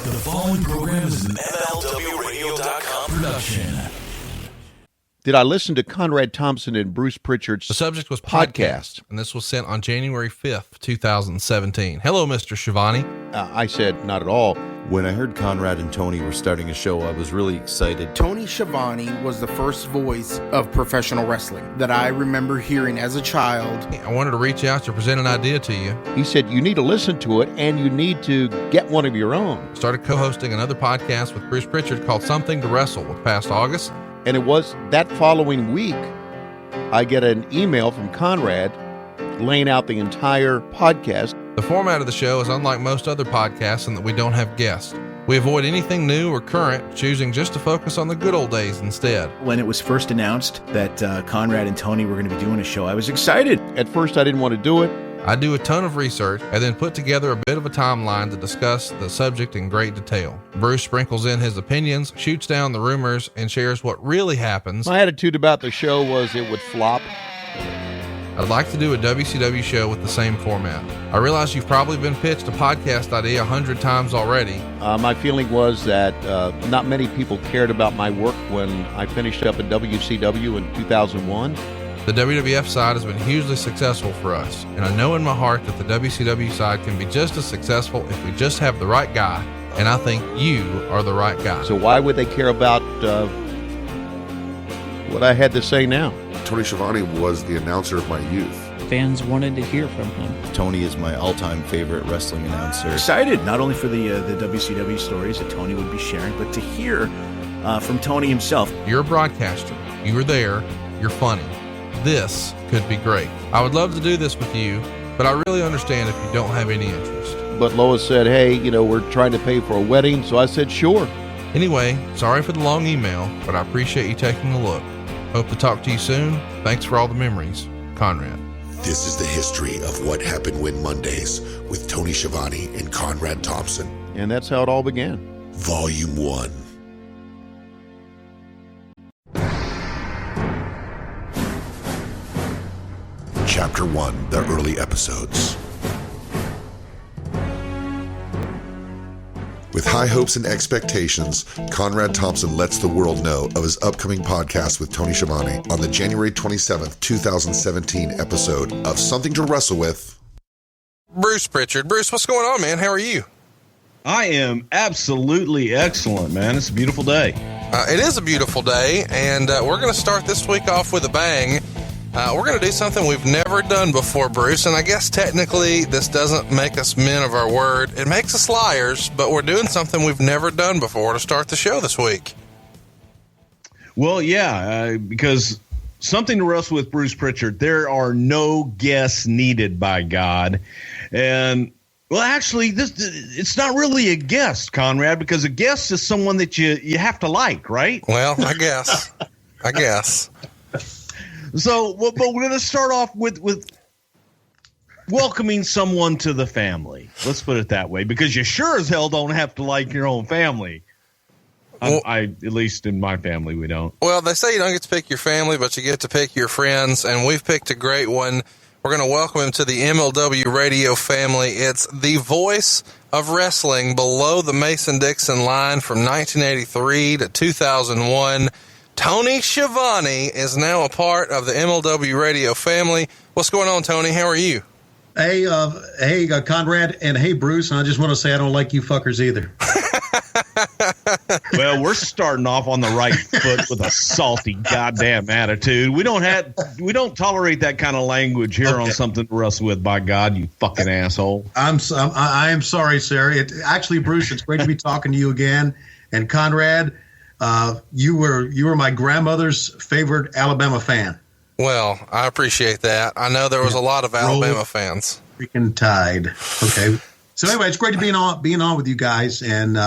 The following program is an MLWRadio.com production. Did I listen to Conrad Thompson and Bruce Pritchard's The subject was podcast, and this was sent on January 5th, 2017. Hello, Mr. Schiavone. I said, not at all. When I heard Conrad and Tony were starting a show, I was really excited. Tony Schiavone was the first voice of professional wrestling that I remember hearing as a child. I wanted to reach out to present an idea to you. He said, you need to listen to it, and you need to get one of your own. Started co-hosting another podcast with Bruce Pritchard called Something to Wrestle with past August. And it was that following week, I get an email from Conrad laying out the entire podcast. The format of the show is unlike most other podcasts in that we don't have guests. We avoid anything new or current, choosing just to focus on the good old days instead. When it was first announced that Conrad and Tony were going to be doing a show, I was excited. At first, I didn't want to do it. I do a ton of research and then put together a bit of a timeline to discuss the subject in great detail. Bruce sprinkles in his opinions, shoots down the rumors, and shares what really happens. My attitude about the show was it would flop. I'd like to do a WCW show with the same format. I realize you've probably been pitched a podcast idea 100 times already. My feeling was that not many people cared about my work when I finished up at WCW in 2001. The WWF side has been hugely successful for us, and I know in my heart that the WCW side can be just as successful if we just have the right guy, and I think you are the right guy. So why would they care about what I had to say now? Tony Schiavone was the announcer of my youth. Fans wanted to hear from him. Tony is my all-time favorite wrestling announcer. Excited, not only for the WCW stories that Tony would be sharing, but to hear from Tony himself. You're a broadcaster. You were there. You're funny. This could be great. I would love to do this with you, but I really understand if you don't have any interest. But Lois said, hey, we're trying to pay for a wedding. So I said, sure. Anyway, sorry for the long email, but I appreciate you taking a look. Hope to talk to you soon. Thanks for all the memories. Conrad. This is the history of what happened when Mondays with Tony Schiavone and Conrad Thompson. And that's how it all began. Volume 1. Chapter 1, the early episodes. With high hopes and expectations, Conrad Thompson lets the world know of his upcoming podcast with Tony Schiavone on the January 27th, 2017 episode of Something to Wrestle With. Bruce Pritchard. Bruce, what's going on, man? How are you? I am absolutely excellent, man. It's a beautiful day. It is a beautiful day, and we're going to start this week off with a bang. We're going to do something we've never done before, Bruce, and I guess technically this doesn't make us men of our word. It makes us liars, but we're doing something we've never done before to start the show this week. Well, yeah, because Something to Wrestle with Bruce Pritchard, there are no guests needed, by God. And, well, actually, it's not really a guest, Conrad, because a guest is someone that you have to like, right? Well, I guess. I guess. So, but we're going to start off with welcoming someone to the family. Let's put it that way, because you sure as hell don't have to like your own family. Well, at least in my family, we don't. Well, they say you don't get to pick your family, but you get to pick your friends, and we've picked a great one. We're going to welcome him to the MLW radio family. It's the voice of wrestling below the Mason-Dixon line from 1983 to 2001. Tony Schiavone is now a part of the MLW radio family. What's going on, Tony? How are you? Hey, Conrad, and hey, Bruce. And I just want to say I don't like you fuckers either. Well, we're starting off on the right foot with a salty goddamn attitude. We don't tolerate that kind of language here on Something to Wrestle With. By God, you fucking asshole. I am sorry, sir. Actually, Bruce, it's great to be talking to you again. And Conrad, you were my grandmother's favorite Alabama fan. Well, I appreciate that. I know there was a lot of Alabama fans. Freaking Tide. Okay. So anyway, it's great to being on with you guys, and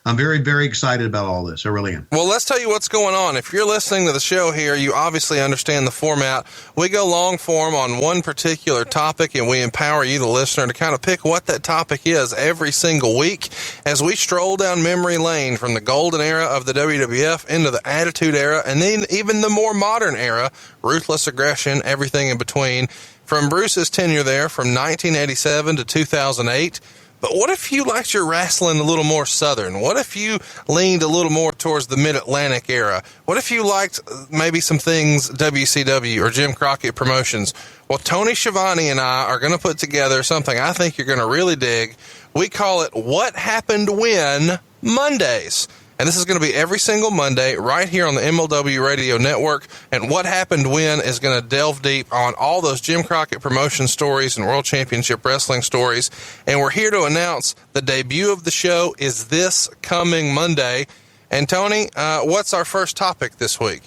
I'm very, very excited about all this. I really am. Well, let's tell you what's going on. If you're listening to the show here, you obviously understand the format. We go long form on one particular topic, and we empower you, the listener, to kind of pick what that topic is every single week as we stroll down memory lane from the golden era of the WWF into the Attitude Era, and then even the more modern era, ruthless aggression, everything in between. From Bruce's tenure there from 1987 to 2008, But what if you liked your wrestling a little more Southern? What if you leaned a little more towards the Mid-Atlantic era? What if you liked maybe some things WCW or Jim Crockett Promotions? Well, Tony Schiavone and I are going to put together something I think you're going to really dig. We call it What Happened When Mondays. And this is going to be every single Monday right here on the MLW Radio Network. And What Happened When is going to delve deep on all those Jim Crockett Promotion stories and World Championship Wrestling stories. And we're here to announce the debut of the show is this coming Monday. And Tony, what's our first topic this week?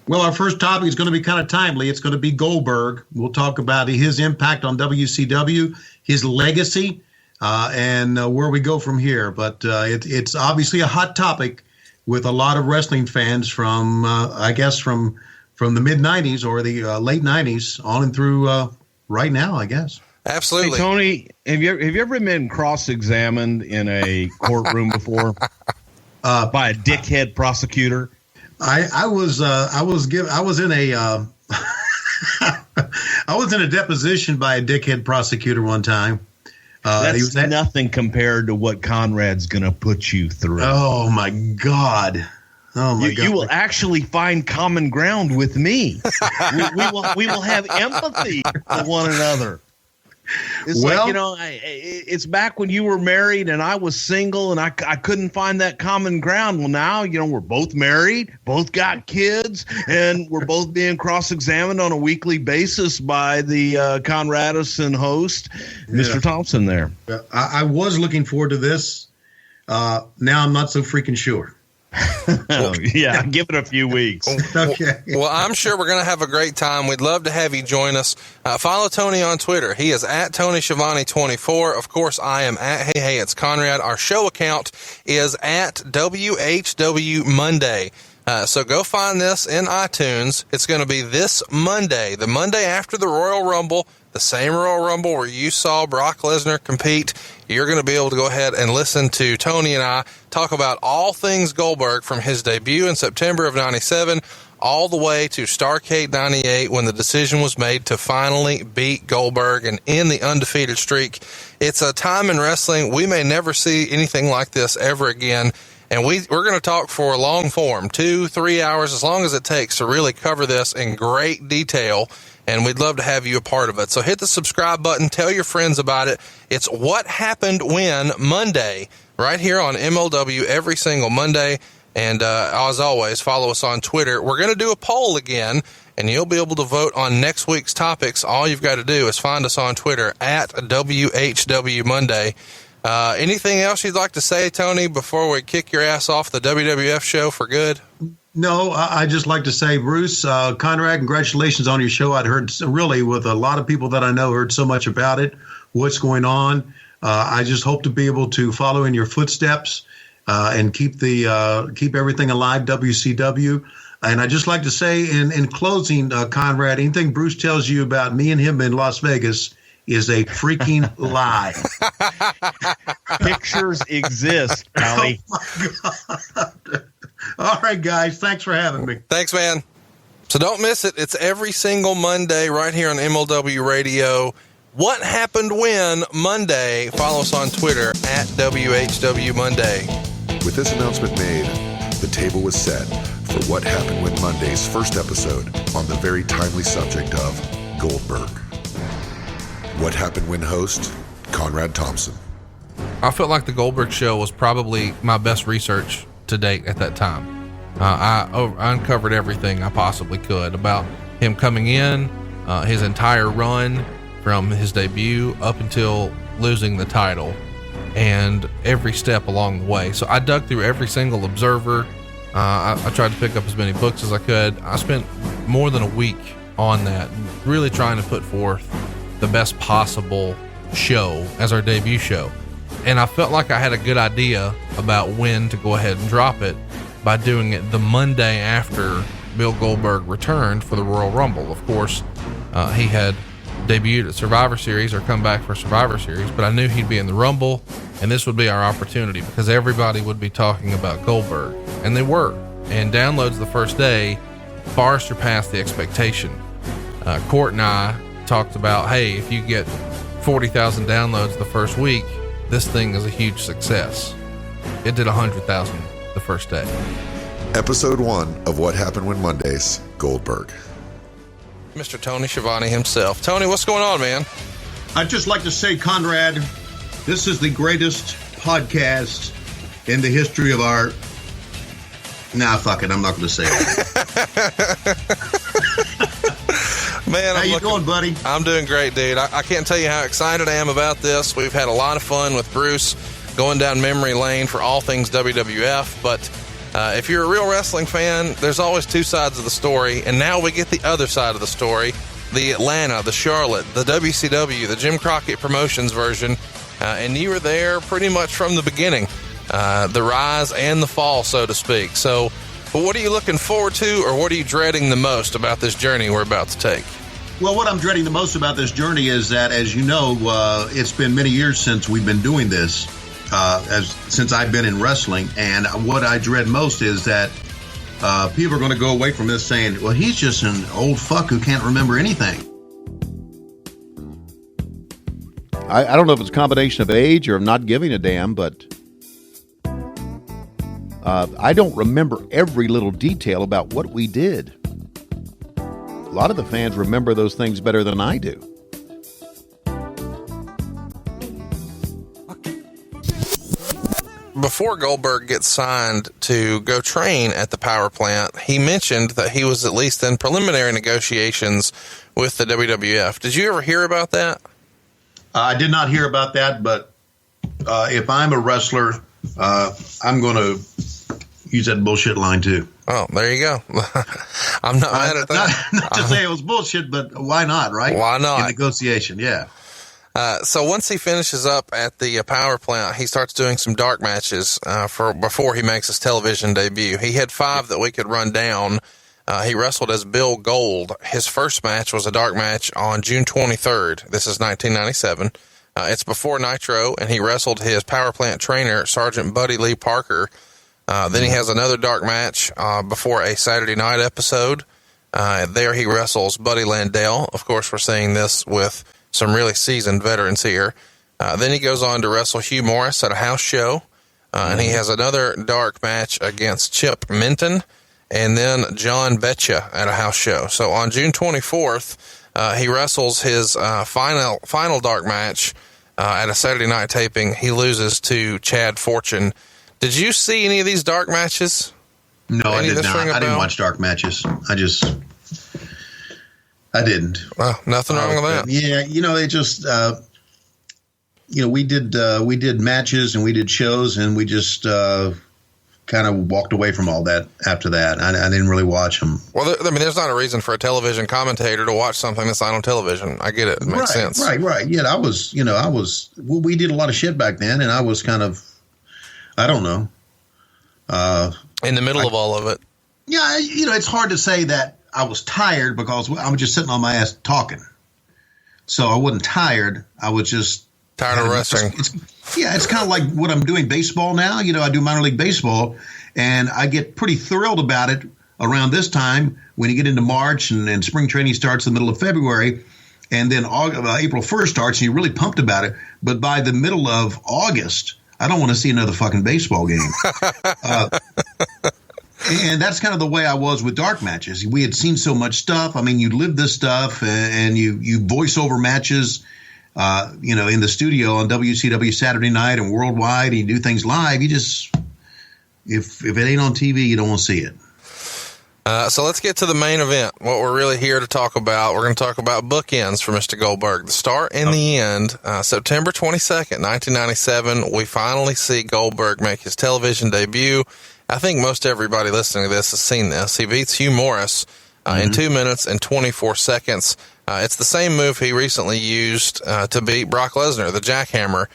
Well, our first topic is going to be kind of timely. It's going to be Goldberg. We'll talk about his impact on WCW, his legacy, and where we go from here. But it's obviously a hot topic with a lot of wrestling fans from, I guess, from the mid-'90s or the late '90s on and through right now, I guess. Absolutely. Hey, Tony, have you ever been cross-examined in a courtroom before by a dickhead prosecutor? I was in a deposition by a dickhead prosecutor one time. That's nothing compared to what Conrad's going to put you through. Oh my God! Oh my God! You will actually find common ground with me. we will have empathy for one another. It's it's back when you were married and I was single and I couldn't find that common ground. Well, now, we're both married, both got kids, and we're both being cross-examined on a weekly basis by the Conradison host, Mr. Thompson there. I was looking forward to this. Now I'm not so freaking sure. Yeah, give it a few weeks. Okay. Well, I'm sure we're going to have a great time. We'd love to have you join us. Follow Tony on Twitter. He is at Tony Schiavone 24. Of course, I am at Hey It's Conrad. Our show account is at WHW Monday. So go find this in iTunes. It's going to be this Monday, the Monday after the Royal Rumble, the same Royal Rumble where you saw Brock Lesnar compete. You're going to be able to go ahead and listen to Tony and I talk about all things Goldberg from his debut in September of 97 all the way to Starrcade 98 when the decision was made to finally beat Goldberg and end the undefeated streak. It's a time in wrestling we may never see anything like this ever again. And we're going to talk for long form, 2-3 hours, as long as it takes to really cover this in great detail. And we'd love to have you a part of it. So hit the subscribe button. Tell your friends about it. It's What Happened When Monday right here on MLW every single Monday. And as always, follow us on Twitter. We're going to do a poll again, and you'll be able to vote on next week's topics. All you've got to do is find us on Twitter at WHW Monday. Anything else you'd like to say, Tony, before we kick your ass off the WWF show for good? No, I just like to say, Bruce, Conrad, congratulations on your show. I'd heard really with a lot of people that I know heard so much about it, what's going on. I just hope to be able to follow in your footsteps and keep everything alive, WCW. And I'd just like to say in closing, Conrad, anything Bruce tells you about me and him in Las Vegas is a freaking lie. Pictures exist, Pally. Oh my God. All right, guys. Thanks for having me. Thanks, man. So don't miss it. It's every single Monday right here on MLW Radio. What Happened When Monday. Follow us on Twitter at WHW Monday. With this announcement made, the table was set for What Happened When Monday's first episode on the very timely subject of Goldberg. What Happened When host, Conrad Thompson. I felt like the Goldberg show was probably my best research to date at that time. I uncovered everything I possibly could about him coming in, his entire run from his debut up until losing the title, and every step along the way. So I dug through every single Observer. I tried to pick up as many books as I could. I spent more than a week on that, really trying to put forth the best possible show as our debut show. And I felt like I had a good idea about when to go ahead and drop it by doing it the Monday after Bill Goldberg returned for the Royal Rumble. Of course, he had debuted at Survivor Series or come back for Survivor Series, but I knew he'd be in the Rumble, and this would be our opportunity because everybody would be talking about Goldberg, and they were. And downloads the first day far surpassed the expectation. Court and I talked about, hey, if you get 40,000 downloads the first week, this thing is a huge success. It did 100,000 the first day. Episode 1 of What Happened When Mondays, Goldberg. Mr. Tony Schiavone himself. Tony, what's going on, man? I'd just like to say, Conrad, this is the greatest podcast in the history of our... Nah, fuck it. I'm not going to say it. Man, how you doing, buddy? I'm doing great, dude. I can't tell you how excited I am about this. We've had a lot of fun with Bruce going down memory lane for all things WWF, but if you're a real wrestling fan, there's always two sides of the story, and now we get the other side of the story, the Atlanta, the Charlotte, the WCW, the Jim Crockett Promotions version, and you were there pretty much from the beginning, the rise and the fall, so to speak. So, but what are you looking forward to, or what are you dreading the most about this journey we're about to take? Well, what I'm dreading the most about this journey is that, as you know, it's been many years since we've been doing this, since I've been in wrestling. And what I dread most is that people are going to go away from this saying, well, he's just an old fuck who can't remember anything. I don't know if it's a combination of age or of not giving a damn, but I don't remember every little detail about what we did. A lot of the fans remember those things better than I do. Before Goldberg gets signed to go train at the power plant, he mentioned that he was at least in preliminary negotiations with the WWF. Did you ever hear about that? I did not hear about that, but if I'm a wrestler, I'm going to use that bullshit line too. Oh, there you go. I'm not mad at that. Not to say it was bullshit, but why not, right? Why not? In negotiation, yeah. So once he finishes up at the power plant, he starts doing some dark matches before he makes his television debut. He had 5 that we could run down. He wrestled as Bill Gold. His first match was a dark match on June 23rd. This is 1997. It's before Nitro, and he wrestled his power plant trainer, Sergeant Buddy Lee Parker. Then he has another dark match before a Saturday night episode. There he wrestles Buddy Landell. Of course, we're seeing this with some really seasoned veterans here. Then he goes on to wrestle Hugh Morris at a house show. And he has another dark match against Chip Minton and then John Betcha at a house show. So on June 24th, he wrestles his final dark match at a Saturday night taping. He loses to Chad Fortune. Did you see any of these dark matches? No, I did not. I didn't watch dark matches. I didn't. Well, nothing wrong with that. Yeah, it just, we did matches and we did shows and we just kind of walked away from all that after that. I didn't really watch them. Well, there's not a reason for a television commentator to watch something that's not on television. I get it. It makes sense. Right. Yeah, we did a lot of shit back then and I was kind of, I don't know. In the middle of all of it. Yeah, it's hard to say that I was tired because I was just sitting on my ass talking. So I wasn't tired. I was just tired of wrestling. It's kind of like what I'm doing baseball now. I do minor league baseball, and I get pretty thrilled about it around this time when you get into March and spring training starts in the middle of February, and then April 1st starts, and you're really pumped about it. But by the middle of August, I don't want to see another fucking baseball game. And that's kind of the way I was with dark matches. We had seen so much stuff. I mean, you live this stuff and you voice over matches, in the studio on WCW Saturday night and worldwide, and you do things live. You just, if it ain't on TV, you don't want to see it. So let's get to the main event. What we're really here to talk about, we're going to talk about bookends for Mr. Goldberg. The start and the end. September 22nd, 1997, we finally see Goldberg make his television debut. I think most everybody listening to this has seen this. He beats Hugh Morris in 2 minutes and 24 seconds. It's the same move he recently used to beat Brock Lesnar, the jackhammer.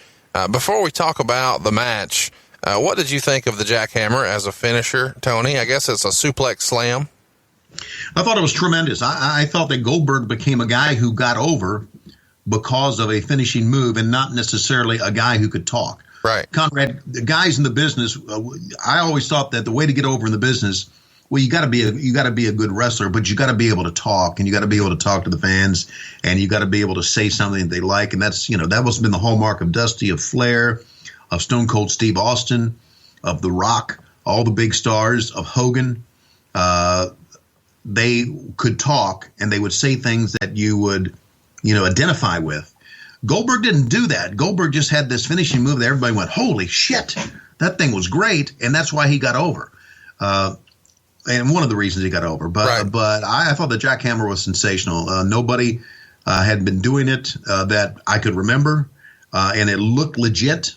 Before we talk about the match, what did you think of the jackhammer as a finisher, Tony? I guess it's a suplex slam. I thought it was tremendous. I thought that Goldberg became a guy who got over because of a finishing move and not necessarily a guy who could talk. Right. Conrad, the guys in the business, I always thought that the way to get over in the business well, you got to be a good wrestler, but you got to be able to talk, and you got to be able to talk to the fans, and you got to be able to say something that they like, and that's that was been the hallmark of Dusty, of Flair, of Stone Cold Steve Austin, of The Rock, all the big stars, of Hogan. They could talk, and they would say things that you would identify with. Goldberg didn't do that. Goldberg just had this finishing move that everybody went, holy shit, that thing was great, and that's why he got over. And one of the reasons he got over. But I thought that Jack Hammer was sensational. Nobody had been doing it that I could remember, and it looked legit,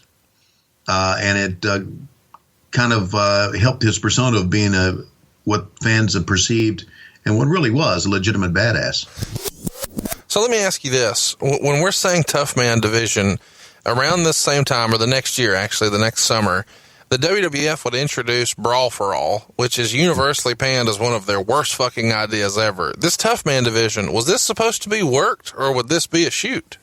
and it kind of helped his persona of being what fans have perceived and what really was a legitimate badass. So let me ask you this. When we're saying tough man division, around this same time, or the next year, actually, the next summer, the WWF would introduce Brawl for All, which is universally panned as one of their worst fucking ideas ever. This tough man division, was this supposed to be worked, or would this be a shoot?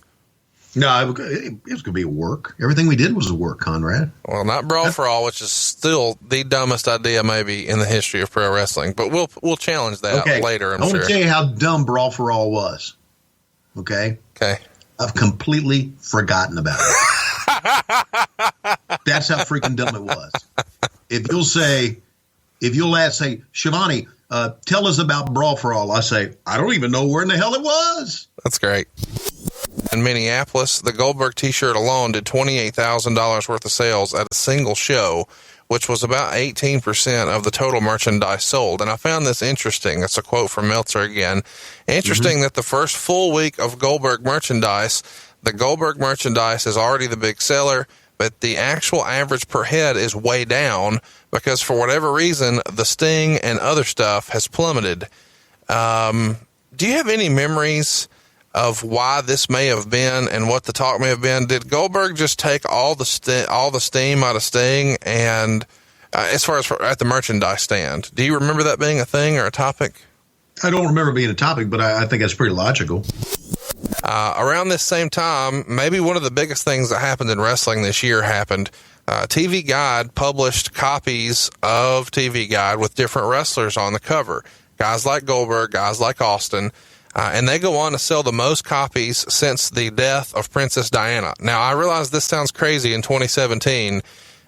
No, it was going to be a work. Everything we did was a work, Conrad. Well, not Brawl for All, which is still the dumbest idea maybe in the history of pro wrestling, but we'll challenge that later, I'm sure. I want to tell you how dumb Brawl for All was. Okay? Okay. I've completely forgotten about it. That's how freaking dumb it was. If you'll say, Schiavone, tell us about Brawl for All, I say, I don't even know where in the hell it was. That's great. In Minneapolis, the Goldberg t-shirt alone did $28,000 worth of sales at a single show, which was about 18% of the total merchandise sold. And I found this interesting. It's a quote from Meltzer again. Interesting that the first full week of Goldberg merchandise, the Goldberg merchandise is already the big seller, but the actual average per head is way down because for whatever reason, the Sting and other stuff has plummeted. Do you have any memories of why this may have been and what the talk may have been? Did Goldberg just take all the steam out of Sting? And as far as at the merchandise stand, do you remember that being a thing or a topic? I don't remember being a topic, but I think that's pretty logical. Around this same time, maybe one of the biggest things that happened in wrestling this year happened. TV Guide published copies of TV Guide with different wrestlers on the cover. Guys like Goldberg, guys like Austin. And they go on to sell the most copies since the death of Princess Diana. Now, I realize this sounds crazy in 2017,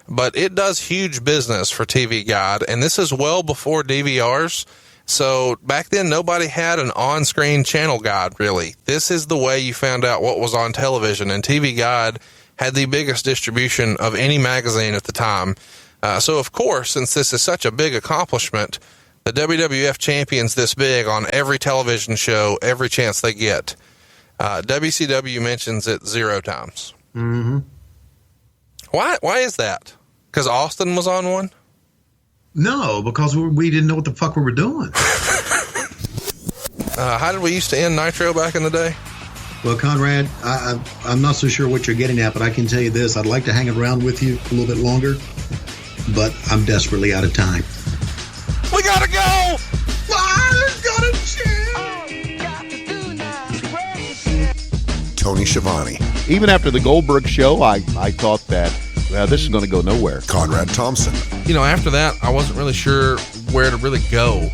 but it does huge business for TV Guide, and this is well before DVRs. So back then, nobody had an on-screen channel guide, really. This is the way you found out what was on television, and TV Guide had the biggest distribution of any magazine at the time. So, of course, since this is such a big accomplishment, the WWF champions this big on every television show, every chance they get. WCW mentions it 0 times. Mm-hmm. Why is that? Because Austin was on one? No, because we didn't know what the fuck we were doing. How did we used to end Nitro back in the day? Well, Conrad, I'm not so sure what you're getting at, but I can tell you this. I'd like to hang around with you a little bit longer, but I'm desperately out of time. We gotta go! I gotta Tony Schiavone, Even after the Goldberg show, I thought that this is going to go nowhere. Conrad Thompson. After that, I wasn't really sure where to really go,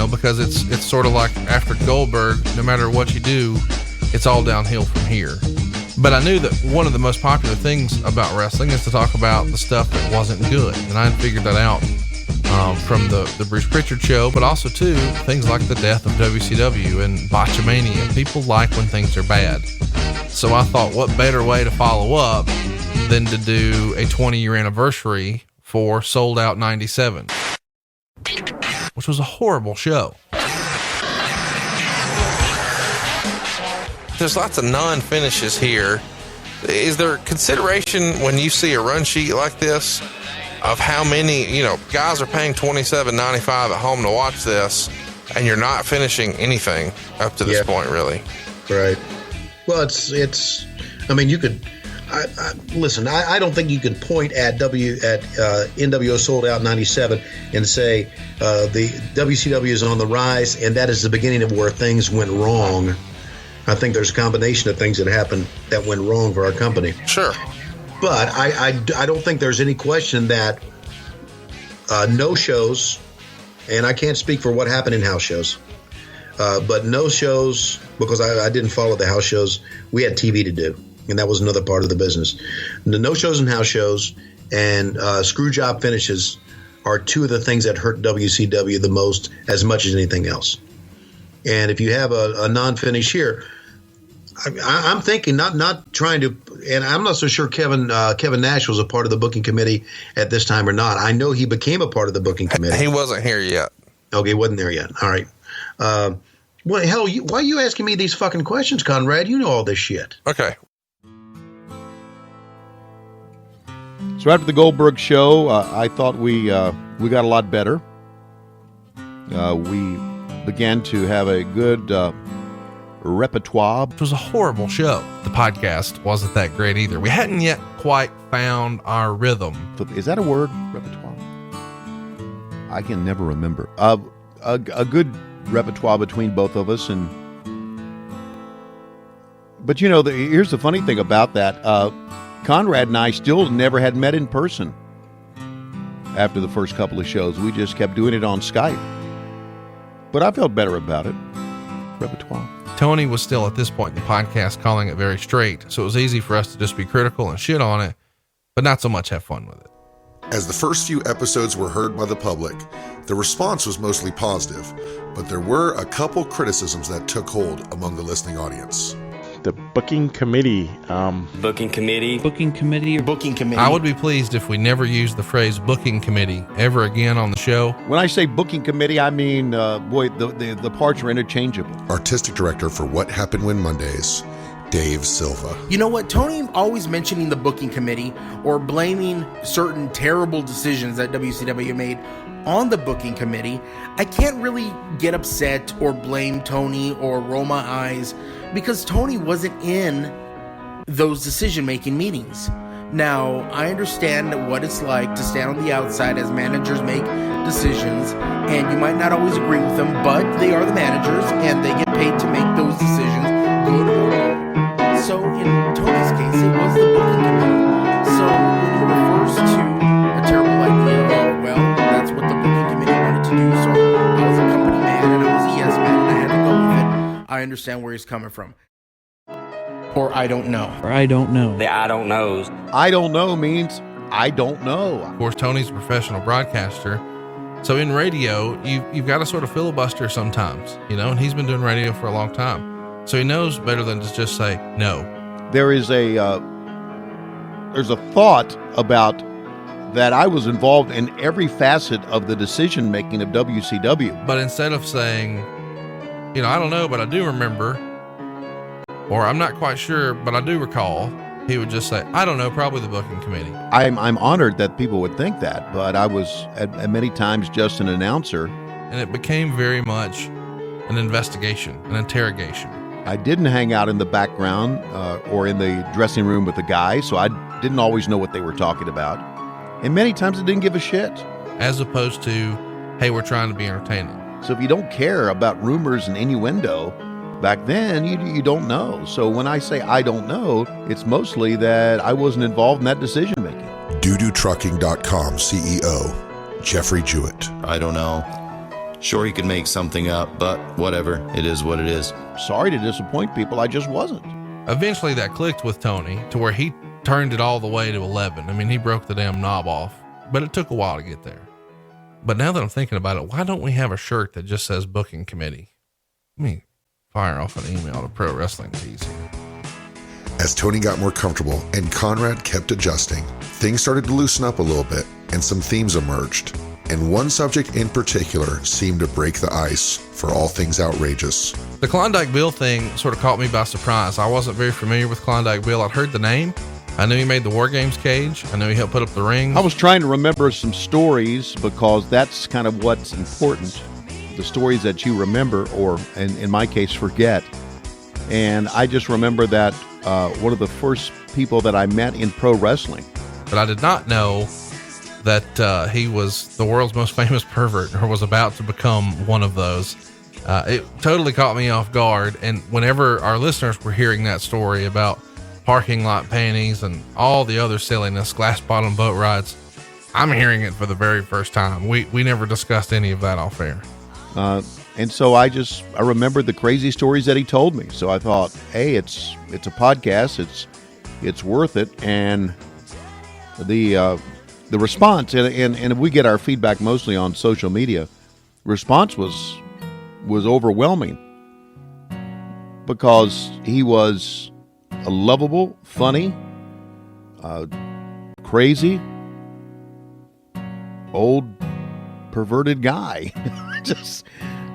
because it's sort of like after Goldberg, no matter what you do, it's all downhill from here. But I knew that one of the most popular things about wrestling is to talk about the stuff that wasn't good. And I had figured that out from the Bruce Pritchard show, but also, too, things like the death of WCW and botchamania. People like when things are bad. So I thought, what better way to follow up than to do a 20-year anniversary for Sold Out 97, which was a horrible show. There's lots of non-finishes here. Is there consideration when you see a run sheet like this of how many, guys are paying $27.95 at home to watch this, and you're not finishing anything up to this point, really? Right. Well, it's. I mean, you could. Listen, I don't think you can point at NWO Sold Out 97 and say the WCW is on the rise, and that is the beginning of where things went wrong. I think there's a combination of things that happened that went wrong for our company. Sure. But I don't think there's any question that no shows and I can't speak for what happened in house shows, but no shows, because I didn't follow the house shows. We had TV to do, and that was another part of the business. The no shows and house shows and screw job finishes are two of the things that hurt WCW the most, as much as anything else. And if you have a non-finish here, I'm thinking, not trying to, and I'm not so sure Kevin Nash was a part of the booking committee at this time or not. I know he became a part of the booking committee. He wasn't here yet. Okay, wasn't there yet. All right. Well, hell, why are you asking me these fucking questions, Conrad? You know all this shit. Okay. So after the Goldberg show, I thought we got a lot better. We began to have a good repertoire. It was a horrible show. The podcast wasn't that great either. We hadn't yet quite found our rhythm. Is that a word? Repertoire? I can never remember. A good repertoire between both of us, but you know, here's the funny thing about that. Conrad and I still never had met in person after the first couple of shows. We just kept doing it on Skype. But I felt better about it. Repertoire. Tony was still at this point in the podcast calling it very straight, so it was easy for us to just be critical and shit on it, but not so much have fun with it. As the first few episodes were heard by the public, the response was mostly positive, but there were a couple criticisms that took hold among the listening audience. The booking committee. Booking committee. I would be pleased if we never used the phrase booking committee ever again on the show. When I say booking committee, I mean, the parts are interchangeable. Artistic director for What Happened When Mondays, Dave Silva. You know what? Tony always mentioning the booking committee or blaming certain terrible decisions that WCW made on the booking committee. I can't really get upset or blame Tony or roll my eyes because Tony wasn't in those decision-making meetings. Now, I understand what it's like to stand on the outside as managers make decisions, and you might not always agree with them, but they are the managers, and they get paid to make those decisions, good or bad. So, in Tony's case, it was the booking committee. So, when he refers to a terrible idea, well, that's what the booking committee wanted to do, so I was a company man, and I was a yes man, and I had to go with it. I understand where he's coming from. Or I don't know. Or I don't know. The I don't knows. I don't know means I don't know. Of course, Tony's a professional broadcaster. So in radio, you've got to sort of filibuster sometimes, you know, and he's been doing radio for a long time. So he knows better than to just say no. There's a thought about that I was involved in every facet of the decision making of WCW. But instead of saying, you know, I don't know, but I do remember, or I'm not quite sure, but I do recall, he would just say, I don't know, probably the booking committee. I'm honored that people would think that, but I was at many times just an announcer. And it became very much an investigation, an interrogation. I didn't hang out in the background or in the dressing room with the guys, so I didn't always know what they were talking about. And many times I didn't give a shit. As opposed to, hey, we're trying to be entertaining. So if you don't care about rumors and innuendo, back then you don't know. So when I say I don't know, it's mostly that I wasn't involved in that decision making. DooDooTrucking.com CEO, Jeffrey Jewett. I don't know. Sure, you could make something up, but whatever. It is what it is. Sorry to disappoint people. I just wasn't. Eventually that clicked with Tony to where he turned it all the way to 11. I mean, he broke the damn knob off, but it took a while to get there. But now that I'm thinking about it, why don't we have a shirt that just says booking committee? Let me fire off an email to Pro Wrestling Tees here. As Tony got more comfortable and Conrad kept adjusting, things started to loosen up a little bit and some themes emerged. And one subject in particular seemed to break the ice for all things outrageous. The Klondike Bill thing sort of caught me by surprise. I wasn't very familiar with Klondike Bill. I'd heard the name. I knew he made the War Games cage. I knew he helped put up the rings. I was trying to remember some stories because that's kind of what's important. The stories that you remember, or in my case, forget. And I just remember that one of the first people that I met in pro wrestling. But I did not know that he was the world's most famous pervert or was about to become one of those. It totally caught me off guard. And whenever our listeners were hearing that story about parking lot panties and all the other silliness, glass bottom boat rides, I'm hearing it for the very first time. We never discussed any of that off air. And so I remembered the crazy stories that he told me. So I thought, hey, it's a podcast. It's worth it. And the response, and we get our feedback mostly on social media. Response was overwhelming because he was a lovable, funny, crazy, old, perverted guy.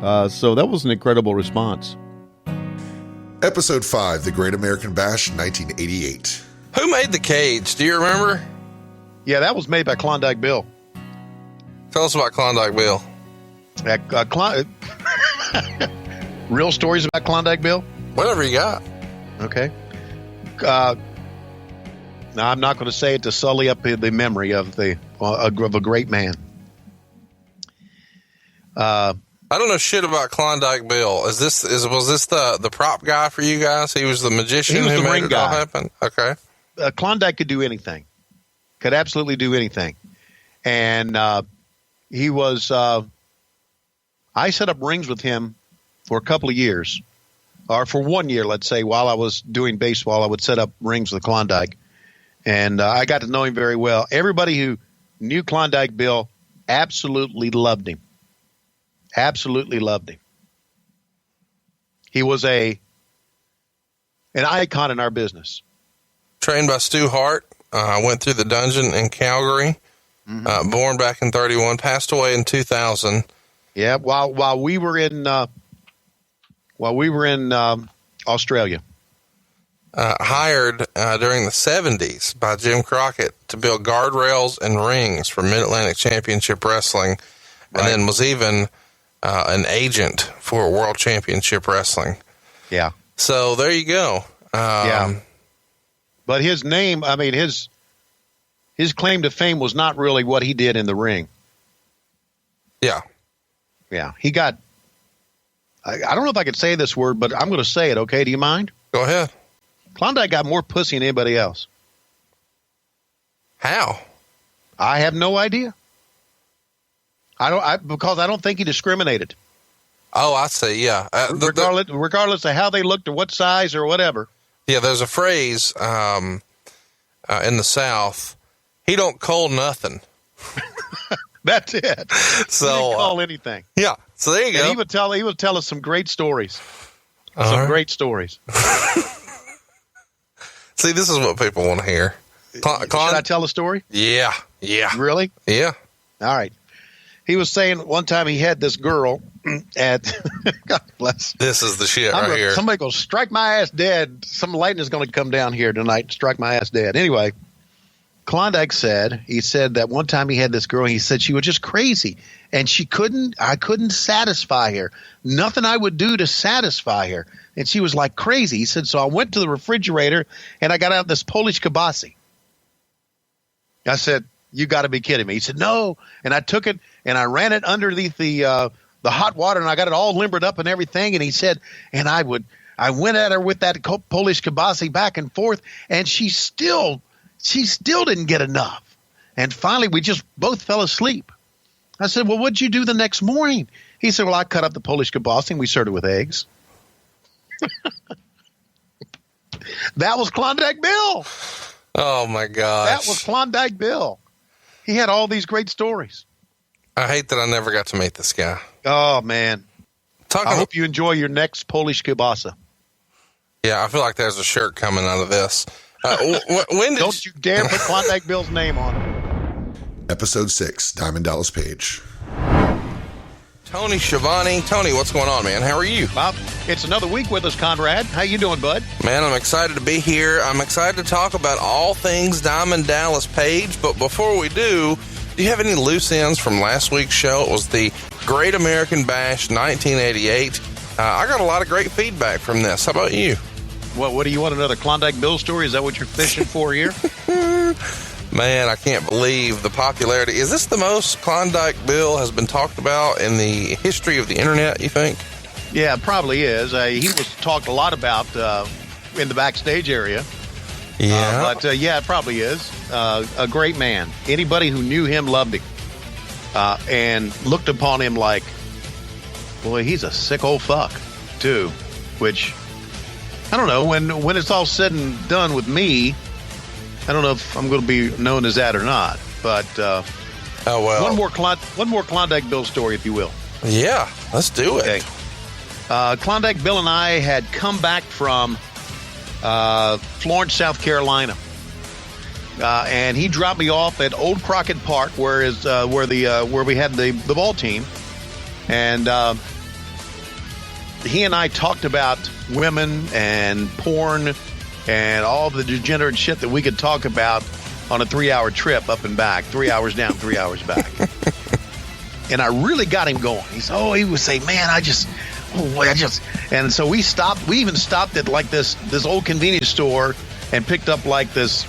So that was an incredible response. Episode 5, The Great American Bash, 1988. Who made the cage? Do you remember? Yeah, that was made by Klondike Bill. Tell us about Klondike Bill. Real stories about Klondike Bill? Whatever you got. Okay. Now, I'm not going to say it to sully up the memory of a great man. I don't know shit about Klondike Bill. Was this the prop guy for you guys? He was the magician who made it all happen? Okay. Klondike could do anything. Could absolutely do anything. And he was I set up rings with him for a couple of years. Or for 1 year, let's say, while I was doing baseball, I would set up rings with Klondike. And I got to know him very well. Everybody who knew Klondike Bill absolutely loved him. Absolutely loved him. He was an icon in our business. Trained by Stu Hart. Went through the dungeon in Calgary. Mm-hmm. Born back in 31. Passed away in 2000. Yeah, while we were in Australia. Hired during the 70s by Jim Crockett to build guardrails and rings for Mid-Atlantic Championship Wrestling, and then was even an agent for World Championship Wrestling. Yeah. So there you go. Yeah. But his name, I mean, his claim to fame was not really what he did in the ring. Yeah. Yeah. He got, I don't know if I could say this word, but I'm going to say it, okay? Do you mind? Go ahead. Klondike got more pussy than anybody else. How? I have no idea. Because I don't think he discriminated. Oh, I see. Yeah. Regardless of how they looked or what size or whatever. Yeah. There's a phrase in the South. He don't call nothing. That's it. So he didn't call anything. Yeah. So there you go. He would tell us some great stories. Great stories. See, this is what people want to hear. Should I tell a story? Yeah. Yeah. Really? Yeah. All right. He was saying one time he had this girl at God bless. This is the shit right here. Somebody goes, strike my ass dead. Some lightning is going to come down here tonight and strike my ass dead. Anyway, Klondike said that one time he had this girl, he said she was just crazy and I couldn't satisfy her. Nothing I would do to satisfy her. And she was like crazy. He said, so I went to the refrigerator and I got out this Polish kielbasa. I said, you got to be kidding me. He said, no. And I took it and I ran it underneath the hot water and I got it all limbered up and everything. And he said, and I went at her with that Polish kielbasa back and forth and she still didn't get enough. And finally we just both fell asleep. I said, well, what'd you do the next morning? He said, well, I cut up the Polish kielbasa and we served it with eggs. That was Klondike Bill. Oh my gosh. That was Klondike Bill. He had all these great stories. I hate that I never got to meet this guy. Oh man. I hope you enjoy your next Polish kielbasa. Yeah, I feel like there's a shirt coming out of this. Don't you dare put Klondike Bill's name on it. Episode 6, Diamond Dallas Page. Tony Schiavone. Tony, what's going on, man? How are you? Bob, it's another week with us, Conrad. How you doing, bud? Man, I'm excited to be here. I'm excited to talk about all things Diamond Dallas Page. But before we do you have any loose ends from last week's show? It was the Great American Bash 1988. I got a lot of great feedback from this. How about you? What do you want, another Klondike Bill story? Is that what you're fishing for here? Man, I can't believe the popularity. Is this the most Klondike Bill has been talked about in the history of the internet, you think? Yeah, it probably is. He was talked a lot about in the backstage area. Yeah. But yeah, it probably is. A great man. Anybody who knew him loved him and looked upon him like, boy, he's a sick old fuck, too. Which, I don't know, when it's all said and done with me, I don't know if I'm going to be known as that or not. But oh, well. One more Klondike Bill story, if you will. Yeah, let's do it. Okay. Klondike Bill and I had come back from Florence, South Carolina, and he dropped me off at Old Crockett Park, where we had the ball team, and he and I talked about women and porn and all the degenerate shit that we could talk about on a 3-hour trip up and back, 3 hours down, 3 hours back. And I really got him going. He would say, man, and so we even stopped at like this old convenience store and picked up like this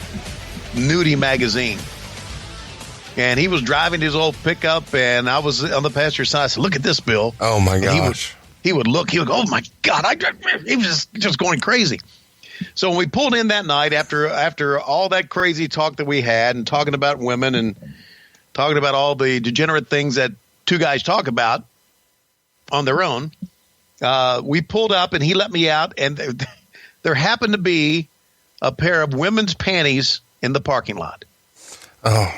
nudie magazine. And he was driving his old pickup, and I was on the passenger side. I said, look at this, Bill. Oh, my gosh. He would look, oh, my God. He was just going crazy. So when we pulled in that night, after all that crazy talk that we had and talking about women and talking about all the degenerate things that two guys talk about on their own, we pulled up and he let me out, and there happened to be a pair of women's panties in the parking lot. Oh.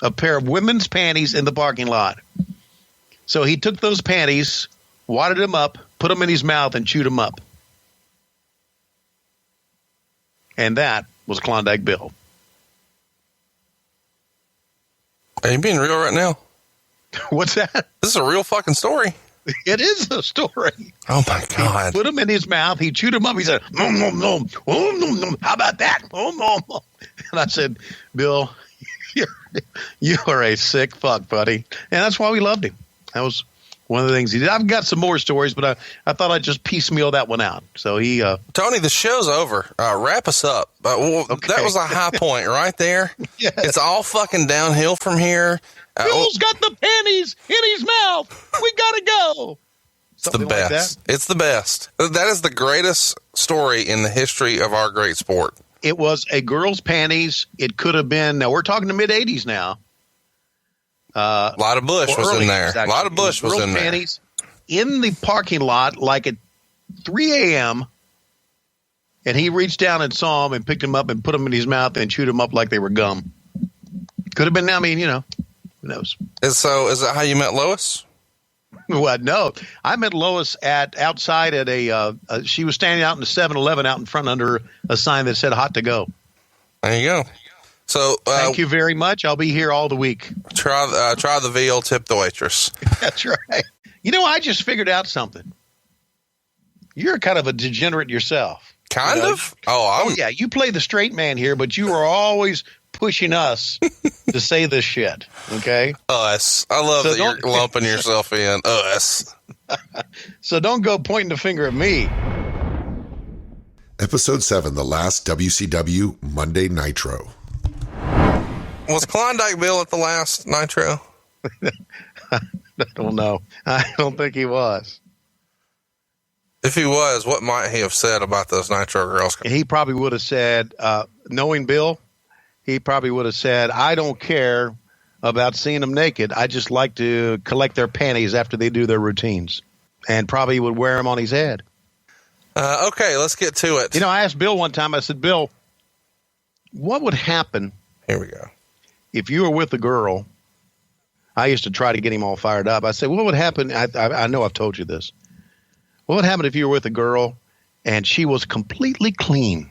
A pair of women's panties in the parking lot. So he took those panties, wadded them up, put them in his mouth, and chewed them up. And that was Klondike Bill. Are you being real right now? What's that? This is a real fucking story. It is a story. Oh, my God. He put them in his mouth. He chewed them up. He said, nom, nom, nom. Oh, nom, nom. How about that? Oh, nom, nom. And I said, Bill, you are a sick fuck, buddy. And that's why we loved him. That was one of the things he did. I've got some more stories, but I thought I'd just piecemeal that one out. So he... Tony, the show's over. Wrap us up. Okay. That was a high point right there. Yes. It's all fucking downhill from here. Bill's got the panties in his mouth. We gotta go. It's the best. It's the best. That is the greatest story in the history of our great sport. It was a girl's panties. It could have been... Now, we're talking the mid-'80s now. A lot of Bush was in there. A lot of Bush was in there. Panties in the parking lot, like at 3 a.m., and he reached down and saw them and picked them up and put them in his mouth and chewed them up like they were gum. Could have been, I mean, who knows? So is that how you met Lois? Well, no. I met Lois outside at she was standing out in the 7-Eleven out in front under a sign that said hot to go. There you go. So thank you very much. I'll be here all the week. Try the veal, tip the waitress. That's right. I just figured out something. You're kind of a degenerate yourself. Kind of? Oh, yeah. You play the straight man here, but you are always pushing us to say this shit. Okay? Us. I love that you're lumping yourself in. Us. So don't go pointing the finger at me. Episode 7, the last WCW Monday Nitro. Was Klondike Bill at the last Nitro? I don't know. I don't think he was. If he was, what might he have said about those Nitro girls? He probably would have said, knowing Bill, he probably would have said, I don't care about seeing them naked. I just like to collect their panties after they do their routines. And probably would wear them on his head. Okay, let's get to it. I asked Bill one time, I said, Bill, what would happen? Here we go. If you were with a girl, I used to try to get him all fired up. I said, what would happen? I know I've told you this. What would happen if you were with a girl and she was completely clean,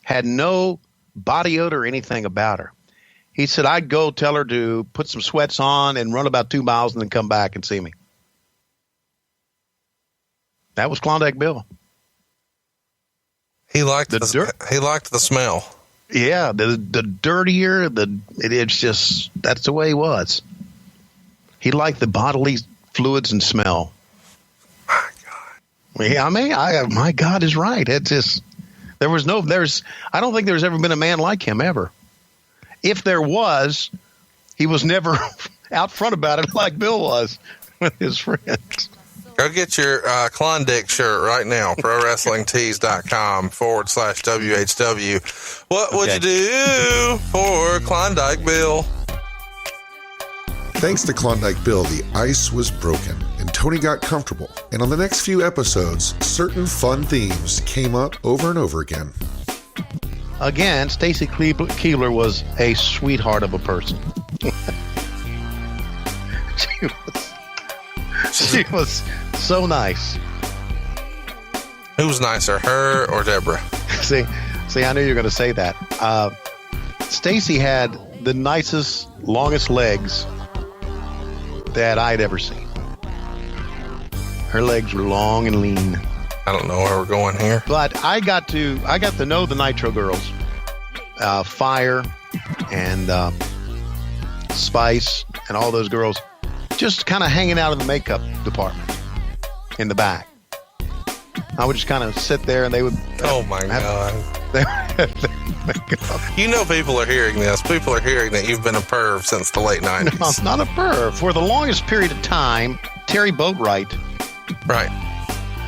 had no body odor or anything about her? He said, I'd go tell her to put some sweats on and run about 2 miles and then come back and see me. That was Klondike Bill. He liked the smell. Yeah, the dirtier, it's just, that's the way he was. He liked the bodily fluids and smell. My God. Yeah, my God is right. It's just, I don't think there's ever been a man like him ever. If there was, he was never out front about it like Bill was with his friends. Go get your Klondike shirt right now, ProWrestlingTees.com/WHW. What would you do for Klondike Bill? Thanks to Klondike Bill, the ice was broken and Tony got comfortable. And on the next few episodes, certain fun themes came up over and over again. Again, Stacy Keebler was a sweetheart of a person. She was so nice. Who's nicer, her or Deborah? See, I knew you were going to say that. Stacy had the nicest, longest legs that I'd ever seen. Her legs were long and lean. I don't know where we're going here. But I got to know the Nitro girls, Fire and Spice and all those girls, just kind of hanging out in the makeup department in the back. I would just kind of sit there and they would. Oh my God. You know, people are hearing this. People are hearing that you've been a perv since the late 90s. No, I'm not a perv. For the longest period of time, Terry Boatwright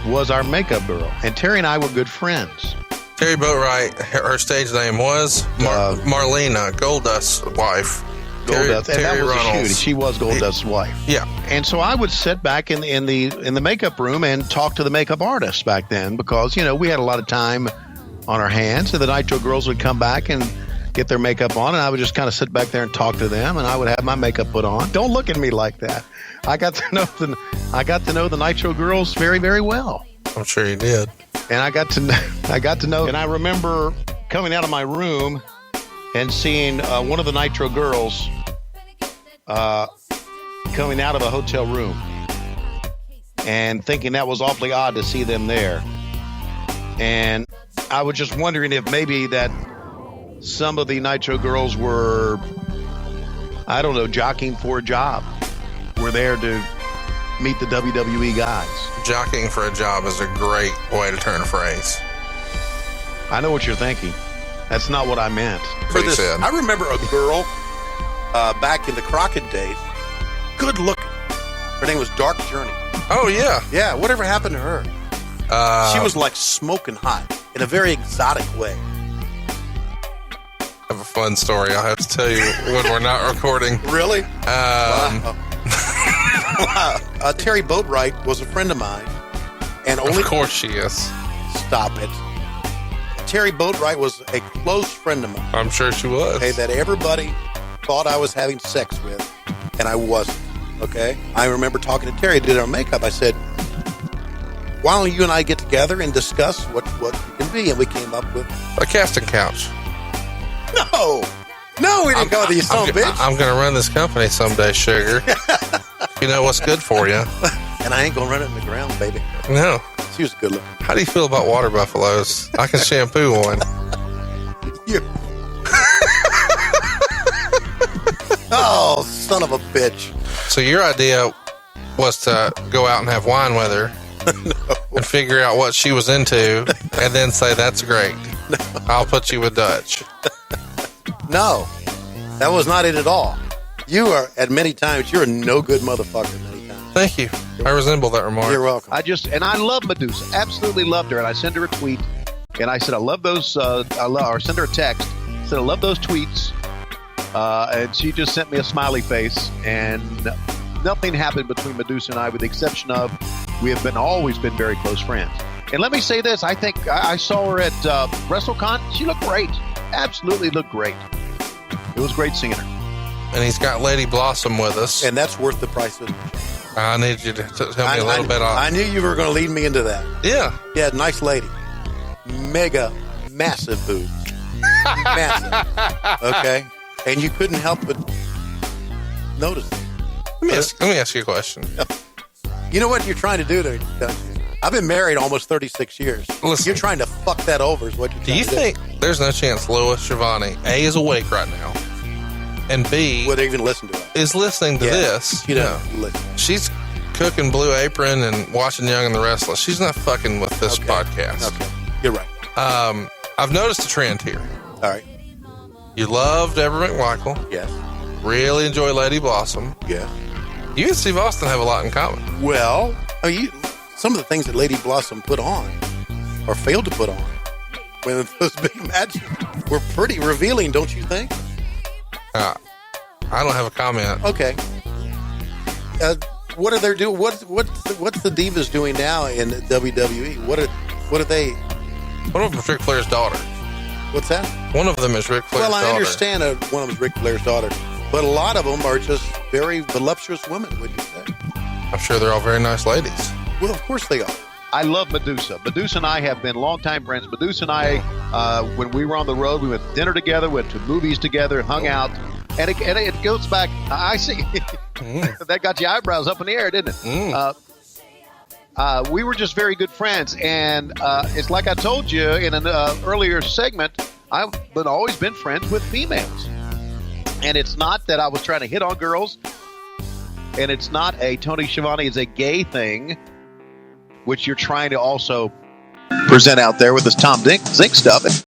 was our makeup girl. And Terry and I were good friends. Terry Boatwright, her stage name was Marlena, Goldust's wife. Goldust, and that was Runnels. a shooting. She was Goldust's wife. Yeah. And so I would sit back in the makeup room and talk to the makeup artists back then because, you know, we had a lot of time on our hands. And the Nitro girls would come back and get their makeup on, and I would just kind of sit back there and talk to them, and I would have my makeup put on. Don't look at me like that. I got to know the Nitro girls very, very well. I'm sure you did. And I got to know, and I remember coming out of my room and seeing one of the Nitro girls coming out of a hotel room and thinking that was awfully odd to see them there. And I was just wondering if maybe that some of the Nitro girls were, I don't know, jockeying for a job. Were there to meet the WWE guys. Jockeying for a job is a great way to turn a phrase. I know what you're thinking. That's not what I meant. For this, I remember a girl back in the Crockett days, good looking. Her name was Dark Journey. Oh, yeah. Yeah, whatever happened to her? She was like smoking hot in a very exotic way. I have a fun story I'll have to tell you when we're not recording. Really? Terry Boatwright was a friend of mine. And only, of course she is. Stop it. Terry Boatwright was a close friend of mine. I'm sure she was. Okay, that everybody thought I was having sex with, and I wasn't. Okay? I remember talking to Terry, did our makeup. I said, why don't you and I get together and discuss what you can be? And we came up with a casting couch. No, we didn't go with you son of a bitch. I'm going to run this company someday, sugar. You know what's good for you. And I ain't going to run it in the ground, baby. No. She was good looking. How do you feel about water buffaloes? I can shampoo one. Oh, son of a bitch. So your idea was to go out and have wine with her and figure out what she was into and then say, that's great. No. I'll put you with Dutch. No, that was not it at all. You are, at many times, you're a no good motherfucker many times. Thank you. I resemble that remark. You're welcome. I love Medusa. Absolutely loved her. And I sent her a tweet. And I said, I love those, or send her a text. I said, I love those tweets. And she just sent me a smiley face. And nothing happened between Medusa and I with the exception of we have always been very close friends. And let me say this. I think I saw her at WrestleCon. She looked great. Absolutely looked great. It was great seeing her. And he's got Lady Blossom with us. And that's worth the price of admission. I need you to tell me a little bit on. I knew you were going to lead me into that. Yeah. Yeah, nice lady. Mega, massive boobs. Massive. Okay? And you couldn't help but notice it. Let me ask you a question. You know what you're trying to do, don't you? I've been married almost 36 years. Listen, you're trying to fuck that over is what you're trying to do. Do you think there's no chance Louis Schiavone, A, is awake right now, and B, would even listen to it? Is listening to this? You know, listen. She's cooking Blue Apron and watching Young and the Restless. She's not fucking with this podcast. Okay, you're right. I've noticed a trend here. All right. You love Deborah McMichael. Yes. Really enjoy Lady Blossom. Yes. You and Steve Austin have a lot in common. Well, some of the things that Lady Blossom put on, or failed to put on, when those big matches were pretty revealing, don't you think? I don't have a comment. Okay. What are they doing? What's the Divas doing now in WWE? What are they? One of them is Ric Flair's daughter. What's that? One of them is Ric Flair's daughter. Well, I understand one of them is Ric Flair's daughter, but a lot of them are just very voluptuous women, would you say? I'm sure they're all very nice ladies. Well, of course they are. I love Medusa. Medusa and I have been longtime friends. Medusa and I, when we were on the road, we went to dinner together, went to movies together, hung out. And it goes back. I see. That got your eyebrows up in the air, didn't it? We were just very good friends. And it's like I told you in an earlier segment, I've always been friends with females. And it's not that I was trying to hit on girls. And it's not a Tony Schiavone is a gay thing, which you're trying to also present out there with this Tom Zink stuff. And,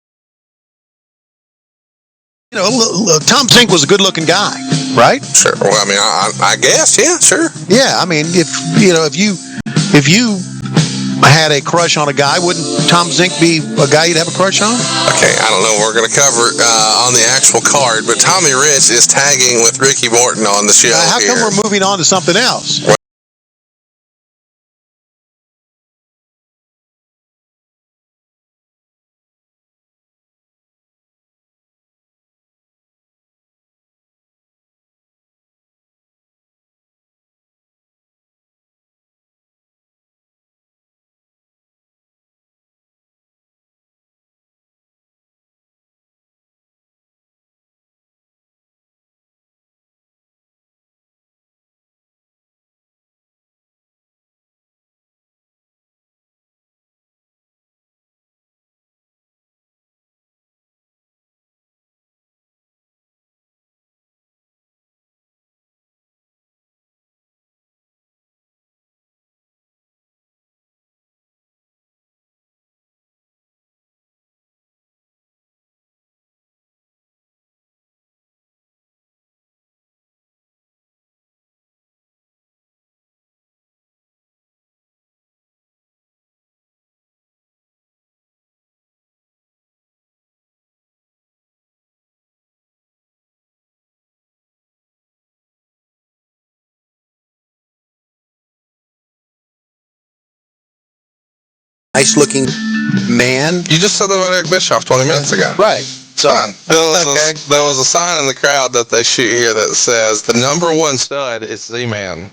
you know, Tom Zink was a good-looking guy, right? Sure. Well, I mean, I guess, yeah, sure. Yeah, I mean, if you had a crush on a guy, wouldn't Tom Zink be a guy you'd have a crush on? Okay, I don't know what we're going to cover on the actual card, but Tommy Rich is tagging with Ricky Morton on the show. How come we're moving on to something else? Well, Nice-looking man. You just said that about Eric Bischoff 20 minutes ago. Right. So, there was a sign in the crowd that they shoot here that says, the number one stud is Z-Man.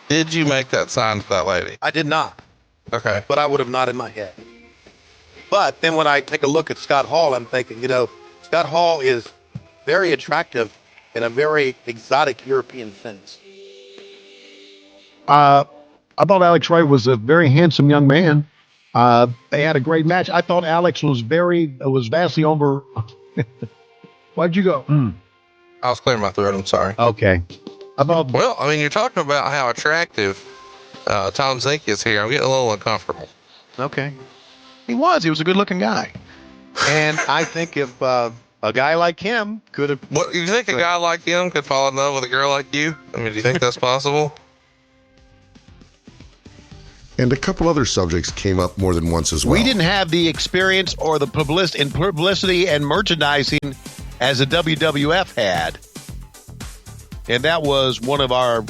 Did you make that sign for that lady? I did not. Okay. But I would have nodded my head. But then when I take a look at Scott Hall, I'm thinking, Scott Hall is very attractive in a very exotic European sense. I thought Alex Wright was a very handsome young man. They had a great match. I thought Alex was vastly over. Why'd you go? I was clearing my throat. I'm sorry. Okay. Well, I mean, you're talking about how attractive Tom Zink is here. I'm getting a little uncomfortable. Okay. He was a good-looking guy. And I think if a guy like him could have... What, you think a guy like him could fall in love with a girl like you? I mean, do you think that's possible? And a couple other subjects came up more than once as well. We didn't have the experience or the publicity and merchandising as the WWF had, and that was one of our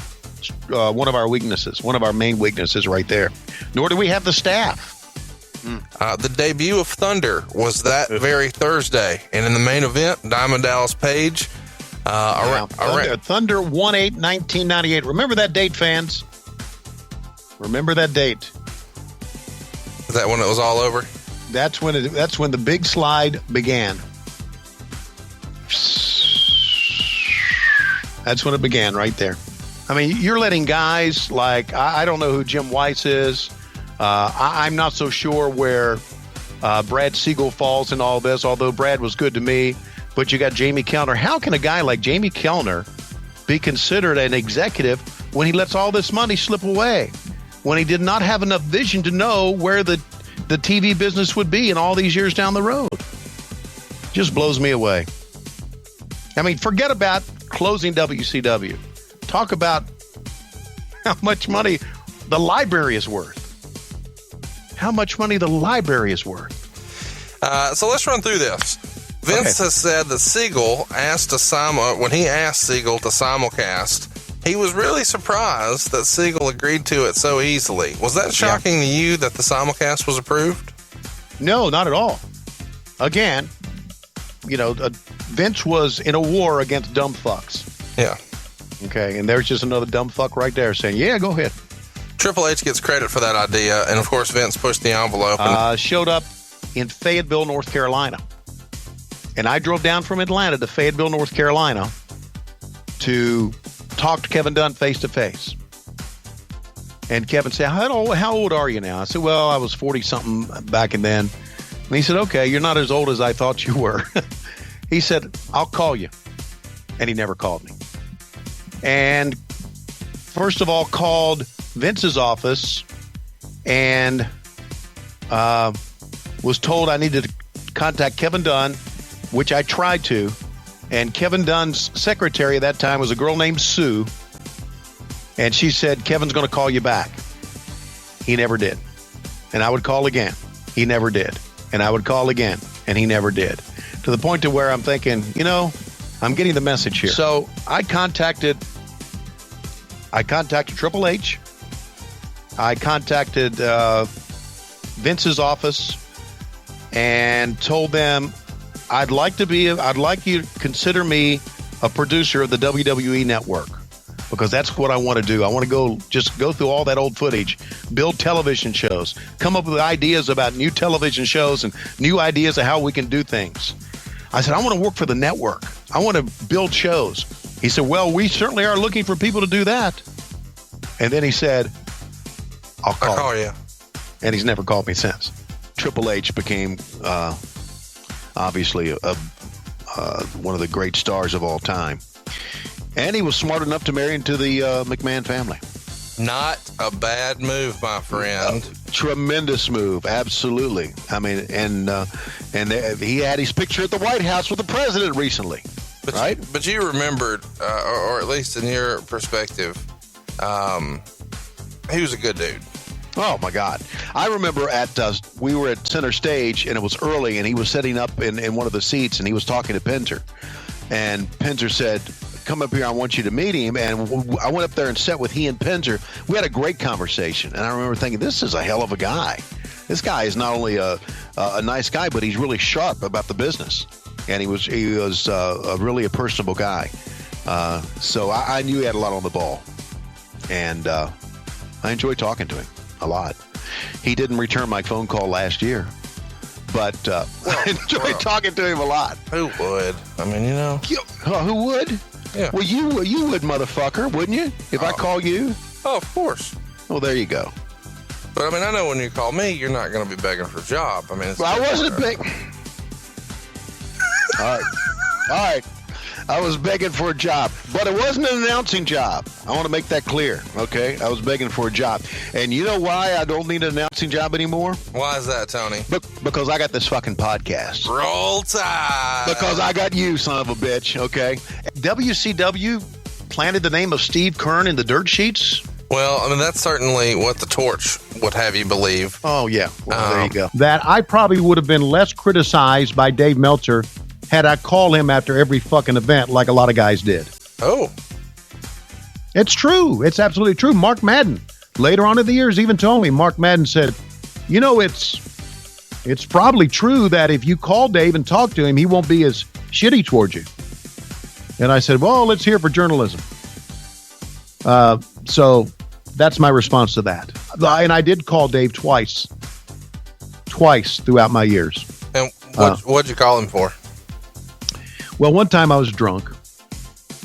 weaknesses, one of our main weaknesses right there. Nor do we have the staff. The debut of Thunder was that very Thursday, and in the main event, Diamond Dallas Page. Thunder 1/8/1998. Remember that date, fans. Remember that date. Is that when it was all over? That's when the big slide began. That's when it began right there. I mean, you're letting guys like, I don't know who Jim Weiss is. I'm not so sure where Brad Siegel falls in all this, although Brad was good to me. But you got Jamie Kellner. How can a guy like Jamie Kellner be considered an executive when he lets all this money slip away? When he did not have enough vision to know where the TV business would be in all these years down the road. Just blows me away. I mean, forget about closing WCW. Talk about how much money the library is worth. How much money the library is worth. So let's run through this. Vince has said that Siegel asked when he asked Siegel to simulcast, he was really surprised that Siegel agreed to it so easily. Was that shocking to you that the simulcast was approved? No, not at all. Again, Vince was in a war against dumb fucks. Yeah. Okay, and there's just another dumb fuck right there saying, yeah, go ahead. Triple H gets credit for that idea, and of course Vince pushed the envelope. Showed up in Fayetteville, North Carolina. And I drove down from Atlanta to Fayetteville, North Carolina to talk to Kevin Dunn face to face. And Kevin said, how old are you now? I said, well, I was 40-something back and then. And he said, okay, you're not as old as I thought you were. He said, I'll call you. And he never called me. And first of all, called Vince's office and was told I needed to contact Kevin Dunn, which I tried to. And Kevin Dunn's secretary at that time was a girl named Sue. And she said, Kevin's going to call you back. He never did. And I would call again. He never did. And I would call again. And he never did. To the point to where I'm thinking, I'm getting the message here. So I contacted Triple H. I contacted Vince's office and told them I'd like you to consider me a producer of the WWE Network, because that's what I want to do. I want to go through all that old footage, build television shows, come up with ideas about new television shows and new ideas of how we can do things. I said, I want to work for the network. I want to build shows. He said, well, we certainly are looking for people to do that. And then he said, I'll call you. And he's never called me since. Triple H became obviously one of the great stars of all time. And he was smart enough to marry into the McMahon family. Not a bad move, my friend. Tremendous move, absolutely. I mean, and he had his picture at the White House with the president recently, right? But you remembered, or at least in your perspective, he was a good dude. Oh my God! I remember we were at center stage and it was early, and he was sitting up in one of the seats and he was talking to Pinter, and Pinter said, come up here, I want you to meet him. And I went up there and sat with he and Pinter. We had a great conversation, and I remember thinking, this is a hell of a guy. This guy is not only a nice guy, but he's really sharp about the business, and he was really a personable guy. So I knew he had a lot on the ball, and I enjoyed talking to him a lot. He didn't return my phone call last year, but I enjoyed talking to him a lot. Who would? I mean, who would? Yeah. Well, you would, motherfucker, wouldn't you? If I call you? Oh, of course. Well, there you go. But I mean, I know when you call me, you're not going to be begging for a job. I mean, I wasn't begging. All right. I was begging for a job, but it wasn't an announcing job. I want to make that clear, okay? I was begging for a job. And you know why I don't need an announcing job anymore? Why is that, Tony? Because I got this fucking podcast. Roll Tide. Because I got you, son of a bitch, okay? WCW planted the name of Steve Keirn in the dirt sheets. Well, I mean, that's certainly what the Torch would have you believe. Oh, yeah. Well, there you go. That I probably would have been less criticized by Dave Meltzer had I called him after every fucking event like a lot of guys did. Oh. It's true. It's absolutely true. Mark Madden, later on in the years, even told me, Mark Madden said, it's probably true that if you call Dave and talk to him, he won't be as shitty towards you. And I said, well, let's hear for journalism. So that's my response to that. And I did call Dave twice throughout my years. And what'd you call him for? Well, one time I was drunk.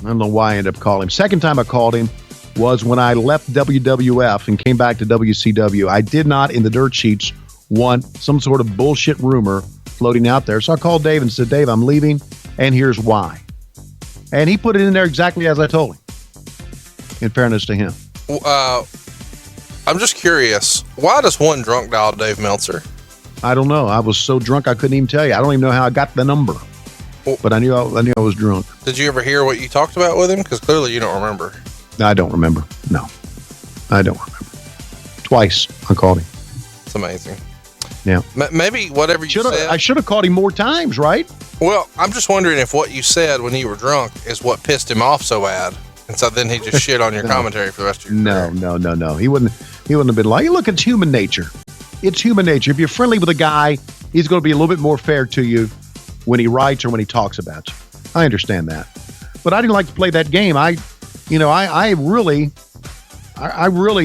I don't know why I ended up calling him. Second time I called him was when I left WWF and came back to WCW. I did not, in the dirt sheets, want some sort of bullshit rumor floating out there. So I called Dave and said, Dave, I'm leaving, and here's why. And he put it in there exactly as I told him, in fairness to him. I'm just curious, why does one drunk dial Dave Meltzer? I don't know. I was so drunk I couldn't even tell you. I don't even know how I got the number. But I knew I was drunk. Did you ever hear what you talked about with him? Because clearly you don't remember. I don't remember. No, I don't remember. Twice I called him. It's amazing. Yeah. Maybe whatever you said. I should have called him more times, right? Well, I'm just wondering if what you said when you were drunk is what pissed him off so bad. And so then he just shit on your commentary for the rest of your career. No. He wouldn't have been like, look, it's human nature. It's human nature. If you're friendly with a guy, he's going to be a little bit more fair to you when he writes or when he talks about you. I understand that. But I didn't like to play that game. I really,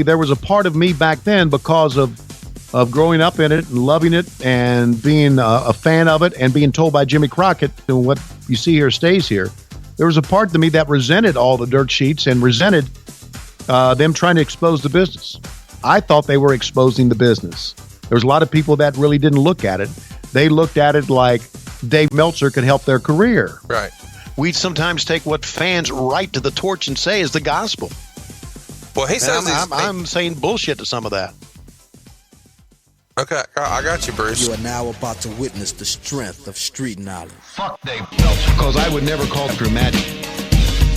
there was a part of me back then because of growing up in it and loving it and being a fan of it and being told by Jimmy Crockett, what you see here stays here. There was a part of me that resented all the dirt sheets and resented them trying to expose the business. I thought they were exposing the business. There was a lot of people that really didn't look at it. They looked at it like Dave Meltzer could help their career. Right. We sometimes take what fans write to the torch and say is the gospel. Well, he says I'm saying bullshit to some of that. Okay, I got you, Bruce. You are now about to witness the strength of street knowledge. Fuck Dave Meltzer. Because I would never call through magic.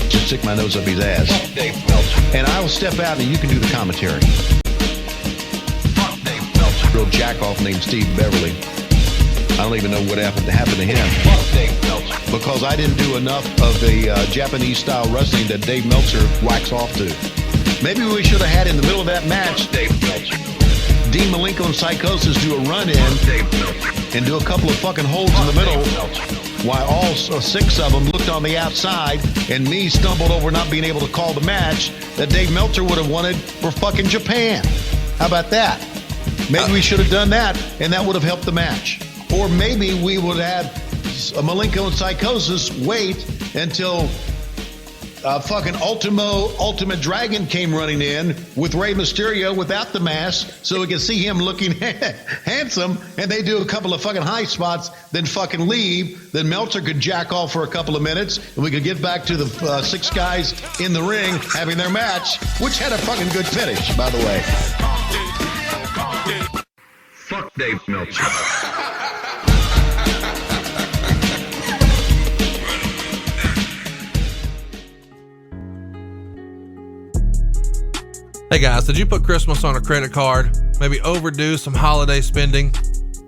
Just stick my nose up his ass. Fuck Dave Meltzer. And I will step out and you can do the commentary. Fuck Dave Meltzer. Real jack-off named Steve Beverly. I don't even know what happened to him. Fuck Dave Meltzer. Because I didn't do enough of the Japanese-style wrestling that Dave Meltzer whacks off to. Maybe we should have had in the middle of that match, Dave Meltzer, Dean Malenko and Psychosis do a run-in and do a couple of fucking holes in the middle while all 6 of them looked on the outside and me stumbled over not being able to call the match that Dave Meltzer would have wanted for fucking Japan. How about that? Maybe we should have done that and that would have helped the match. Or maybe we would have Malenko and Psychosis wait until fucking Ultimate Dragon came running in with Rey Mysterio without the mask so we could see him looking handsome, and they do a couple of fucking high spots, then fucking leave. Then Meltzer could jack off for a couple of minutes, and we could get back to the 6 guys in the ring having their match, which had a fucking good finish, by the way. Fuck Dave Meltzer. Hey guys, did you put Christmas on a credit card? Maybe overdo some holiday spending?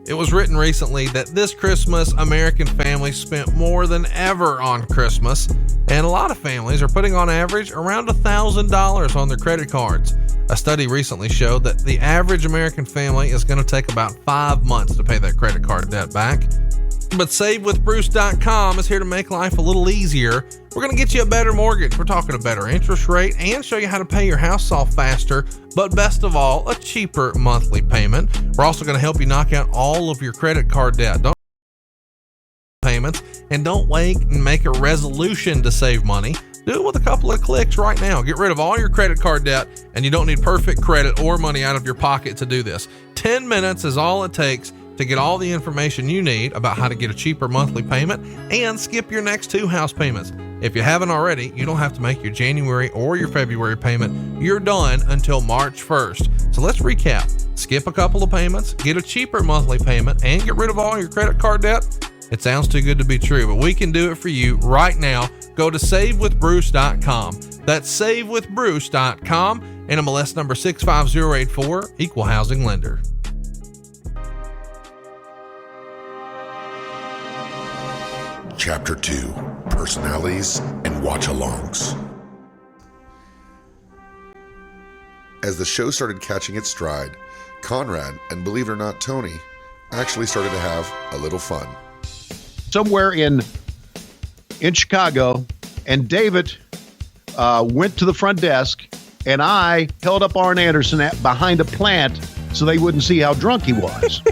It was written recently that this Christmas, American families spent more than ever on Christmas, and a lot of families are putting on average around $1,000 on their credit cards. A study recently showed that the average American family is going to take about 5 months to pay that credit card debt back. But SaveWithBruce.com is here to make life a little easier. We're going to get you a better mortgage. We're talking a better interest rate and show you how to pay your house off faster, but best of all, a cheaper monthly payment. We're also going to help you knock out all of your credit card debt. Don't payments and don't wait and make a resolution to save money. Do it with a couple of clicks right now. Get rid of all your credit card debt, and you don't need perfect credit or money out of your pocket to do this. 10 minutes is all it takes to get all the information you need about how to get a cheaper monthly payment and skip your next 2 house payments. If you haven't already, you don't have to make your January or your February payment. You're done until March 1st. So let's recap. Skip a couple of payments, get a cheaper monthly payment, and get rid of all your credit card debt. It sounds too good to be true, but we can do it for you right now. Go to SaveWithBruce.com. That's SaveWithBruce.com, NMLS number 65084, Equal Housing Lender. Chapter 2, Personalities and Watchalongs. As the show started catching its stride, Conrad, and believe it or not, Tony, actually started to have a little fun. Somewhere in Chicago, and David went to the front desk, and I held up Arn Anderson behind a plant so they wouldn't see how drunk he was.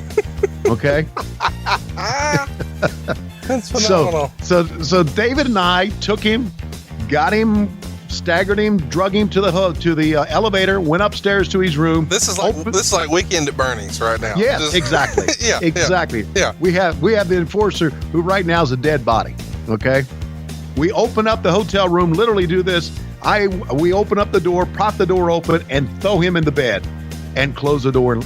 Okay? That's phenomenal. So David and I took him, got him, staggered him, drug him to the elevator, went upstairs to his room. This is like Weekend at Bernie's right now. Yes, exactly. Yeah, exactly. Yeah. We have the enforcer who right now is a dead body. Okay. We open up the hotel room, literally do this. We open up the door, prop the door open, and throw him in the bed, and close the door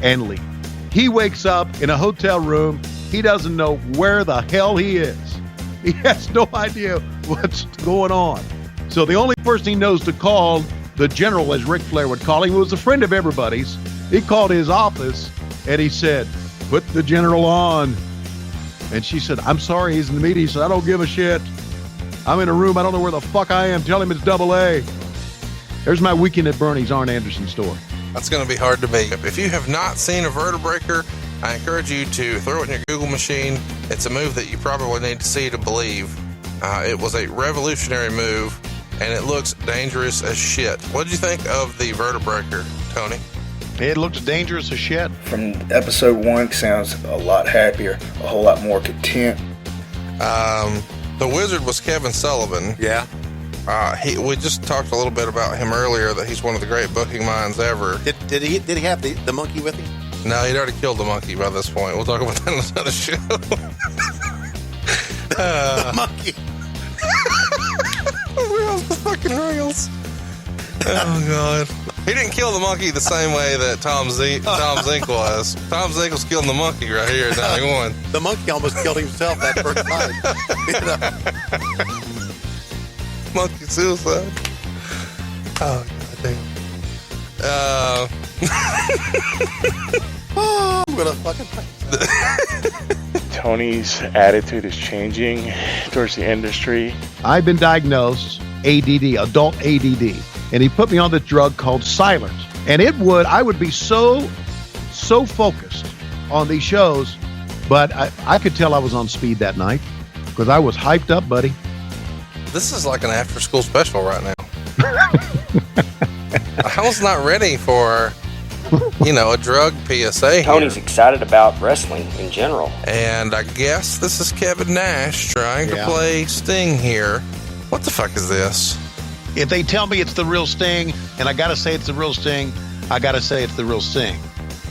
and leave. He wakes up in a hotel room. He doesn't know where the hell he is. He has no idea what's going on. So the only person he knows to call the general, as Ric Flair would call him, was a friend of everybody's. He called his office and he said, "Put the general on." And she said, "I'm sorry, he's in the meeting." He said, "I don't give a shit. I'm in a room. I don't know where the fuck I am. Tell him it's AA. There's my Weekend at Bernie's Arn Anderson store. That's going to be hard to beat. If you have not seen a vertebreaker, I encourage you to throw it in your Google machine. It's a move that you probably need to see to believe. It was a revolutionary move, and it looks dangerous as shit. What did you think of the vertebreaker, Tony? It looks dangerous as shit. From episode 1, sounds a lot happier, a whole lot more content. The Wizard was Kevin Sullivan. Yeah. We just talked a little bit about him earlier, that he's one of the great booking minds ever. Did he have the monkey with him? No, he'd already killed the monkey by this point. We'll talk about that in another show. The monkey. Reels, the fucking reels. Oh, God. He didn't kill the monkey the same way that Tom Zink was. Tom Zink was killing the monkey right here at 91. The monkey almost killed himself that first time. Monkey suicide. Oh, God damn. Oh, I'm gonna fucking Tony's attitude is changing towards the industry. I've been diagnosed ADD, adult ADD, and he put me on this drug called Silence. And I would be so focused on these shows, but I could tell I was on speed that night because I was hyped up, buddy. This is like an after-school special right now. I was not ready for, a drug PSA here. Tony's excited about wrestling in general. And I guess this is Kevin Nash trying to play Sting here. What the fuck is this? If they tell me it's the real Sting, and I got to say it's the real Sting, I got to say it's the real Sting.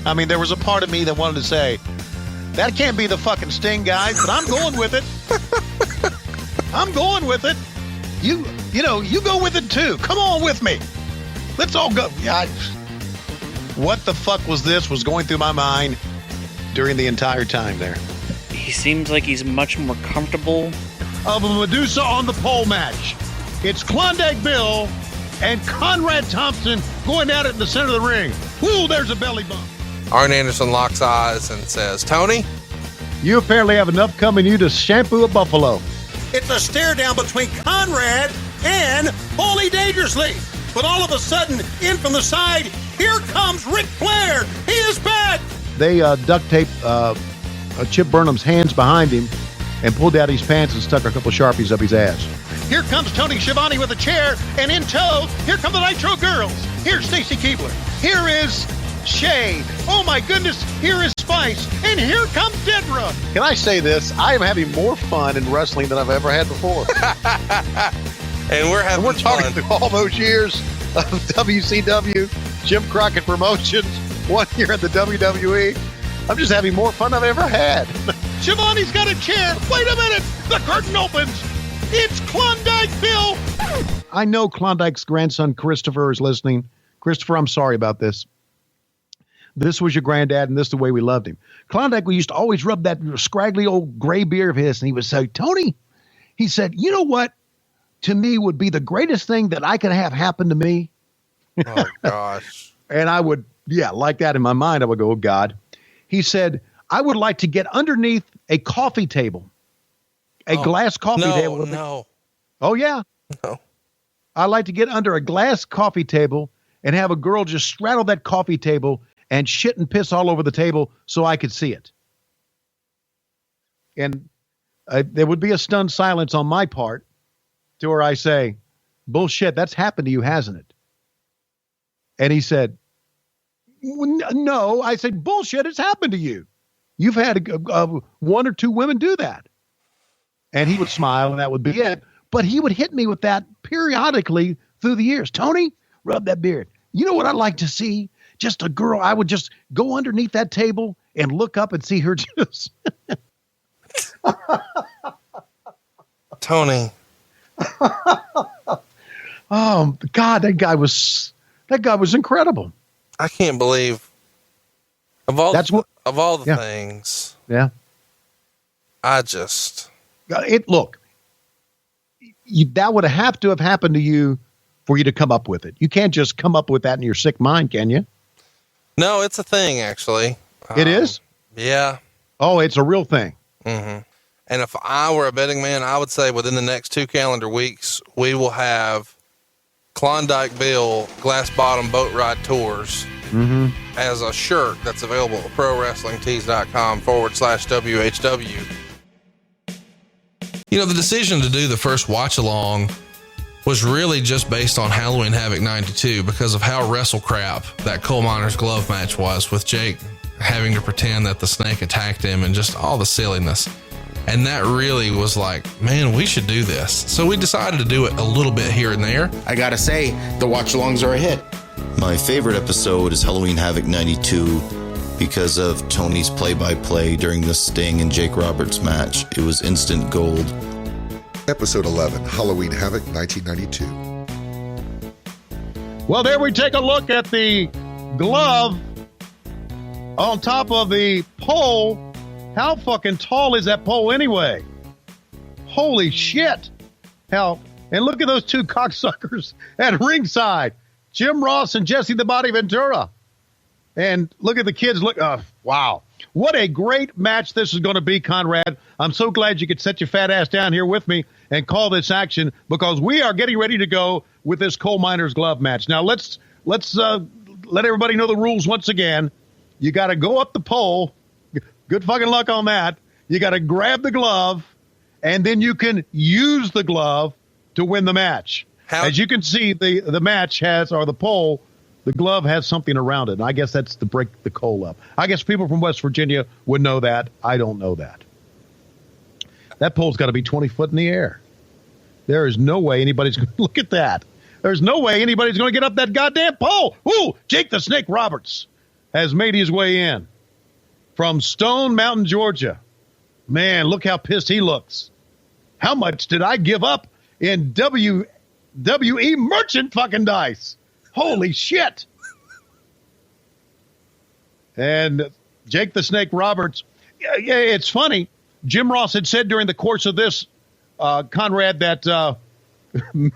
I mean, there was a part of me that wanted to say, that can't be the fucking Sting, guys, but I'm going with it. I'm going with it. You go with it too. Come on with me. Let's all go. What the fuck was going through my mind during the entire time there. He seems like he's much more comfortable. Of a Medusa on the pole match. It's Klondike Bill and Conrad Thompson going at it in the center of the ring. Woo, there's a belly bump. Arn Anderson locks eyes and says, "Tony, you apparently have enough coming you to shampoo a buffalo." It's a stare down between Conrad and Bully Dangerously. But all of a sudden, in from the side, here comes Ric Flair. He is back. They duct taped Chip Burnham's hands behind him and pulled out his pants and stuck a couple Sharpies up his ass. Here comes Tony Schiavone with a chair, and in tow, here come the Nitro Girls. Here's Stacy Keibler. Here is Shay. Oh my goodness, here is Spice. And here comes Dedra. Can I say this? I am having more fun in wrestling than I've ever had before. And we're having fun. Talking through all those years of WCW, Jim Crockett Promotions, 1 year at the WWE. I'm just having more fun than I've ever had. Schiavone's got a chair. Wait a minute. The curtain opens. It's Klondike Bill. I know Klondike's grandson, Christopher, is listening. Christopher, I'm sorry about this. This was your granddad, and this is the way we loved him. Klondike, we used to always rub that scraggly old gray beard of his, and he would say, "Tony," he said, "you know what to me would be the greatest thing that I could have happen to me?" Oh, gosh. And I would, like that in my mind, I would go, "Oh, God." He said, "I would like to get underneath a coffee table, a glass coffee table." No. Oh, yeah. No. I like to get under a glass coffee table and have a girl just straddle that coffee table and shit and piss all over the table so I could see it. And there would be a stunned silence on my part to where I say, "Bullshit, that's happened to you, hasn't it?" And he said, "No." I said, "Bullshit, it's happened to you. You've had one or two women do that." And he would smile and that would be it. But he would hit me with that periodically through the years. "Tony, rub that beard. You know what I'd like to see? Just a girl. I would just go underneath that table and look up and see her just." Tony. Oh God, that guy was incredible. I can't believe of all the things. Yeah. I just That would have to have happened to you for you to come up with it. You can't just come up with that in your sick mind, can you? No, it's a thing, actually. It is? Yeah. Oh, it's a real thing. Mm-hmm. And if I were a betting man, I would say within the next 2 calendar weeks, we will have Klondike Bill Glass Bottom Boat Ride Tours as a shirt that's available at ProWrestlingTees.com/WHW. You know, the decision to do the first watch along was really just based on Halloween Havoc 92 because of how wrestle crap that coal miner's glove match was, with Jake having to pretend that the snake attacked him and just all the silliness. And that really was like, man, we should do this. So we decided to do it a little bit here and there. I gotta say, the watch-alongs are a hit. My favorite episode is Halloween Havoc 92 because of Tony's play-by-play during the Sting and Jake Roberts match. It was instant gold. Episode 11, Halloween Havoc 1992. Well, there we take a look at the glove on top of the pole. How fucking tall is that pole anyway? Holy shit. And look at those 2 cocksuckers at ringside. Jim Ross and Jesse the Body Ventura. And look at the kids. Wow. What a great match this is going to be, Conrad. I'm so glad you could set your fat ass down here with me and call this action, because we are getting ready to go with this coal miner's glove match. Now, let's let everybody know the rules once again. You got to go up the pole. Good fucking luck on that. You got to grab the glove, and then you can use the glove to win the match. As you can see, the match has, or the pole, the glove has something around it. And I guess that's to break the coal up. I guess people from West Virginia would know that. I don't know that. That pole's got to be 20 foot in the air. There is no way anybody's going to look at that. There's no way anybody's going to get up that goddamn pole. Ooh, Jake the Snake Roberts has made his way in from Stone Mountain, Georgia. Man, look how pissed he looks. How much did I give up in WWE merchant fucking dice? Holy shit. And Jake the Snake Roberts, yeah, it's funny. Jim Ross had said during the course of this, Conrad, that and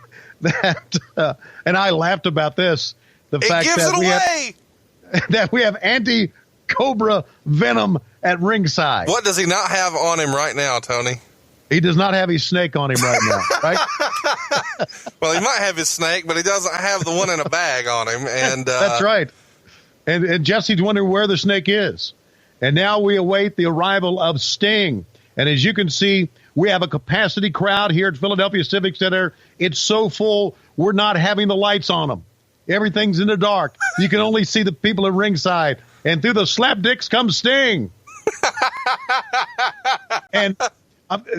I laughed about this. The fact that we have anti-Cobra venom at ringside. What does he not have on him right now, Tony? He does not have his snake on him right now, right? Well, he might have his snake, but he doesn't have the one in a bag on him. And that's right. And Jesse's wondering where the snake is. And now we await the arrival of Sting. And as you can see, we have a capacity crowd here at Philadelphia Civic Center. It's so full, we're not having the lights on them. Everything's in the dark. You can only see the people at ringside. And through the slapdicks comes Sting. And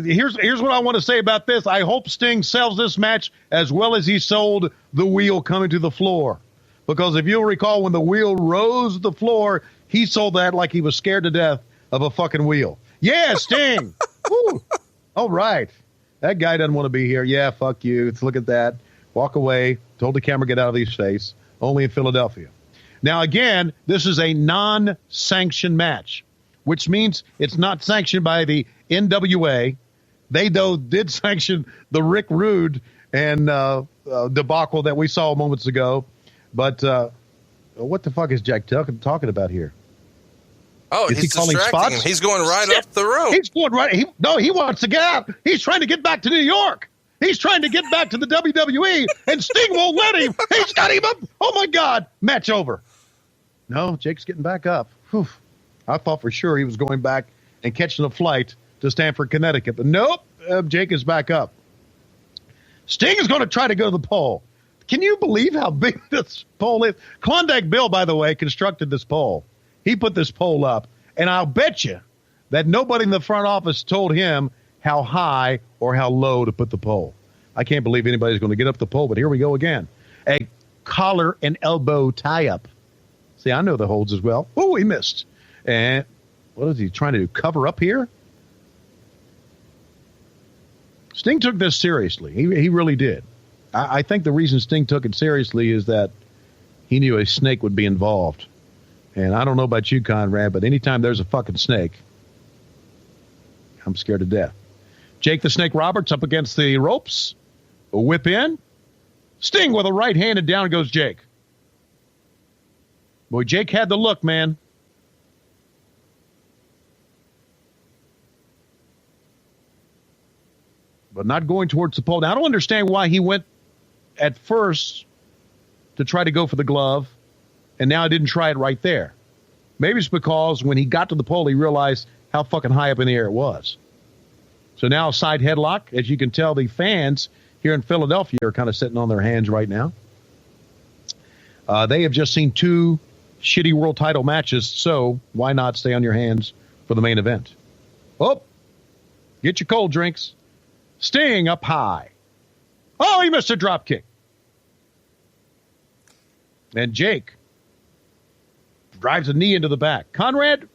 here's what I want to say about this. I hope Sting sells this match as well as he sold the wheel coming to the floor. Because if you'll recall, when the wheel rose to the floor, he sold that like he was scared to death of a fucking wheel. Yeah, Sting. Woo. All right. That guy doesn't want to be here. Yeah, fuck you. Let's look at that. Walk away. Told the camera, get out of his face. Only in Philadelphia. Now, again, this is a non-sanctioned match, which means it's not sanctioned by the NWA. They, though, did sanction the Rick Rude and debacle that we saw moments ago. But what the fuck is Jack talking about here? Oh, he's distracting him. He's going right up the road. He's going right. He wants to get out. He's trying to get back to New York. He's trying to get back to the WWE, and Sting won't let him. He's got him up. Oh, my God. Match over. No, Jake's getting back up. Whew. I thought for sure he was going back and catching a flight to Stamford, Connecticut. But nope, Jake is back up. Sting is going to try to go to the pole. Can you believe how big this pole is? Klondike Bill, by the way, constructed this pole. He put this pole up, and I'll bet you that nobody in the front office told him how high or how low to put the pole. I can't believe anybody's going to get up the pole, but here we go again. A collar and elbow tie-up. See, I know the holds as well. Oh, he missed. And what is he trying to do, cover up here? Sting took this seriously. He really did. I think the reason Sting took it seriously is that he knew a snake would be involved. And I don't know about you, Conrad, but anytime there's a fucking snake, I'm scared to death. Jake the Snake Roberts up against the ropes. A whip in. Sting with a right hand, and down goes Jake. Boy, Jake had the look, man. But not going towards the pole. Now, I don't understand why he went at first to try to go for the glove, and now didn't try it right there. Maybe it's because when he got to the pole, he realized how fucking high up in the air it was. So now side headlock. As you can tell, the fans here in Philadelphia are kind of sitting on their hands right now. They have just seen 2 shitty world title matches, so why not stay on your hands for the main event? Oh, get your cold drinks. Sting up high. Oh, he missed a drop kick. And Jake drives a knee into the back. Conrad,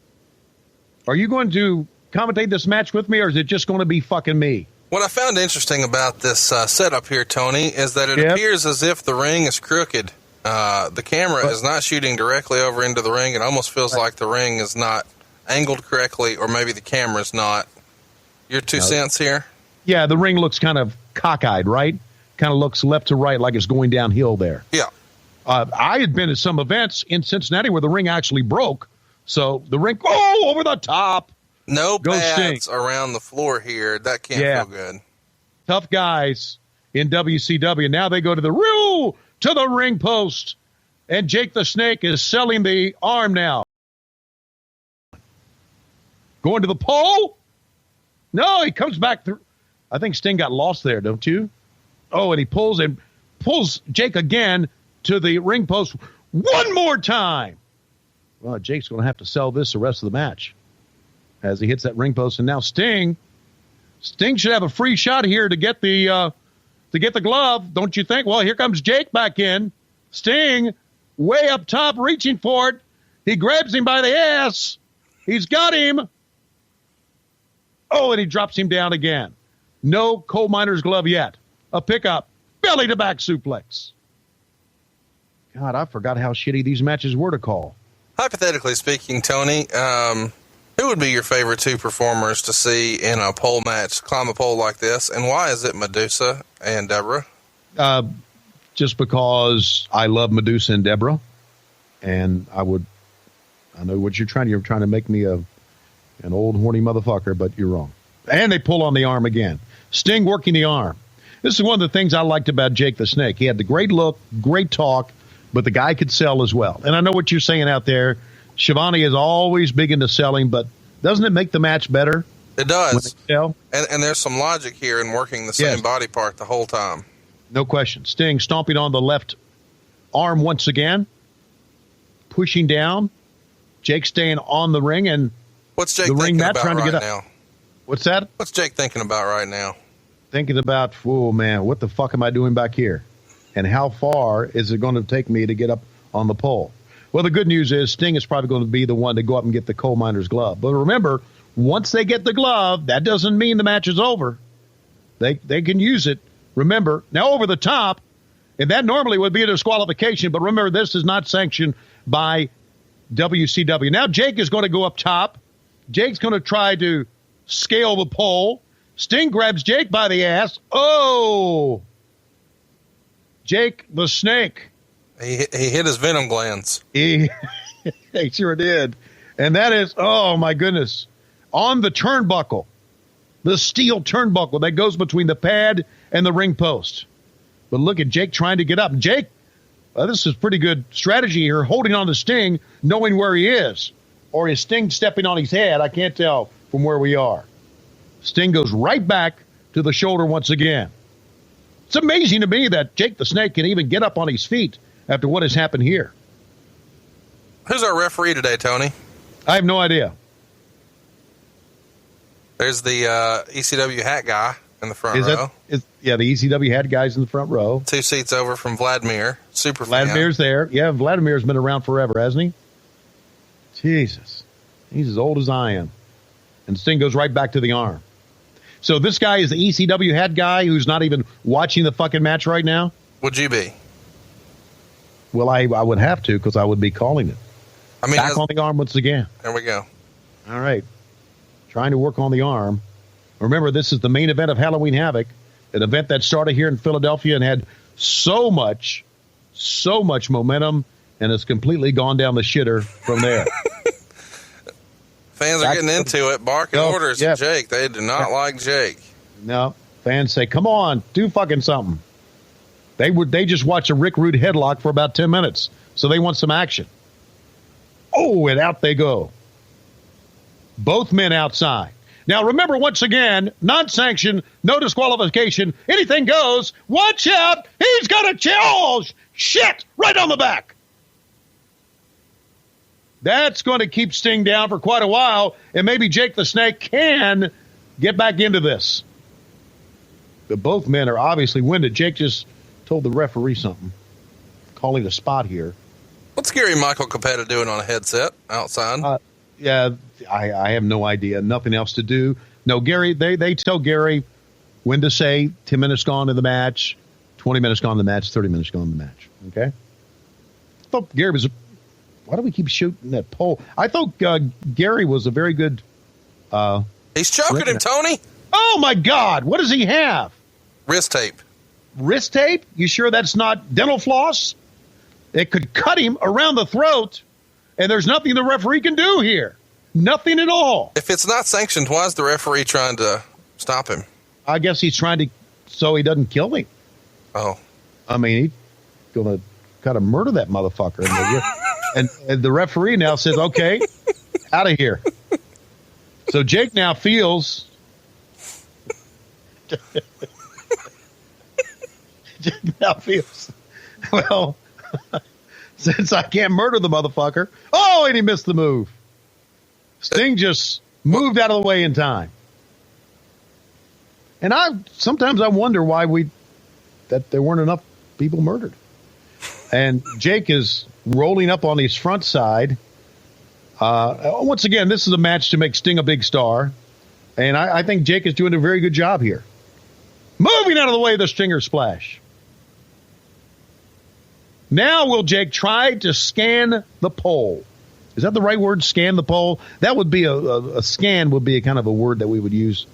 are you going to commentate this match with me, or is it just going to be fucking me? What I found interesting about this setup here, Tony, is that it appears as if the ring is crooked. The camera is not shooting directly over into the ring. It almost feels like the ring is not angled correctly, or maybe the camera's not. Your 2 cents here? Yeah, the ring looks kind of cockeyed, right? Kind of looks left to right like it's going downhill there. Yeah. I had been at some events in Cincinnati where the ring actually broke. So the ring, over the top. No pads around the floor here. That can't feel good. Tough guys in WCW. Now they go to the ring post. And Jake the Snake is selling the arm now. Going to the pole? No, he comes back through. I think Sting got lost there, don't you? Oh, and he pulls Jake again to the ring post one more time. Well, Jake's going to have to sell this the rest of the match as he hits that ring post. And now Sting should have a free shot here to get the glove, don't you think? Well, here comes Jake back in. Sting way up top, reaching for it. He grabs him by the ass. He's got him. Oh, and he drops him down again. No coal miner's glove yet. A pickup. Belly to back suplex. God, I forgot how shitty these matches were to call. Hypothetically speaking, Tony, who would be your favorite 2 performers to see in a pole match, climb a pole like this? And why is it Medusa and Deborah? Just because I love Medusa and Deborah. And I know what you're trying to make me an old horny motherfucker, but you're wrong. And they pull on the arm again. Sting working the arm. This is one of the things I liked about Jake the Snake. He had the great look, great talk, but the guy could sell as well. And I know what you're saying out there. Schiavone is always big into selling, but doesn't it make the match better? It does. And there's some logic here in working the same body part the whole time. No question. Sting stomping on the left arm once again. Pushing down. Jake staying on the ring, and what's Jake the ring mat trying to get up. Now? What's that? What's Jake thinking about right now? Thinking about, oh, man, what the fuck am I doing back here? And how far is it going to take me to get up on the pole? Well, the good news is Sting is probably going to be the one to go up and get the coal miner's glove. But remember, once they get the glove, that doesn't mean the match is over. They can use it. Remember, now over the top, and that normally would be a disqualification, but remember, this is not sanctioned by WCW. Now Jake is going to go up top. Jake's going to try to scale the pole. Sting grabs Jake by the ass. Oh! Jake the Snake. He hit his venom glands. He sure did. And that is, oh my goodness, on the turnbuckle, the steel turnbuckle that goes between the pad and the ring post. But look at Jake trying to get up. Jake, this is pretty good strategy here, holding on to Sting, knowing where he is. Or is Sting stepping on his head? I can't tell from where we are. Sting goes right back to the shoulder once again. It's amazing to me that Jake the Snake can even get up on his feet after what has happened here. Who's our referee today, Tony? I have no idea. There's the ECW hat guy in the front row. The ECW hat guy's in the front row. 2 seats over from Vladimir. Super Vladimir's fan. there. Yeah, Vladimir's been around forever, hasn't he? Jesus. He's as old as I am. And Sting goes right back to the arm. So this guy is the ECW hat guy who's not even watching the fucking match right now? Would you be? Well, I would have to because I would be calling it. I mean, back on the arm once again. There we go. All right. Trying to work on the arm. Remember, this is the main event of Halloween Havoc, an event that started here in Philadelphia and had so much momentum, and it's completely gone down the shitter from there. Fans are getting into it, barking orders at Jake. They do not like Jake. No, fans say, "Come on, do fucking something." They just watch a Rick Rude headlock for about 10 minutes, so they want some action. Oh, and out they go. Both men outside. Now, remember, once again, non-sanctioned, no disqualification, anything goes. Watch out. He's got a challenge. Shit, right on the back. That's going to keep Sting down for quite a while, and maybe Jake the Snake can get back into this. But both men are obviously winded. Jake just told the referee something, calling a spot here. What's Gary Michael Capetta doing on a headset outside? Yeah, I have no idea. Nothing else to do. No, Gary, they tell Gary when to say 10 minutes gone in the match, 20 minutes gone in the match, 30 minutes gone in the match. Okay? I thought Gary was... Why do we keep shooting that pole? I thought Gary was a very good... He's choking him, Tony. Oh, my God. What does he have? Wrist tape. Wrist tape? You sure that's not dental floss? It could cut him around the throat, and there's nothing the referee can do here. Nothing at all. If it's not sanctioned, why is the referee trying to stop him? I guess he's trying to, so he doesn't kill him. Oh. I mean, he's going to kind of murder that motherfucker. And the referee now says, okay, out of here. So Jake now feels... Jake now feels, well, since I can't murder the motherfucker. Oh, and he missed the move. Sting just moved out of the way in time. And sometimes I wonder why that there weren't enough people murdered. And Jake is rolling up on his front side. Once again, this is a match to make Sting a big star. And I think Jake is doing a very good job here. Moving out of the way of the Stinger splash. Now will Jake try to scan the pole? Is that the right word, scan the pole? That would be a scan would be a kind of a word that we would use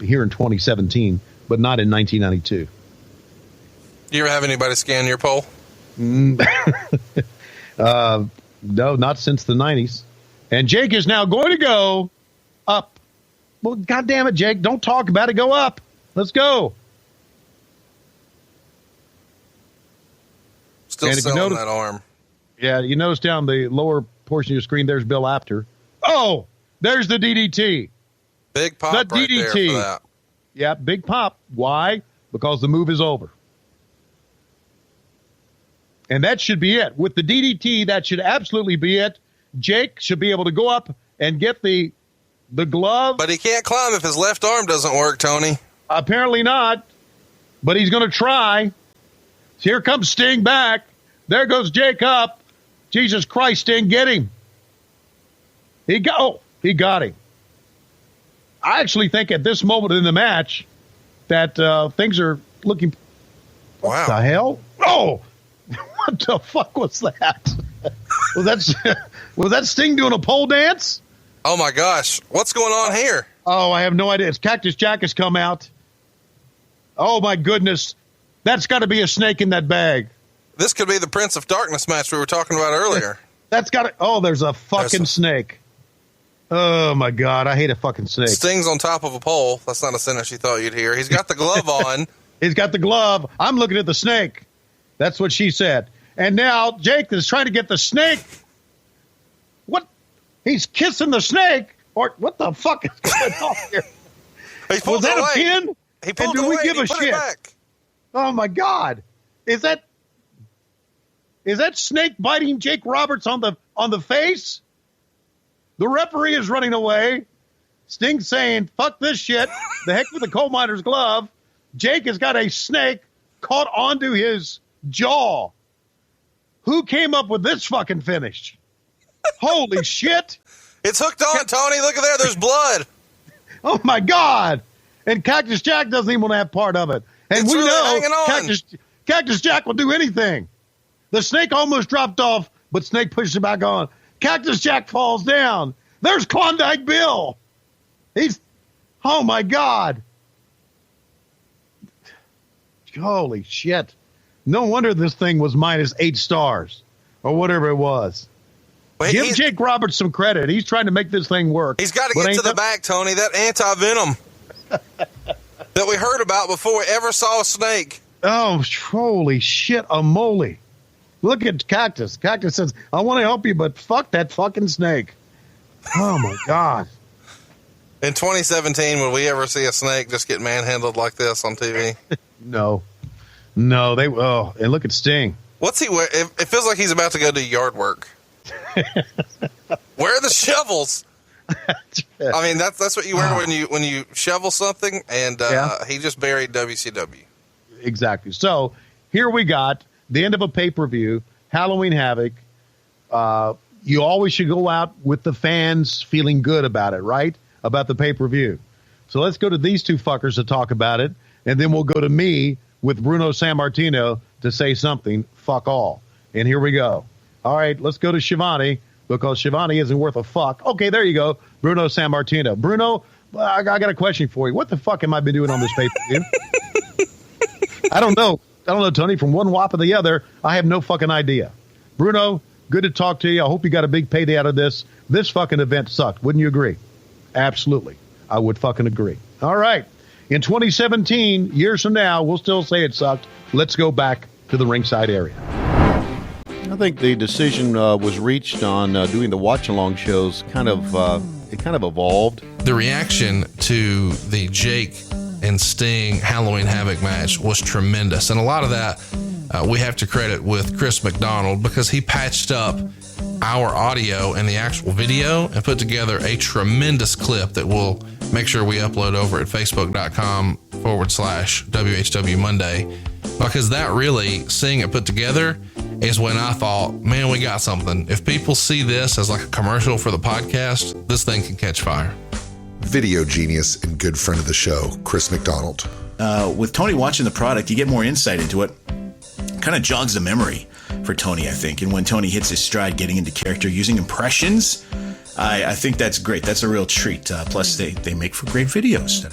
here in 2017, but not in 1992. Do you ever have anybody scan your pole? No, not since the 90s. And Jake is now going to go up. Well, God damn it, Jake. Don't talk about it. Go up. Let's go. Still selling that arm. Yeah, you notice down the lower portion of your screen, there's Bill Apter. Oh, there's the DDT. Big pop right there for that. Yeah, big pop. Why? Because the move is over. And that should be it. With the DDT, that should absolutely be it. Jake should be able to go up and get the glove. But he can't climb if his left arm doesn't work, Tony. Apparently not. But he's going to try. So here comes Sting back. There goes Jake up. Jesus Christ, Sting, get him. He got him. I actually think at this moment in the match that things are looking... What the hell? Oh! What the fuck was that? Was that Sting doing a pole dance? Oh, my gosh. What's going on here? Oh, I have no idea. It's Cactus Jack has come out. Oh, my goodness. That's got to be a snake in that bag. This could be the Prince of Darkness match we were talking about earlier. That's got to... Oh, there's a fucking snake. Oh, my God. I hate a fucking snake. Sting's on top of a pole. That's not a sentence you thought you'd hear. He's got the glove on. He's got the glove. I'm looking at the snake. That's what she said. And now Jake is trying to get the snake. What? He's kissing the snake? Or what the fuck is going on here? Was that a pin? He pulled and do it we away. give He a put shit? It back. Oh, my God. Is that snake biting Jake Roberts on the face? The referee is running away. Sting's saying, fuck this shit. The heck with the coal miner's glove. Jake has got a snake caught onto his jaw. Who came up with this fucking finish? Holy shit. It's hooked on, Tony. Look at there. There's blood. Oh, my God. And Cactus Jack doesn't even want to have part of it. And it's we really know hanging on. Cactus Jack will do anything. The snake almost dropped off, but Snake pushes it back on. Cactus Jack falls down. There's Klondike Bill. Oh, my God. holy shit. No wonder this thing was minus 8 stars or whatever it was. Give Jake Roberts some credit. He's trying to make this thing work. He's got to get to the back, Tony. That anti-venom that we heard about before we ever saw a snake. Oh, holy shit, a moly. Look at Cactus. Cactus says, I want to help you, but fuck that fucking snake. Oh, my God. In 2017, would we ever see a snake just get manhandled like this on TV? No. And look at Sting. What's he wear? It feels like he's about to go do yard work. Where are the shovels? I mean, that's what you wear when you shovel something, and he just buried WCW. Exactly. So here we got the end of a pay-per-view, Halloween Havoc. You always should go out with the fans feeling good about it, right? About the pay-per-view. So let's go to these two fuckers to talk about it, and then we'll go to me with Bruno Sammartino to say something. Fuck all. And here we go. All right, let's go to Schiavone, because Schiavone isn't worth a fuck. Okay, there you go. Bruno Sammartino. Bruno, I got a question for you. What the fuck am I been doing on this pay-per-view? I don't know, Tony. From one whop to the other, I have no fucking idea. Bruno, good to talk to you. I hope you got a big payday out of this. This fucking event sucked. Wouldn't you agree? Absolutely. I would fucking agree. All right. In 2017, years from now, we'll still say it sucked. Let's go back to the ringside area. I think the decision was reached on doing the watch-along shows. It kind of evolved. The reaction to the Jake and Sting Halloween Havoc match was tremendous, and a lot of that we have to credit with Chris McDonald, because he patched up our audio and the actual video and put together a tremendous clip that we'll make sure we upload over at facebook.com/WHW Monday, because that really, seeing it put together, is when I thought, man, we got something. If people see this as like a commercial for the podcast, this thing can catch fire. Video genius and good friend of the show, Chris McDonald. With Tony watching the product, you get more insight into it. Kind of jogs the memory for Tony, I think. And when Tony hits his stride, getting into character, using impressions, I think that's great. That's a real treat. Plus, they make for great videos.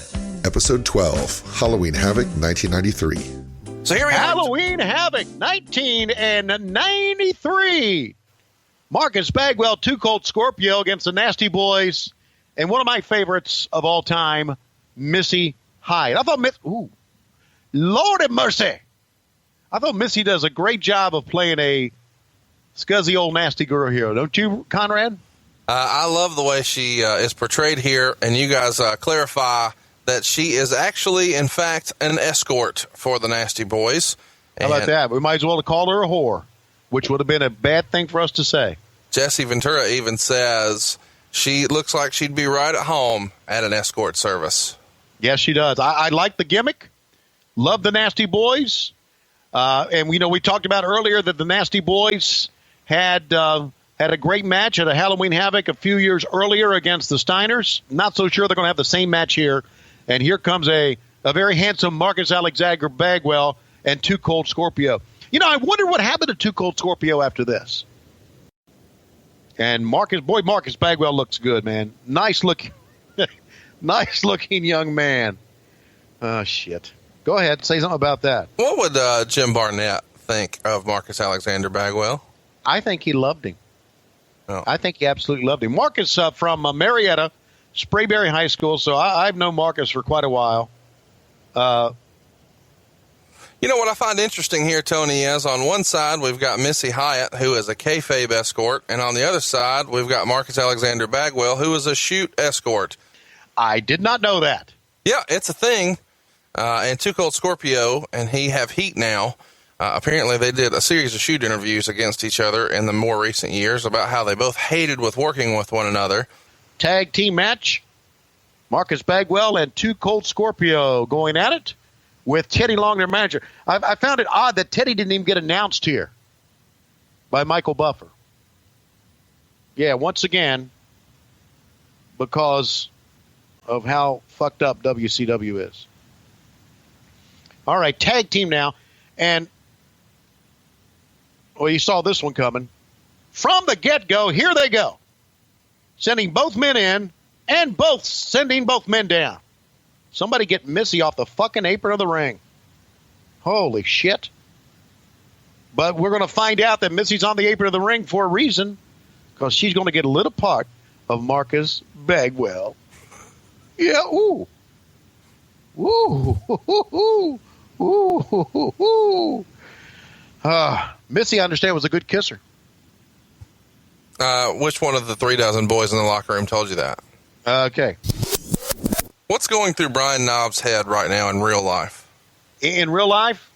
Episode 12, Halloween Havoc, 1993. So here we are. Halloween Havoc, 1993. Marcus Bagwell, Too Cold Scorpio against the Nasty Boys. And one of my favorites of all time, Missy Hyatt. I thought Lord have mercy. I thought Missy does a great job of playing a scuzzy old nasty girl here. Don't you, Conrad? I love the way she is portrayed here. And you guys clarify that she is actually, in fact, an escort for the Nasty Boys. How about that? We might as well have called her a whore, which would have been a bad thing for us to say. Jesse Ventura even says she looks like she'd be right at home at an escort service. Yes, she does. I like the gimmick. Love the Nasty Boys. And we talked about earlier that the Nasty Boys had a great match at a Halloween Havoc a few years earlier against the Steiners. Not so sure they're going to have the same match here. And here comes a very handsome Marcus Alexander Bagwell and Too Cold Scorpio. I wonder what happened to Too Cold Scorpio after this. And Marcus Bagwell looks good, man. Nice looking young man. Oh, shit. Go ahead. Say something about that. What would Jim Barnett think of Marcus Alexander Bagwell? I think he loved him. Oh. I think he absolutely loved him. Marcus from Marietta, Sprayberry High School, so I've known Marcus for quite a while. What I find interesting here, Tony, is on one side we've got Missy Hyatt, who is a kayfabe escort, and on the other side we've got Marcus Alexander Bagwell, who is a shoot escort. I did not know that. Yeah, it's a thing. And Too Cold Scorpio and he have heat now. Apparently they did a series of shoot interviews against each other in the more recent years about how they both hated with working with one another. Tag team match. Marcus Bagwell and Too Cold Scorpio going at it with Teddy Long, their manager. I found it odd that Teddy didn't even get announced here by Michael Buffer. Yeah, once again, because of how fucked up WCW is. All right, tag team now. And, you saw this one coming. From the get-go, here they go. Sending both men in and sending both men down. Somebody get Missy off the fucking apron of the ring. Holy shit. But we're going to find out that Missy's on the apron of the ring for a reason, because she's going to get a little part of Marcus Bagwell. Yeah, ooh. Ooh. Ooh. Ooh. Ooh. Missy, I understand, was a good kisser. Which one of the 3 dozen boys in the locker room told you that? Okay. What's going through Brian Knobbs' head right now in real life? In real life,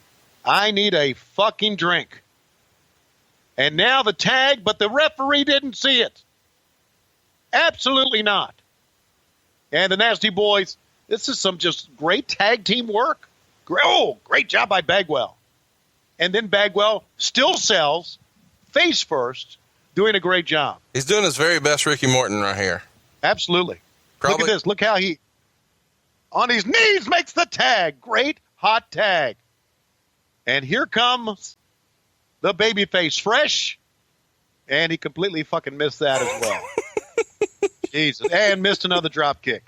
I need a fucking drink. And now the tag, but the referee didn't see it. Absolutely not. And the Nasty Boys, this is some just great tag team work. Great job by Bagwell. And then Bagwell still sells, face first, doing a great job. He's doing his very best Ricky Morton right here. Absolutely. Look at this. Look how he, on his knees, makes the tag. Great hot tag. And here comes the babyface Fresh. And he completely fucking missed that as well. Jesus. And missed another drop kick.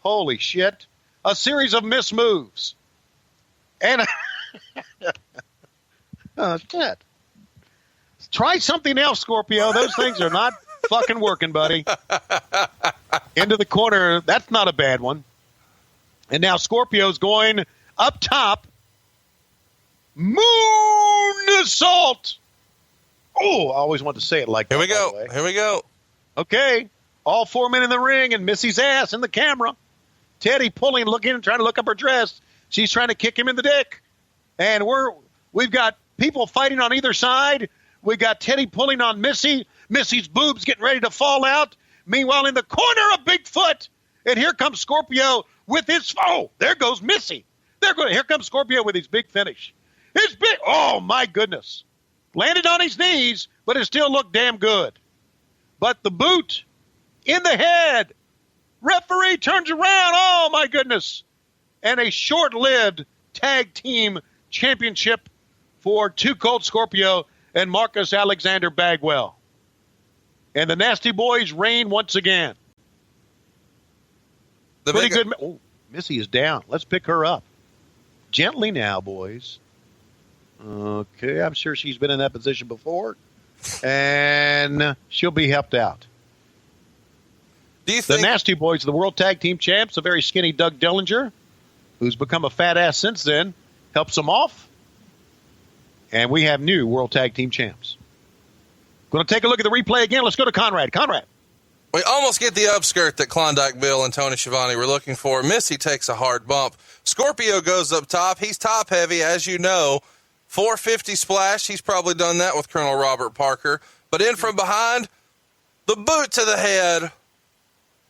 Holy shit. A series of missed moves. And oh, shit. Try something else, Scorpio. Those things are not fucking working, buddy. Into the corner. That's not a bad one. And now Scorpio's going up top. Moonsault. Oh, I always want to say it like that. Here we go. Here we go. Okay. All 4 men in the ring and Missy's ass in the camera. Teddy pulling, looking, trying to look up her dress. She's trying to kick him in the dick. And we've got people fighting on either side. We got Teddy pulling on Missy. Missy's boobs getting ready to fall out. Meanwhile, in the corner of Bigfoot. And here comes Scorpio with his, there goes Missy. Here comes Scorpio with his big finish. His big, oh my goodness. Landed on his knees, but it still looked damn good. But the boot in the head. Referee turns around. Oh my goodness. And a short-lived tag team championship for Too Cold Scorpio and Marcus Alexander Bagwell. And the Nasty Boys reign once again. Pretty good. Oh, Missy is down. Let's pick her up. Gently now, boys. Okay, I'm sure she's been in that position before. And she'll be helped out. Do you think the Nasty Boys, the World Tag Team Champs, a very skinny Doug Dillinger, who's become a fat ass since then, helps them off. And we have new World Tag Team Champs. Going to take a look at the replay again. Let's go to Conrad. Conrad. We almost get the upskirt that Klondike Bill and Tony Schiavone were looking for. Missy takes a hard bump. Scorpio goes up top. He's top heavy, as you know. 450 splash. He's probably done that with Colonel Robert Parker. But in from behind, the boot to the head.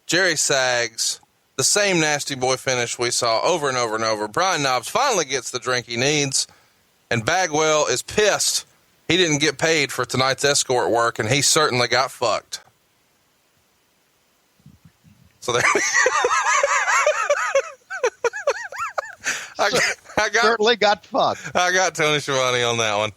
Jerry Sags. The same Nasty Boy finish we saw over and over and over. Brian Knobbs finally gets the drink he needs. And Bagwell is pissed. He didn't get paid for tonight's escort work, and he certainly got fucked. So there I certainly got fucked. I got Tony Schiavone on that one.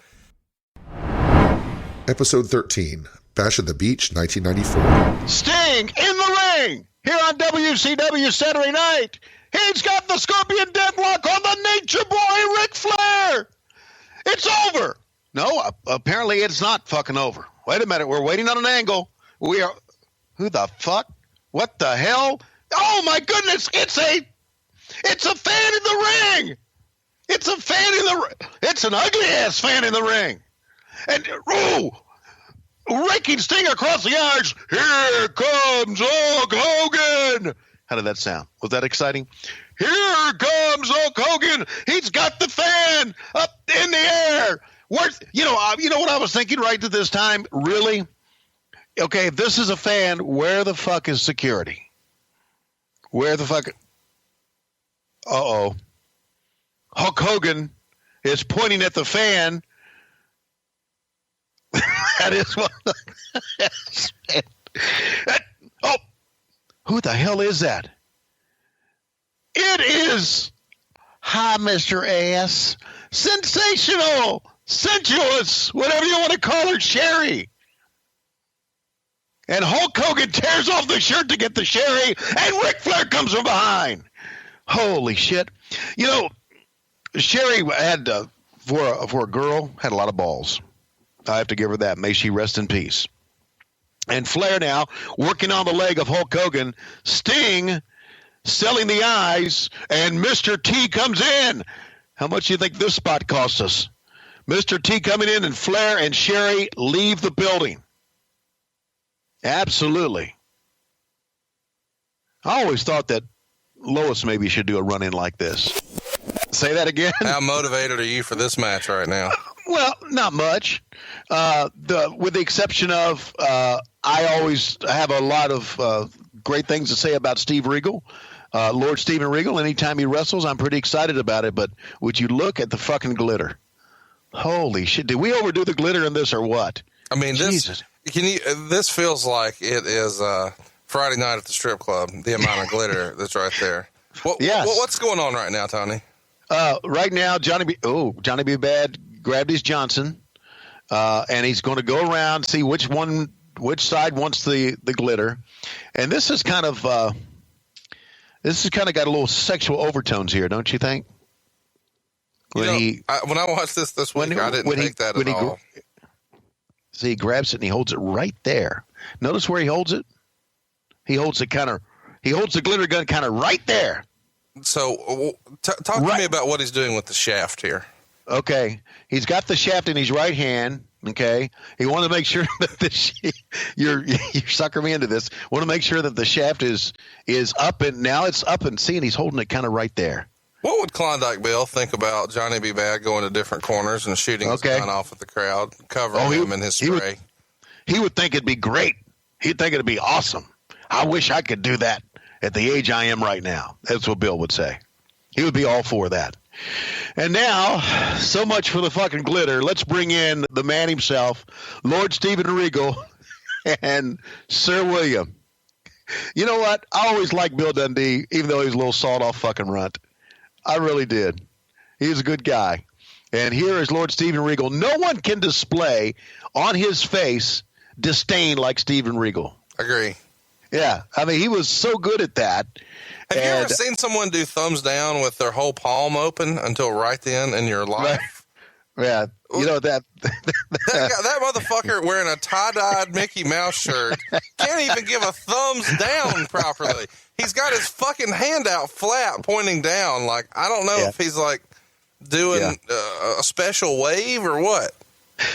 Episode 13, Bash at the Beach, 1994. Sting in the ring here on WCW Saturday night. He's got the Scorpion Deathlock on the Nature Boy, Ric Flair. It's over. No, apparently it's not fucking over. Wait a minute. We're waiting on an angle. We are. Who the fuck? What the hell? Oh my goodness! It's a fan in the ring. It's a fan in the. It's an ugly ass fan in the ring. And raking Sting across the yards. Here comes Hulk Hogan. How did that sound? Was that exciting? Here comes Hulk Hogan. He's got the fan up in the air. You know what I was thinking right at this time? Really? Okay, if this is a fan, where the fuck is security? Where the fuck? Uh-oh. Hulk Hogan is pointing at the fan. That is what. Oh, who the hell is that? It is, hi, Mr. Ass, sensational, sensuous, whatever you want to call her, Sherry. And Hulk Hogan tears off the shirt to get the Sherry, and Ric Flair comes from behind. Holy shit. You know, Sherry had, for a girl, had a lot of balls. I have to give her that. May she rest in peace. And Flair now working on the leg of Hulk Hogan. Sting selling the eyes, and Mr. T comes in. How much do you think this spot cost us? Mr. T coming in, and Flair and Sherry leave the building. Absolutely. I always thought that Lois maybe should do a run-in like this. Say that again? How motivated are you for this match right now? Well, not much. With the exception of I always have a lot of great things to say about Steve Regal. Lord Steven Regal, anytime he wrestles, I'm pretty excited about it. But would you look at the fucking glitter? Holy shit. Did we overdo the glitter in this or what? I mean, this feels like it is Friday night at the strip club, the amount of glitter that's right there. What's going on right now, Tony? Right now, Johnny B. Bad grabbed his Johnson, and he's going to go around, see which side wants the glitter. And this is kind of got a little sexual overtones here, don't you think? When I watched this week, I didn't think that at all. See, he grabs it and he holds it right there. Notice where he holds it? He holds the glitter gun kind of right there. So talk to me about what he's doing with the shaft here. Okay. He's got the shaft in his right hand. Okay. He wanted to make sure that you're sucker me into this. Want to make sure that the shaft is up, and now it's up, and see, and he's holding it kind of right there. What would Klondike Bill think about Johnny B. Bad going to different corners and shooting his gun off at the crowd, covering him in his spray? He would think it'd be great. He'd think it'd be awesome. I wish I could do that at the age I am right now. That's what Bill would say. He would be all for that. And now, so much for the fucking glitter. Let's bring in the man himself, Lord Steven Regal and Sir William. You know what? I always liked Bill Dundee, even though he was a little sawed-off fucking runt. I really did. He was a good guy. And here is Lord Steven Regal. No one can display on his face disdain like Steven Regal. Agree. Yeah. I mean, he was so good at that. Have you ever seen someone do thumbs down with their whole palm open until right then in your life? Yeah. You know that that motherfucker wearing a tie-dyed Mickey Mouse shirt can't even give a thumbs down properly. He's got his fucking hand out flat pointing down. Like, I don't know if he's like doing a special wave or what.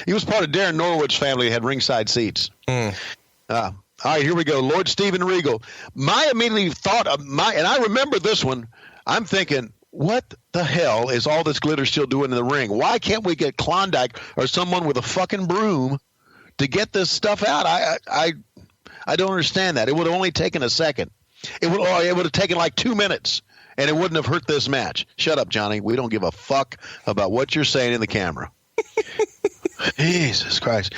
He was part of Darren Norwood's family that had ringside seats. All right, here we go. Lord Steven Regal. My immediately thought of and I remember this one. I'm thinking, what the hell is all this glitter still doing in the ring? Why can't we get Klondike or someone with a fucking broom to get this stuff out? I don't understand that. It would have only taken a second. It would have taken like 2 minutes, and it wouldn't have hurt this match. Shut up, Johnny. We don't give a fuck about what you're saying in the camera. Jesus Christ.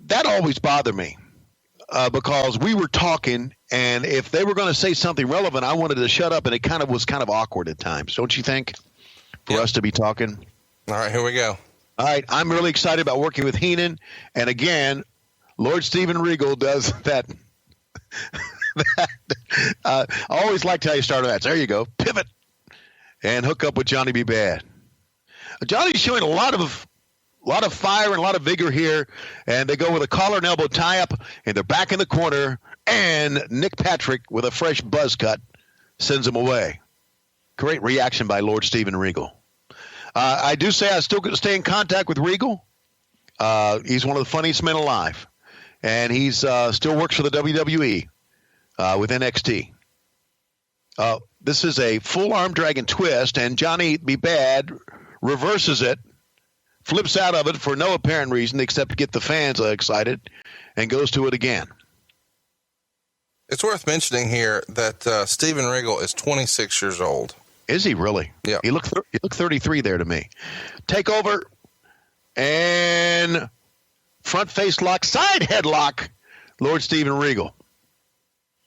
That always bothered me because we were talking, and if they were going to say something relevant, I wanted to shut up, and it was kind of awkward at times. Don't you think? For us to be talking. All right, here we go. All right, I'm really excited about working with Heenan, and again, Lord Steven Regal does that. I always liked how you started that. There you go. Pivot and hook up with Johnny B. Bad. Johnny's showing a lot of fire and a lot of vigor here, and they go with a collar and elbow tie-up, and they're back in the corner, and Nick Patrick with a fresh buzz cut sends him away. Great reaction by Lord Steven Regal. I do say I still stay in contact with Regal. He's one of the funniest men alive, and he's still works for the WWE with NXT. This is a full arm dragon twist, and Johnny B. Bad reverses it, flips out of it for no apparent reason except to get the fans excited, and goes to it again. It's worth mentioning here that Steven Regal is 26 years old. Is he really? Yeah. He looked 33 there to me. Take over and front face lock, side headlock, Lord Steven Regal.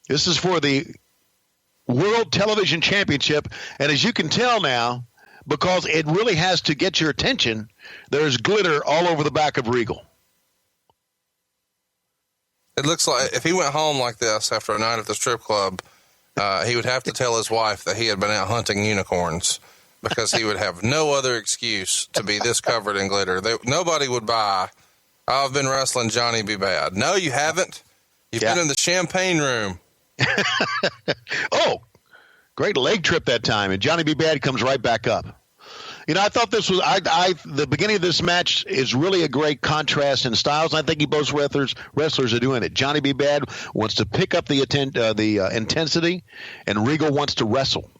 This is for the World Television Championship, and as you can tell now, because it really has to get your attention, there's glitter all over the back of Regal. It looks like if he went home like this after a night at the strip club, he would have to tell his wife that he had been out hunting unicorns, because he would have no other excuse to be this covered in glitter. Nobody would buy, I've been wrestling Johnny B. Bad. No, you haven't. You've been in the champagne room. Oh, great leg trip that time. And Johnny B. Bad comes right back up. You know, I thought this was the beginning of this match is really a great contrast in styles. I think both wrestlers are doing it. Johnny B. Bad wants to pick up the intensity, and Regal wants to wrestle.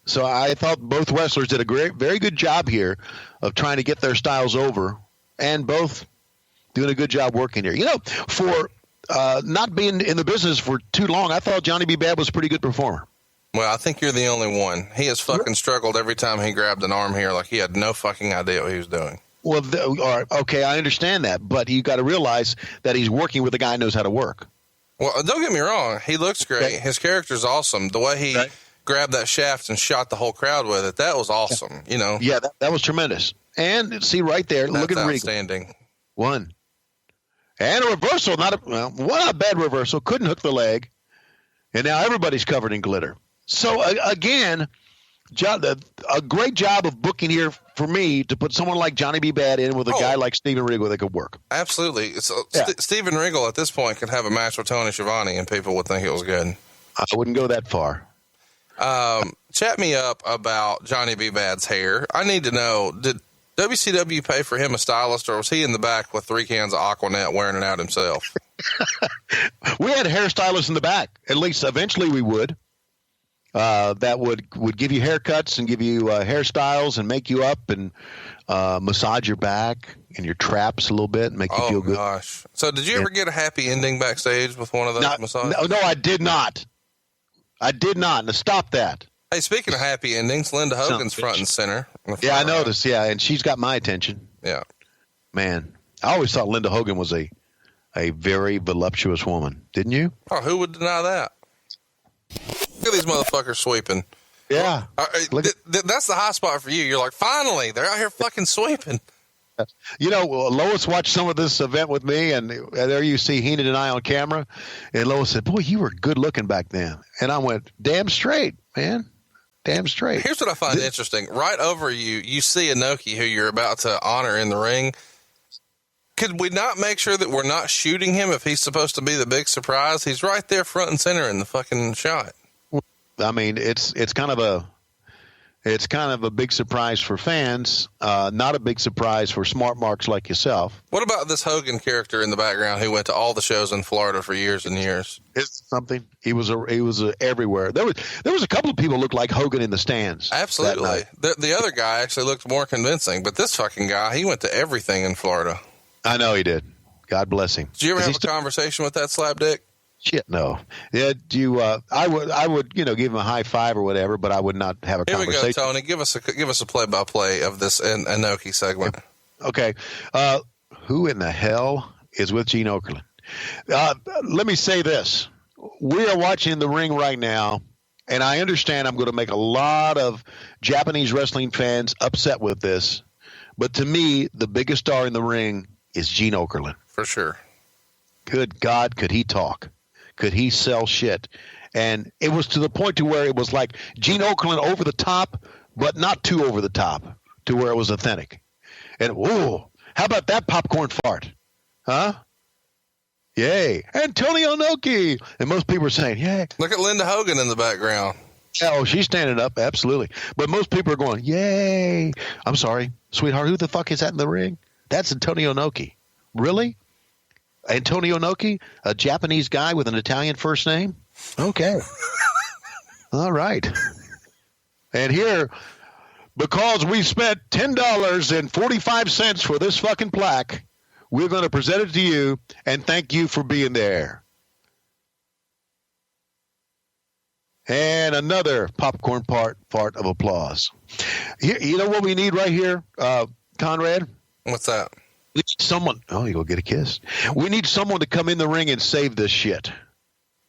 So I thought both wrestlers did a very good job here of trying to get their styles over, and both doing a good job working here. You know, for not being in the business for too long, I thought Johnny B. Bad was a pretty good performer. Well, I think you're the only one. He has fucking struggled every time he grabbed an arm here, like he had no fucking idea what he was doing. Well, all right, okay, I understand that, but you got to realize that he's working with a guy who knows how to work. Well, don't get me wrong. He looks great. Okay. His character's awesome. The way he grabbed that shaft and shot the whole crowd with it, that was awesome. You know. Yeah, that was tremendous. And see right there, look at Regal. Outstanding. One. And a reversal, not a bad reversal. Couldn't hook the leg. And now everybody's covered in glitter. So, again, a great job of booking here for me to put someone like Johnny B. Bad in with a guy like Steven Regal that could work. Absolutely. So, Steven Regal at this point could have a match with Tony Schiavone and people would think it was good. I wouldn't go that far. Chat me up about Johnny B. Bad's hair. I need to know, did WCW pay for him a stylist, or was he in the back with 3 cans of Aquanet wearing it out himself? We had hairstylists in the back. At least eventually we would. That would give you haircuts and give you hairstyles and make you up and massage your back and your traps a little bit and make you feel good. Oh, gosh. So did you ever get a happy ending backstage with one of those massages? No, I did not. Now, stop that. Hey, speaking of happy endings, Linda Hogan's front and center. Yeah, I noticed. Yeah, and she's got my attention. Yeah. Man, I always thought Linda Hogan was a very voluptuous woman. Didn't you? Oh, who would deny that? Look at these motherfuckers sweeping. Yeah. That's the high spot for you. You're like, finally, they're out here fucking sweeping. You know, Lois watched some of this event with me, and there you see Heenan and I on camera. And Lois said, "Boy, you were good looking back then." And I went, "Damn straight, man. Damn straight." Here's what I find interesting. Right over you see Inoki, who you're about to honor in the ring. Could we not make sure that we're not shooting him if he's supposed to be the big surprise? He's right there front and center in the fucking shot. I mean, it's kind of a big surprise for fans, not a big surprise for smart marks like yourself. What about this Hogan character in the background who went to all the shows in Florida for years and years? It's something. He was everywhere. There was a couple of people who looked like Hogan in the stands. Absolutely. The other guy actually looked more convincing, but this fucking guy, he went to everything in Florida. I know he did. God bless him. Did you ever have a conversation with that slapdick? Shit, no. Yeah, I would, give him a high five or whatever, but I would not have a conversation. Here we go, Tony. Give us a play-by-play of this Inoki segment. Okay. Who in the hell is with Gene Okerlund? Let me say this. We are watching the ring right now, and I understand I'm going to make a lot of Japanese wrestling fans upset with this, but to me, the biggest star in the ring is Gene Okerlund. For sure. Good God, could he talk? Could he sell shit? And it was to the point to where it was like Gene Okerlund over the top, but not too over the top, to where it was authentic. And, whoa, how about that popcorn fart? Huh? Yay. Antonio Inoki. And most people are saying, yay. Look at Linda Hogan in the background. Oh, she's standing up, absolutely. But most people are going, yay. I'm sorry, sweetheart, who the fuck is that in the ring? That's Antonio Inoki. Really? Antonio Inoki, a Japanese guy with an Italian first name? Okay. All right. And here, because we spent $10.45 for this fucking plaque, we're going to present it to you and thank you for being there. And another popcorn fart of applause. You know what we need right here, Conrad? What's that? We need someone. Oh, you go get a kiss. We need someone to come in the ring and save this shit.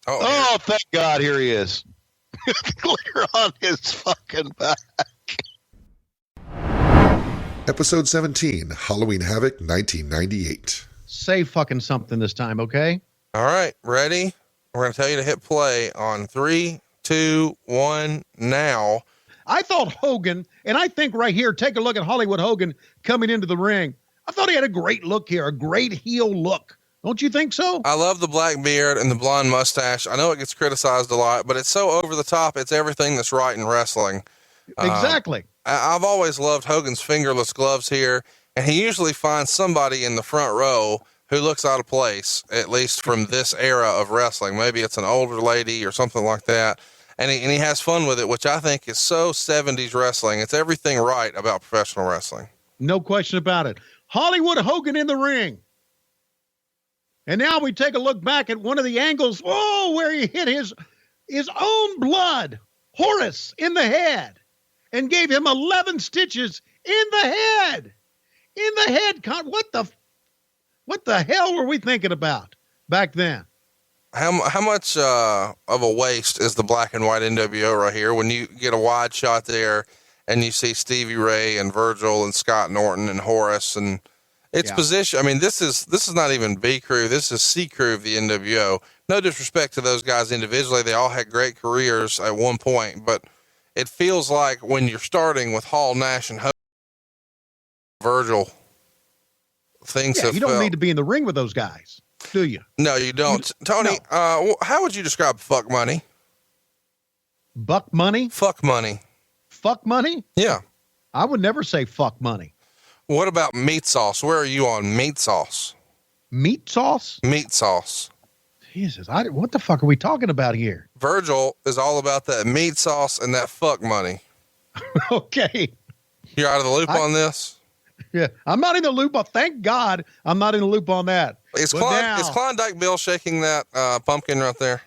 Oh, thank God, here he is. Glitter on his fucking back. Episode 17, Halloween Havoc, 1998. Say fucking something this time, okay? All right, ready? We're going to tell you to hit play on 3, 2, 1, now. I thought Hogan, and I think right here, take a look at Hollywood Hogan coming into the ring. I thought he had a great look here, a great heel look. Don't you think so? I love the black beard and the blonde mustache. I know it gets criticized a lot, but it's so over the top. It's everything that's right in wrestling. Exactly. I've always loved Hogan's fingerless gloves here, and he usually finds somebody in the front row who looks out of place, at least from this era of wrestling. Maybe it's an older lady or something like that. And he has fun with it, which I think is so 70s wrestling. It's everything right about professional wrestling. No question about it. Hollywood Hogan in the ring. And now we take a look back at one of the angles. Whoa, where he hit his own blood, Horace, in the head and gave him 11 stitches in the head. In the head. What the hell were we thinking about back then? How much of a waste is the black and white NWO right here? When you get a wide shot there and you see Stevie Ray and Virgil and Scott Norton and Horace and it's position. I mean, this is not even B crew. This is C crew of the NWO. No disrespect to those guys individually. They all had great careers at one point, but it feels like when you're starting with Hall, Nash, and Hogan, Virgil, things have you don't need to be in the ring with those guys, do you? No, you don't. Tony, how would you describe fuck money? Buck money? Fuck money. Fuck money? Yeah. I would never say fuck money. What about meat sauce? Where are you on meat sauce? Meat sauce? Meat sauce. Jesus, what the fuck are we talking about here? Virgil is all about that meat sauce and that fuck money. Okay. You're out of the loop on this? Yeah, I'm not in the loop. Thank God I'm not in the loop on that. Is Klondike Bill shaking that pumpkin right there?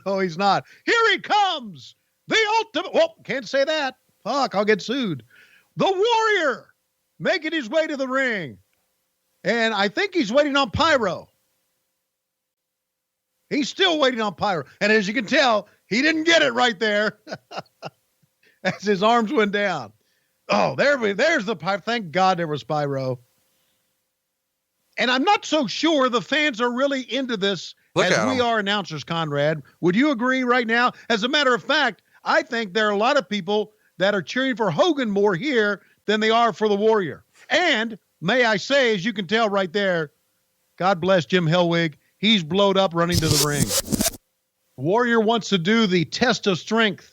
No, he's not. Here he comes. The ultimate. Well, can't say that. Fuck, I'll get sued. The Warrior making his way to the ring. And I think he's waiting on Pyro. He's still waiting on Pyro. And as you can tell, he didn't get it right there as his arms went down. Oh, there's the Pyro. Thank God there was Pyro. And I'm not so sure the fans are really into this as we are announcers, Conrad. Would you agree right now? As a matter of fact, I think there are a lot of people that are cheering for Hogan more here than they are for the Warrior. And may I say, as you can tell right there, God bless Jim Hellwig. He's blowed up running to the ring. Warrior wants to do the test of strength.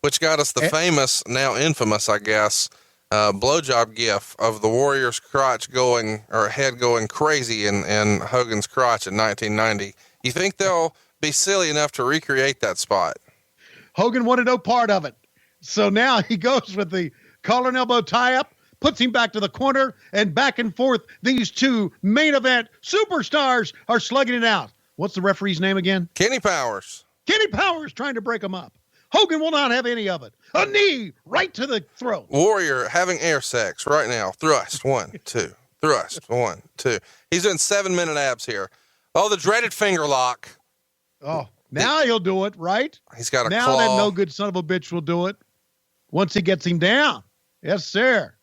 Which got us the famous, now infamous, I guess, blowjob gif of the Warrior's crotch head going crazy in Hogan's crotch in 1990. You think they'll be silly enough to recreate that spot? Hogan wanted no part of it. So now he goes with the collar and elbow tie-up, puts him back to the corner, and back and forth. These two main event superstars are slugging it out. What's the referee's name again? Kenny Powers. Kenny Powers trying to break him up. Hogan will not have any of it. A knee right to the throat. Warrior having air sex right now. Thrust, 1, 2. Thrust, 1, 2. He's doing 7-minute abs here. Oh, the dreaded finger lock. Oh, now he'll do it, right? He's got a now claw. That no good son of a bitch will do it. Once he gets him down. Yes, sir.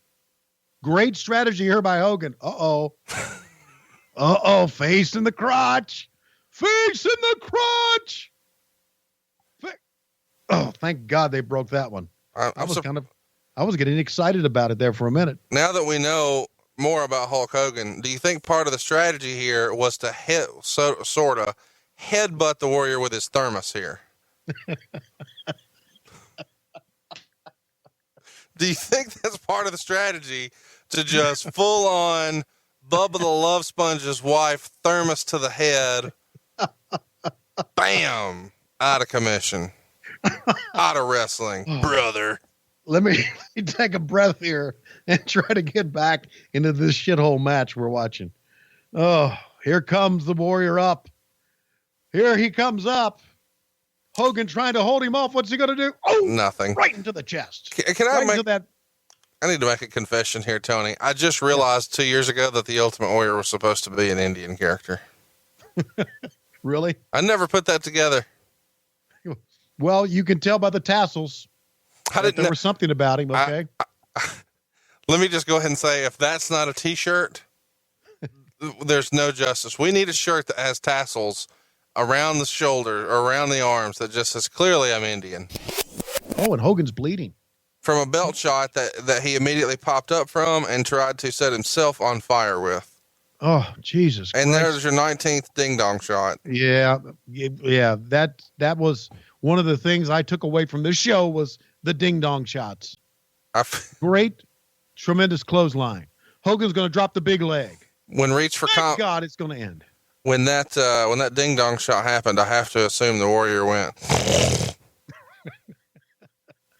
Great strategy here by Hogan. Uh-oh. Uh-oh, face in the crotch. Face in the crotch. Oh, thank God they broke that one. I was getting excited about it there for a minute. Now that we know more about Hulk Hogan, do you think part of the strategy here was to sort of headbutt the Warrior with his thermos here? Do you think that's part of the strategy to just full on Bubba the Love Sponge's wife thermos to the head? Bam! Out of commission. Out of wrestling, brother. Let me take a breath here and try to get back into this shithole match we're watching. Oh, here comes the Warrior up. Here he comes up. Hogan trying to hold him off. What's he going to do? Oh, nothing. Right into the chest. Can I I need to make a confession here, Tony. I just realized 2 years ago that the Ultimate Warrior was supposed to be an Indian character. Really? I never put that together. Well, you can tell by the tassels. There was something about him, okay? Let me just go ahead and say, if that's not a t-shirt, there's no justice. We need a shirt that has tassels around the shoulder or around the arms that just says, clearly I'm Indian. Oh, and Hogan's bleeding. From a belt shot that he immediately popped up from and tried to set himself on fire with. Oh, Jesus And Christ. there's your 19th ding dong shot. Yeah. That was one of the things I took away from this show was the ding dong shots. Great, tremendous clothesline. Hogan's going to drop the big leg. When Reach for Thank God it's going to end. When that ding dong shot happened, I have to assume the Warrior went.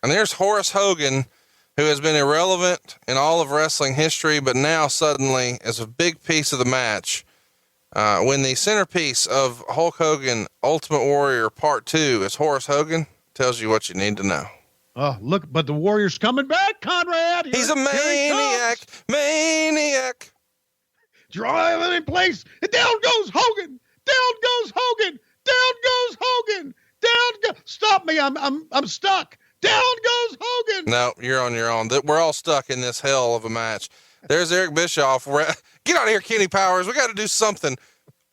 And there's Horace Hogan, who has been irrelevant in all of wrestling history, but now suddenly is a big piece of the match. When the centerpiece of Hulk Hogan Ultimate Warrior Part 2 is Horace Hogan, tells you what you need to know. Oh, look, but the Warrior's coming back, Conrad. He's a maniac. Driving in place. And down goes Hogan. Down goes Hogan. Down goes Hogan. Stop me. I'm stuck. Down goes Hogan. No, you're on your own. We're all stuck in this hell of a match. There's Eric Bischoff. Get out of here, Kenny Powers. We got to do something.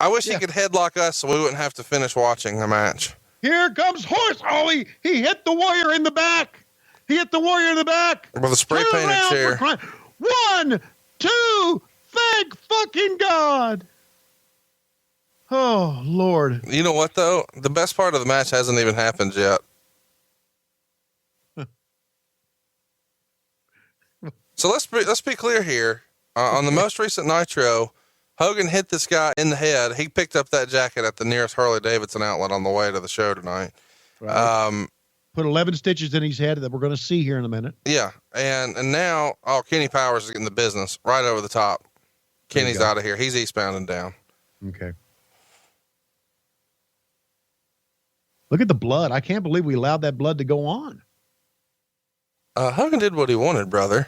I wish he could headlock us so we wouldn't have to finish watching the match. Here comes Horse. Oh, he hit the Warrior in the back. With a spray painted chair. 1, 2, thank fucking God. Oh, Lord. You know what, though? The best part of the match hasn't even happened yet. So let's be clear here. On the most recent Nitro, Hogan hit this guy in the head. He picked up that jacket at the nearest Harley-Davidson outlet on the way to the show tonight. Right. Put 11 stitches in his head that we're going to see here in a minute. Yeah. And now, Kenny Powers is getting the business right over the top. Kenny's out of here. He's eastbound and down. Okay. Look at the blood. I can't believe we allowed that blood to go on. Hogan did what he wanted, brother.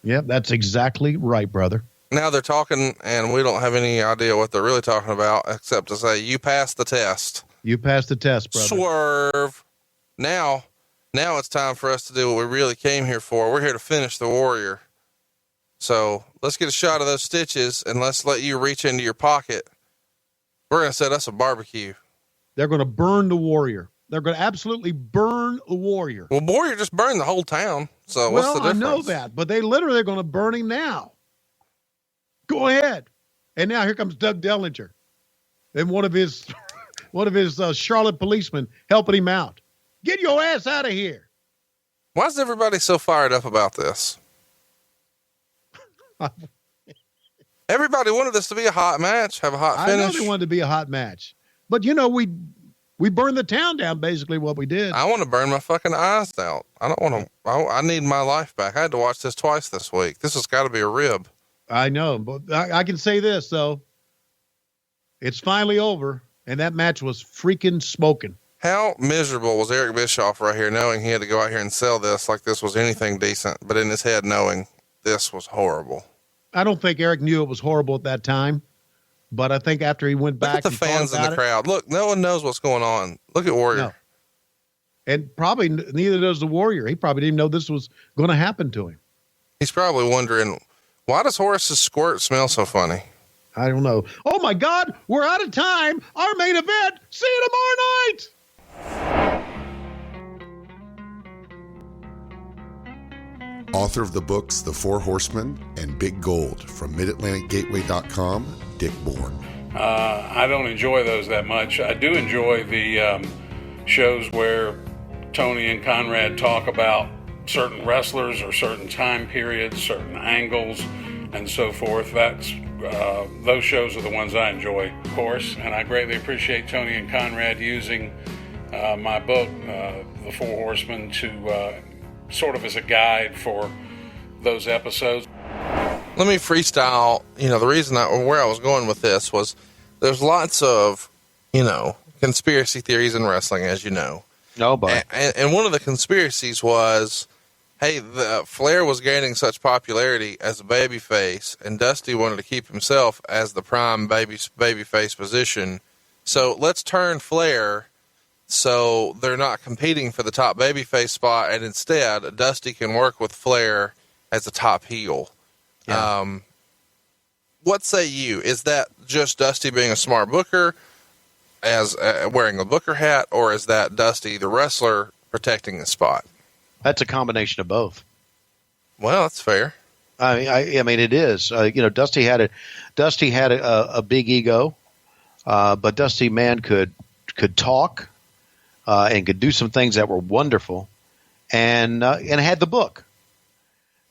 Yeah, that's exactly right, brother. Now they're talking, and we don't have any idea what they're really talking about, except to say, you passed the test. You passed the test, brother. Swerve. Now it's time for us to do what we really came here for. We're here to finish the Warrior. So let's get a shot of those stitches, and let's let you reach into your pocket. We're going to set us a barbecue. They're going to burn the Warrior. They're going to absolutely burn the Warrior. Well, Warrior just burned the whole town. So what's the difference? I know that, but they literally are going to burn him now. Go ahead. And now here comes Doug Dellinger and one of his Charlotte policemen helping him out. Get your ass out of here. Why is everybody so fired up about this? Everybody wanted this to be a hot match, have a hot finish. I know they wanted to be a hot match, but we burned the town down, basically what we did. I want to burn my fucking eyes out. I don't want to, I need my life back. I had to watch this twice this week. This has got to be a rib. I know, but I can say this, though. It's finally over, and that match was freaking smoking. How miserable was Eric Bischoff right here, knowing he had to go out here and sell this like this was anything decent, but in his head knowing this was horrible. I don't think Eric knew it was horrible at that time. But I think after he went back, look at the fans in the crowd. Look, no one knows what's going on. Look at Warrior. No. And probably neither does the Warrior. He probably didn't know this was going to happen to him. He's probably wondering, why does Horace's squirt smell so funny? I don't know. Oh my God, we're out of time. Our main event. See you tomorrow night. Author of the books The Four Horsemen and Big Gold from MidAtlanticGateway.com, Dick Bourne. I don't enjoy those that much. I do enjoy the shows where Tony and Conrad talk about certain wrestlers or certain time periods, certain angles, and so forth. Those shows are the ones I enjoy, of course, and I greatly appreciate Tony and Conrad using my book, The Four Horsemen, to sort of as a guide for those episodes. Let me freestyle. The reason where I was going with this was there's lots of, conspiracy theories in wrestling, as you know. Oh, boy. And one of the conspiracies was, hey, the Flair was gaining such popularity as a babyface, and Dusty wanted to keep himself as the prime babyface position. So let's turn Flair so they're not competing for the top babyface spot, and instead Dusty can work with Flair as a top heel. Yeah. What say you? Is that just Dusty being a smart booker, as wearing a Booker hat, or is that Dusty, the wrestler, protecting the spot? That's a combination of both. Well, that's fair. I mean, it is. Dusty had a big ego, but Dusty, man, could talk and could do some things that were wonderful, and had the book.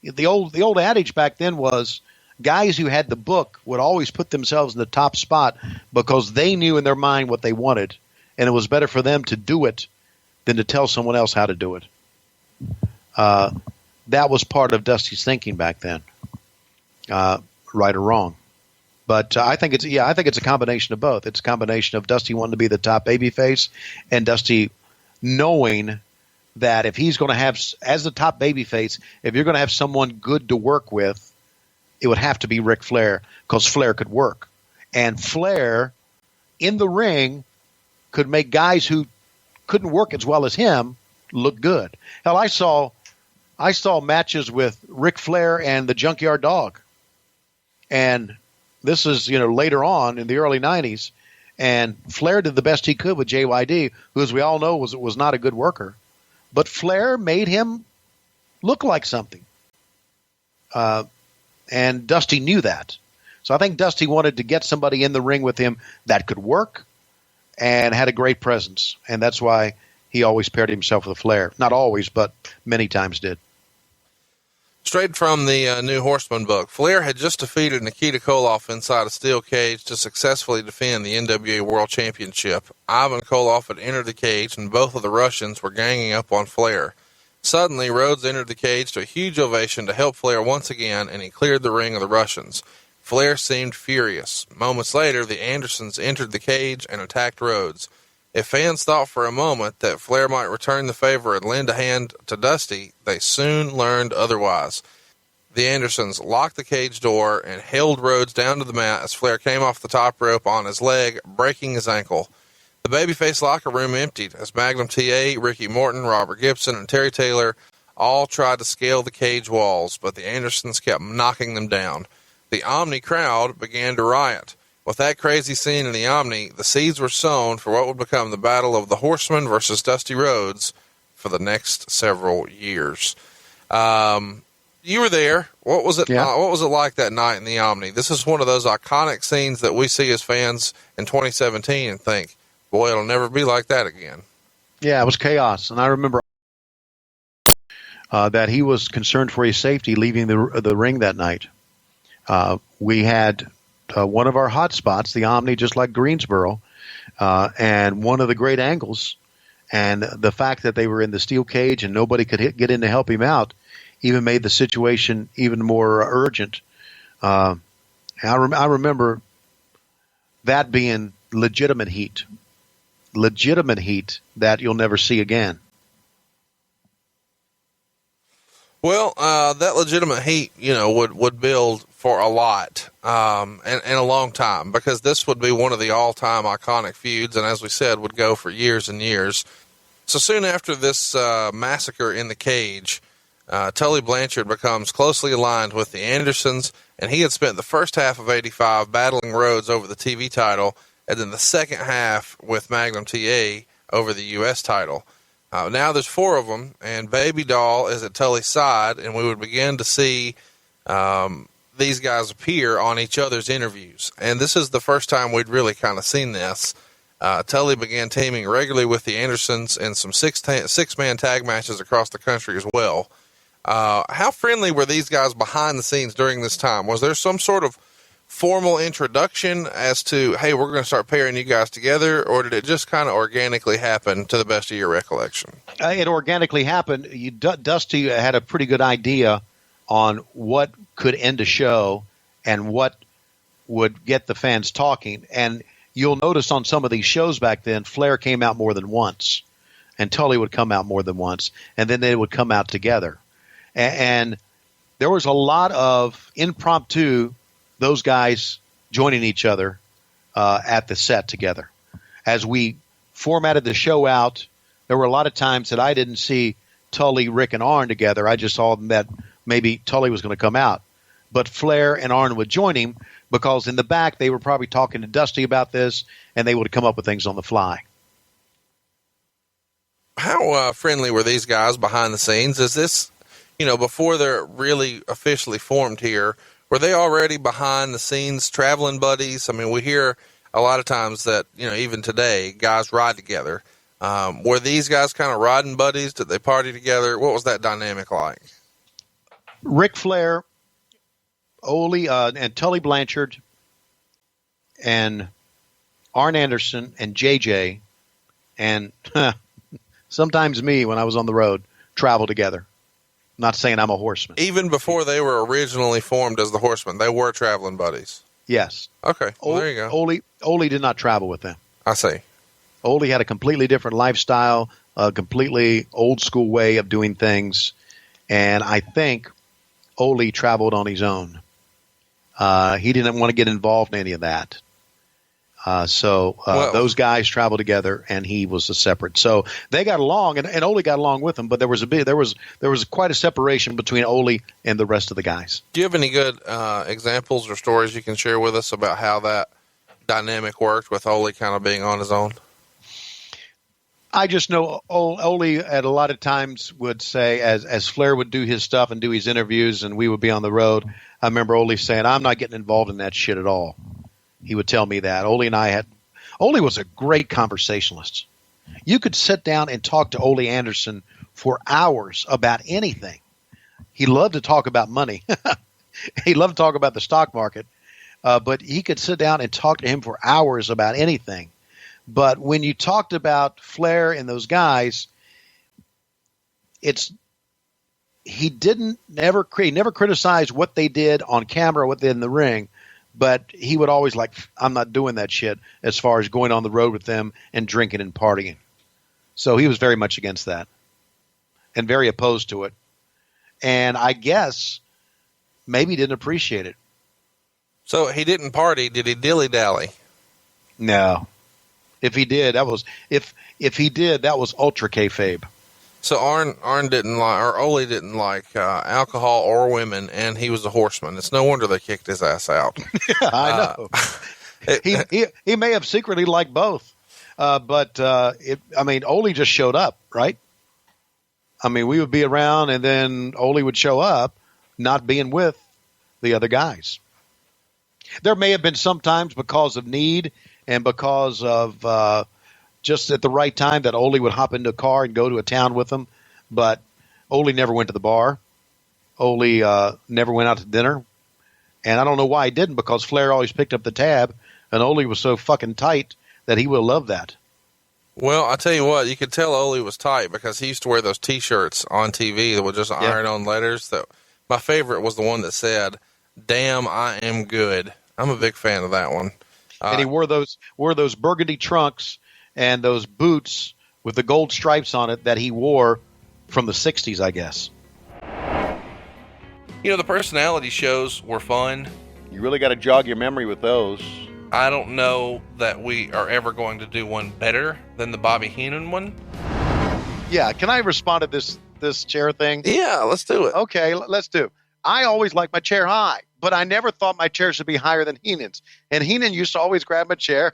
The old adage back then was guys who had the book would always put themselves in the top spot because they knew in their mind what they wanted, and it was better for them to do it than to tell someone else how to do it. That was part of Dusty's thinking back then, right or wrong. But I think it's a combination of both. It's a combination of Dusty wanting to be the top babyface, and Dusty knowing that if he's going to have, as the top babyface, if you're going to have someone good to work with, it would have to be Ric Flair, because Flair could work. And Flair, in the ring, could make guys who couldn't work as well as him look good. Hell, I saw matches with Ric Flair and the Junkyard Dog. And this is, later on in the early 90s. And Flair did the best he could with JYD, who, as we all know, was not a good worker. But Flair made him look like something. And Dusty knew that. So I think Dusty wanted to get somebody in the ring with him that could work and had a great presence. And that's why he always paired himself with Flair. Not always, but many times did. Straight from the new Horseman book, Flair had just defeated Nikita Koloff inside a steel cage to successfully defend the NWA World Championship. Ivan Koloff had entered the cage, and both of the Russians were ganging up on Flair. Suddenly, Rhodes entered the cage to a huge ovation to help Flair once again, and he cleared the ring of the Russians. Flair seemed furious. Moments later, the Andersons entered the cage and attacked Rhodes. If fans thought for a moment that Flair might return the favor and lend a hand to Dusty, they soon learned otherwise. The Andersons locked the cage door and held Rhodes down to the mat as Flair came off the top rope on his leg, breaking his ankle. The babyface locker room emptied as Magnum TA, Ricky Morton, Robert Gibson, and Terry Taylor all tried to scale the cage walls, but the Andersons kept knocking them down. The Omni crowd began to riot. With that crazy scene in the Omni, the seeds were sown for what would become the battle of the Horsemen versus Dusty Rhodes for the next several years. You were there. What was it? Yeah. What was it like that night in the Omni? This is one of those iconic scenes that we see as fans in 2017 and think, boy, it'll never be like that again. Yeah, it was chaos. And I remember that he was concerned for his safety leaving the ring that night. We had one of our hot spots, the Omni, just like Greensboro, and one of the great angles. And the fact that they were in the steel cage and nobody could get in to help him out even made the situation even more urgent. I remember that being legitimate heat that you'll never see again. Well, that legitimate heat, would build for a lot, and a long time, because this would be one of the all-time iconic feuds, and as we said, would go for years and years. So soon after this massacre in the cage, Tully Blanchard becomes closely aligned with the Andersons, and he had spent the first half of '85 battling Rhodes over the TV title, and then the second half with Magnum TA over the U.S. title. Now there's four of them, and Baby Doll is at Tully's side, and we would begin to see these guys appear on each other's interviews. And this is the first time we'd really kind of seen this. Tully began teaming regularly with the Andersons in some six-man tag matches across the country as well. How friendly were these guys behind the scenes during this time? Was there some sort of formal introduction as to, hey, we're going to start pairing you guys together, or did it just kind of organically happen to the best of your recollection? It organically happened. Dusty had a pretty good idea on what could end a show and what would get the fans talking. And you'll notice on some of these shows back then, Flair came out more than once, and Tully would come out more than once, and then they would come out together. And there was a lot of impromptu, those guys joining each other at the set together. As we formatted the show out, there were a lot of times that I didn't see Tully, Rick, and Arn together. I just saw that maybe Tully was going to come out. But Flair and Arn would join him because in the back they were probably talking to Dusty about this, and they would have come up with things on the fly. How friendly were these guys behind the scenes? Is this, before they're really officially formed here, were they already behind the scenes traveling buddies? I mean, we hear a lot of times that, even today, guys ride together. Were these guys kind of riding buddies? Did they party together? What was that dynamic like? Ric Flair, Ole, and Tully Blanchard, and Arn Anderson, and JJ, and sometimes me when I was on the road, travel together. Not saying I'm a Horseman. Even before they were originally formed as the Horsemen, they were traveling buddies. Yes. Okay. Well, there you go. Ole did not travel with them. I see. Ole had a completely different lifestyle, a completely old school way of doing things. And I think Ole traveled on his own. He didn't want to get involved in any of that. Those guys traveled together, and he was a separate. So they got along, and Ole got along with them. But there was quite a separation between Ole and the rest of the guys. Do you have any good examples or stories you can share with us about how that dynamic worked with Ole kind of being on his own? I just know Ole at a lot of times would say, as Flair would do his stuff and do his interviews, and we would be on the road. I remember Ole saying, "I'm not getting involved in that shit at all." He would tell me that. Ole was a great conversationalist. You could sit down and talk to Ole Anderson for hours about anything. He loved to talk about money. He loved to talk about the stock market. But he could sit down and talk to him for hours about anything. But when you talked about Flair and those guys, he never criticized what they did on camera, what they did in the ring. But he would always I'm not doing that shit as far as going on the road with them and drinking and partying. So he was very much against that and very opposed to it. And I guess maybe didn't appreciate it. So he didn't party. Did he dilly-dally? No. If he did, that was ultra kayfabe. So Arn didn't like, or Ole didn't like alcohol or women, and he was a Horseman. It's no wonder they kicked his ass out. I know. He may have secretly liked both, but Ole just showed up, right? I mean, we would be around, and then Ole would show up, not being with the other guys. There may have been sometimes because of need and because of just at the right time that Ole would hop into a car and go to a town with them. But Ole never went to the bar. Ole never went out to dinner. And I don't know why he didn't, because Flair always picked up the tab, and Ole was so fucking tight that he would have loved that. Well, I tell you what, you could tell Ole was tight because he used to wear those T-shirts on TV that would just iron on letters. That my favorite was the one that said, "Damn, I am good." I'm a big fan of that one. And he wore those burgundy trunks and those boots with the gold stripes on it that he wore from the 60s, I guess. The personality shows were fun. You really got to jog your memory with those. I don't know that we are ever going to do one better than the Bobby Heenan one. Yeah, can I respond to this chair thing? Yeah, let's do it. Okay, let's do it. I always liked my chair high, but I never thought my chair should be higher than Heenan's. And Heenan used to always grab my chair,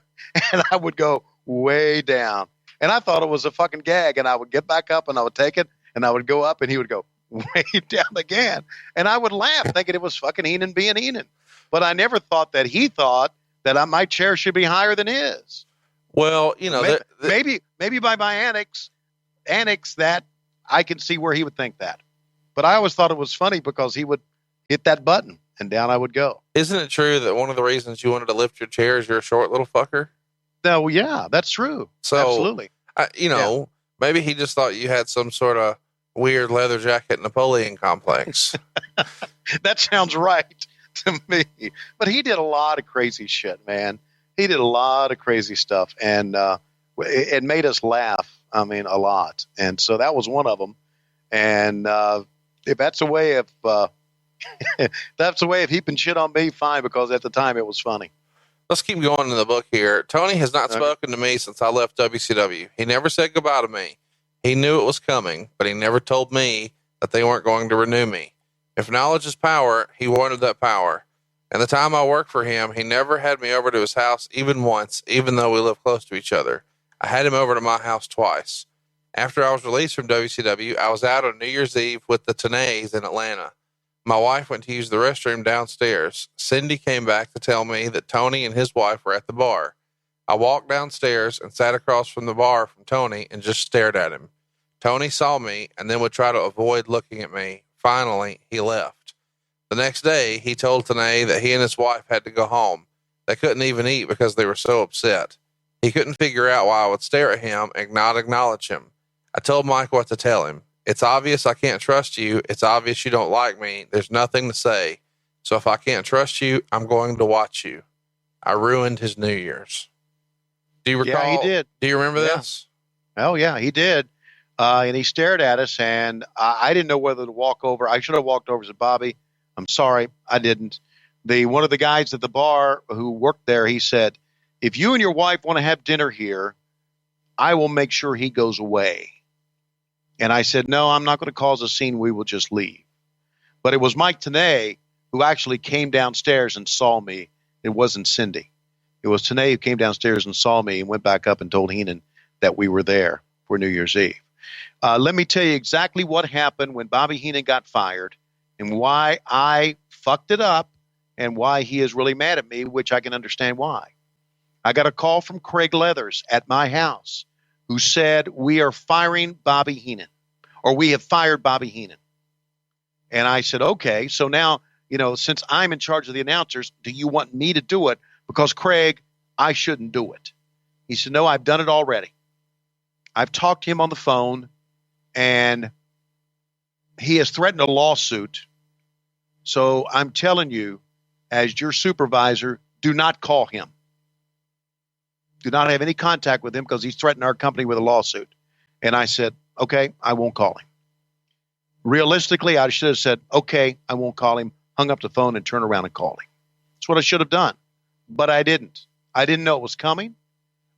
and I would go way down. And I thought it was a fucking gag, and I would get back up, and I would take it, and I would go up, and he would go way down again. And I would laugh, thinking it was fucking Heenan being Heenan. But I never thought that he thought that my chair should be higher than his. Well, maybe by my annex that I can see where he would think that. But I always thought it was funny because he would hit that button and down I would go. Isn't it true that one of the reasons you wanted to lift your chair is you're a short little fucker? No, yeah, that's true. So, absolutely. Maybe he just thought you had some sort of weird leather jacket Napoleon complex. That sounds right to me. But he did a lot of crazy shit, man. He did a lot of crazy stuff, and it made us laugh. I mean, a lot. And so that was one of them. And if that's a way of heaping shit on me, fine, because at the time it was funny. Let's keep going in the book here. Tony has not spoken to me since I left WCW. He never said goodbye to me. He knew it was coming, but he never told me that they weren't going to renew me. If knowledge is power, he wanted that power. And the time I worked for him, he never had me over to his house even once, even though we live close to each other. I had him over to my house twice. After I was released from WCW, I was out on New Year's Eve with the Tenays in Atlanta. My wife went to use the restroom downstairs. Cindy came back to tell me that Tony and his wife were at the bar. I walked downstairs and sat across from the bar from Tony and just stared at him. Tony saw me and then would try to avoid looking at me. Finally, he left. The next day, he told Tenay that he and his wife had to go home. They couldn't even eat because they were so upset. He couldn't figure out why I would stare at him and not acknowledge him. I told Mike what to tell him. It's obvious I can't trust you. It's obvious you don't like me. There's nothing to say. So if I can't trust you, I'm going to watch you. I ruined his New Year's. Do you recall? Yeah, he did. Do you remember this? Oh, yeah, he did. And he stared at us, and I didn't know whether to walk over. I should have walked over and said, Bobby, I'm sorry, I didn't. One of the guys at the bar who worked there, he said, if you and your wife want to have dinner here, I will make sure he goes away. And I said, no, I'm not going to cause a scene. We will just leave. But it was Mike Tenay who actually came downstairs and saw me. It wasn't Cindy. It was Tenay who came downstairs and saw me and went back up and told Heenan that we were there for New Year's Eve. Let me tell you exactly what happened when Bobby Heenan got fired and why I fucked it up and why he is really mad at me, which I can understand why. I got a call from Craig Leathers at my house who said, we are firing Bobby Heenan, or we have fired Bobby Heenan. And I said, okay, so now, since I'm in charge of the announcers, do you want me to do it? Because Craig, I shouldn't do it. He said, no, I've done it already. I've talked to him on the phone, and he has threatened a lawsuit. So I'm telling you, as your supervisor, do not call him. Do not have any contact with him because he's threatened our company with a lawsuit. And I said, okay, I won't call him. Realistically, I should have said, okay, I won't call him, hung up the phone and turned around and called him. That's what I should have done. But I didn't. I didn't know it was coming.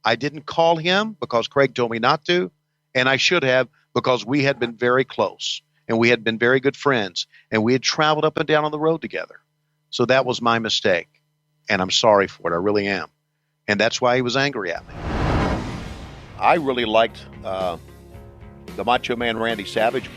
I didn't call him because Craig told me not to. And I should have because we had been very close and we had been very good friends and we had traveled up and down on the road together. So that was my mistake. And I'm sorry for it. I really am. And that's why he was angry at me. I really liked the Macho Man Randy Savage.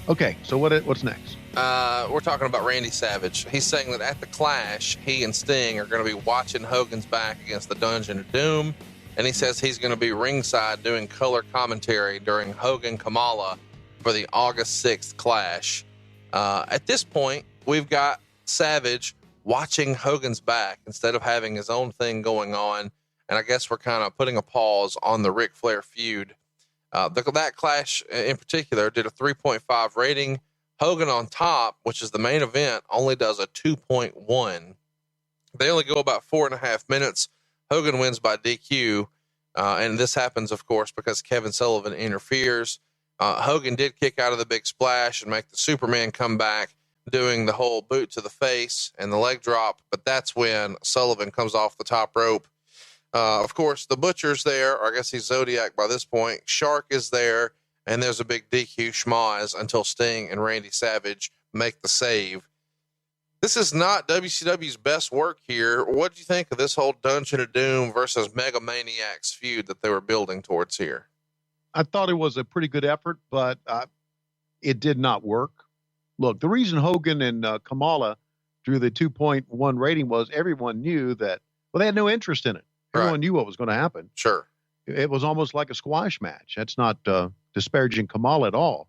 Okay, so what's next? We're talking about Randy Savage. He's saying that at the Clash, he and Sting are going to be watching Hogan's back against the Dungeon of Doom. And he says he's going to be ringside doing color commentary during Hogan Kamala for the August 6th Clash. At this point, we've got Savage watching Hogan's back instead of having his own thing going on. And I guess we're kind of putting a pause on the Ric Flair feud. That Clash in particular did a 3.5 rating. Hogan on Top, which is the main event, only does a 2.1. They only go about 4.5 minutes. Hogan wins by DQ. And this happens, of course, because Kevin Sullivan interferes. Hogan did kick out of the big splash and make the Superman come back, doing the whole boot to the face and the leg drop. But that's when Sullivan comes off the top rope. Of course, the Butcher's there, or I guess he's Zodiac by this point. Shark is there, and there's a big DQ schmoz until Sting and Randy Savage make the save. This is not WCW's best work here. What do you think of this whole Dungeon of Doom versus Mega Maniacs feud that they were building towards here? I thought it was a pretty good effort, but it did not work. Look, the reason Hogan and Kamala drew the 2.1 rating was everyone knew that, well, they had no interest in it. Everyone knew what was going to happen. Sure. It was almost like a squash match. That's not disparaging Kamala at all.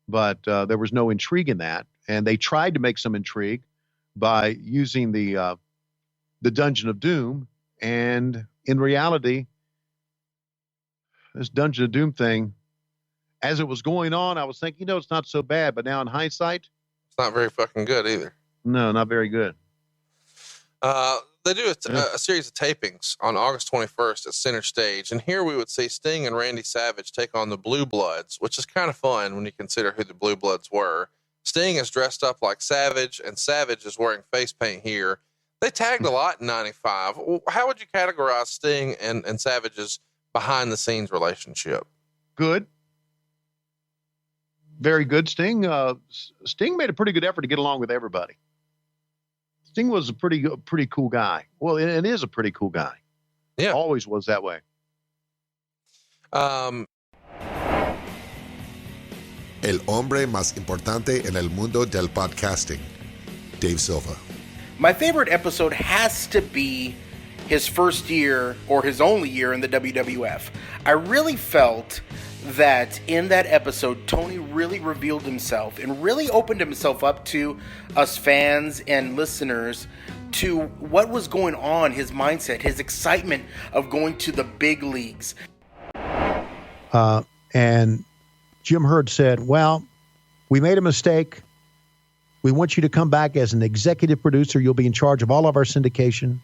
But there was no intrigue in that. And they tried to make some intrigue by using the Dungeon of Doom. And in reality, this Dungeon of Doom thing, as it was going on, I was thinking, it's not so bad. But now in hindsight, it's not very fucking good either. No, not very good. They do a series of tapings on August 21st at Center Stage. And here we would see Sting and Randy Savage take on the Blue Bloods, which is kind of fun when you consider who the Blue Bloods were. Sting is dressed up like Savage, and Savage is wearing face paint here. They tagged a lot in 95. How would you categorize Sting and Savage's behind-the-scenes relationship? Good. Very good. Sting made a pretty good effort to get along with everybody. Sting was a pretty cool guy. Well, it is a pretty cool guy. Yeah. Always was that way. El hombre más importante en el mundo del podcasting, Dave Silva. My favorite episode has to be his first year or his only year in the WWF. I really felt that in that episode, Tony really revealed himself and really opened himself up to us fans and listeners to what was going on, his mindset, his excitement of going to the big leagues. And Jim Herd said, well, we made a mistake. We want you to come back as an executive producer. You'll be in charge of all of our syndication.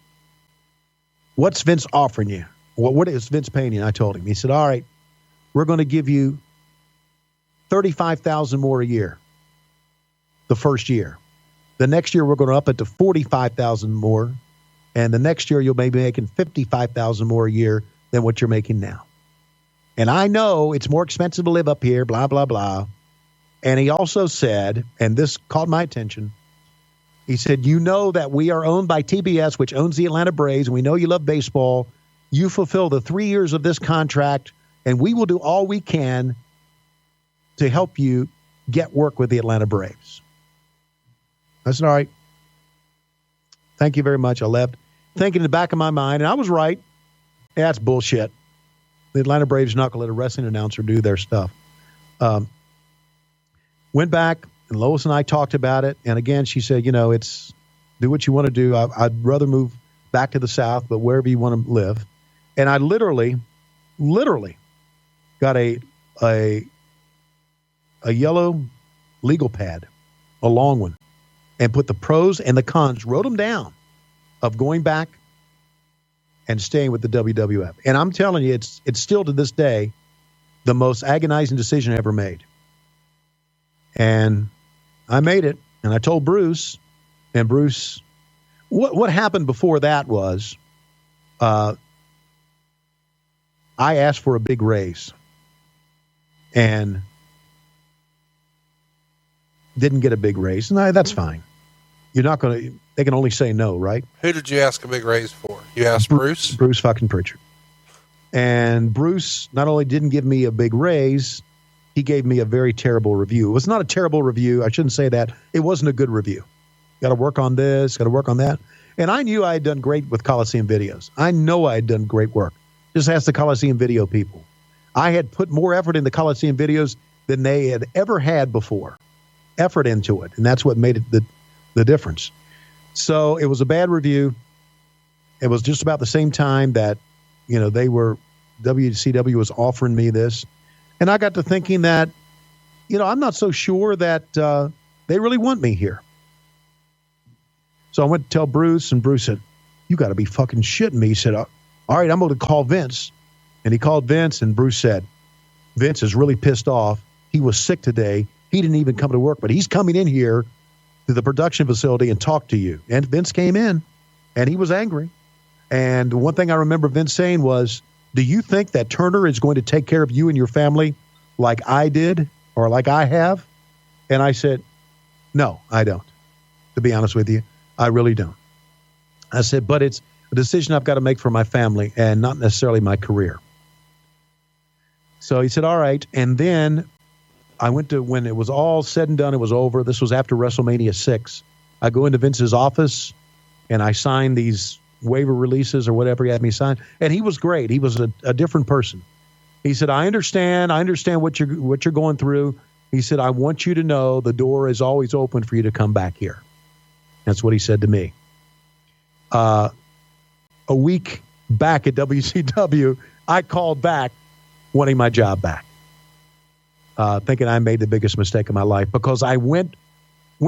What's Vince offering you? What is Vince paying you? And I told him. He said, all right, we're going to give you $35,000 more a year the first year. The next year, we're going to up it to $45,000 more. And the next year, you'll be making $55,000 more a year than what you're making now. And I know it's more expensive to live up here, blah, blah, blah. And he also said, and this caught my attention, he said, you know that we are owned by TBS, which owns the Atlanta Braves, and we know you love baseball. You fulfill the 3 years of this contract, and we will do all we can to help you get work with the Atlanta Braves. I said, all right. Thank you very much. I left thinking in the back of my mind, and I was right. Yeah, that's bullshit. The Atlanta Braves not going to let a wrestling announcer do their stuff. Went back, and Lois and I talked about it. And again, she said, it's do what you want to do. I'd rather move back to the South, but wherever you want to live. And I literally got a yellow legal pad, a long one, and put the pros and the cons, wrote them down of going back and staying with the WWF. And I'm telling you, it's still to this day the most agonizing decision I ever made. And I made it, and I told Bruce, and Bruce, what happened before that was I asked for a big raise and didn't get a big raise. And that's fine. You're not going to, they can only say no, right? Who did you ask a big raise for? You asked Bruce? Bruce fucking Pritchard. And Bruce not only didn't give me a big raise, he gave me a very terrible review. It was not a terrible review. I shouldn't say that. It wasn't a good review. Got to work on this, got to work on that. And I knew I had done great with Coliseum videos. I know I had done great work. Just ask the Coliseum video people. I had put more effort into Coliseum videos than they had ever had before. Effort into it. And that's what made it the difference. So it was a bad review. It was just about the same time that, WCW was offering me this. And I got to thinking that, I'm not so sure that they really want me here. So I went to tell Bruce, and Bruce said, you got to be fucking shitting me. He said, all right, I'm going to call Vince. And he called Vince, and Bruce said, Vince is really pissed off. He was sick today. He didn't even come to work, but he's coming in here to the production facility and talk to you. And Vince came in, and he was angry. And one thing I remember Vince saying was, do you think that Turner is going to take care of you and your family like I did or like I have? And I said, no, I don't. To be honest with you, I really don't. I said, but it's a decision I've got to make for my family and not necessarily my career. So he said, all right. And then I went to, when it was all said and done, it was over. This was after WrestleMania 6. I go into Vince's office and I signed these waiver releases or whatever he had me sign. And he was great. He was a different person. He said, I understand what you're going through. He said, I want you to know the door is always open for you to come back here. That's what he said to me. A week back at WCW, I called back wanting my job back. Thinking I made the biggest mistake of my life because I went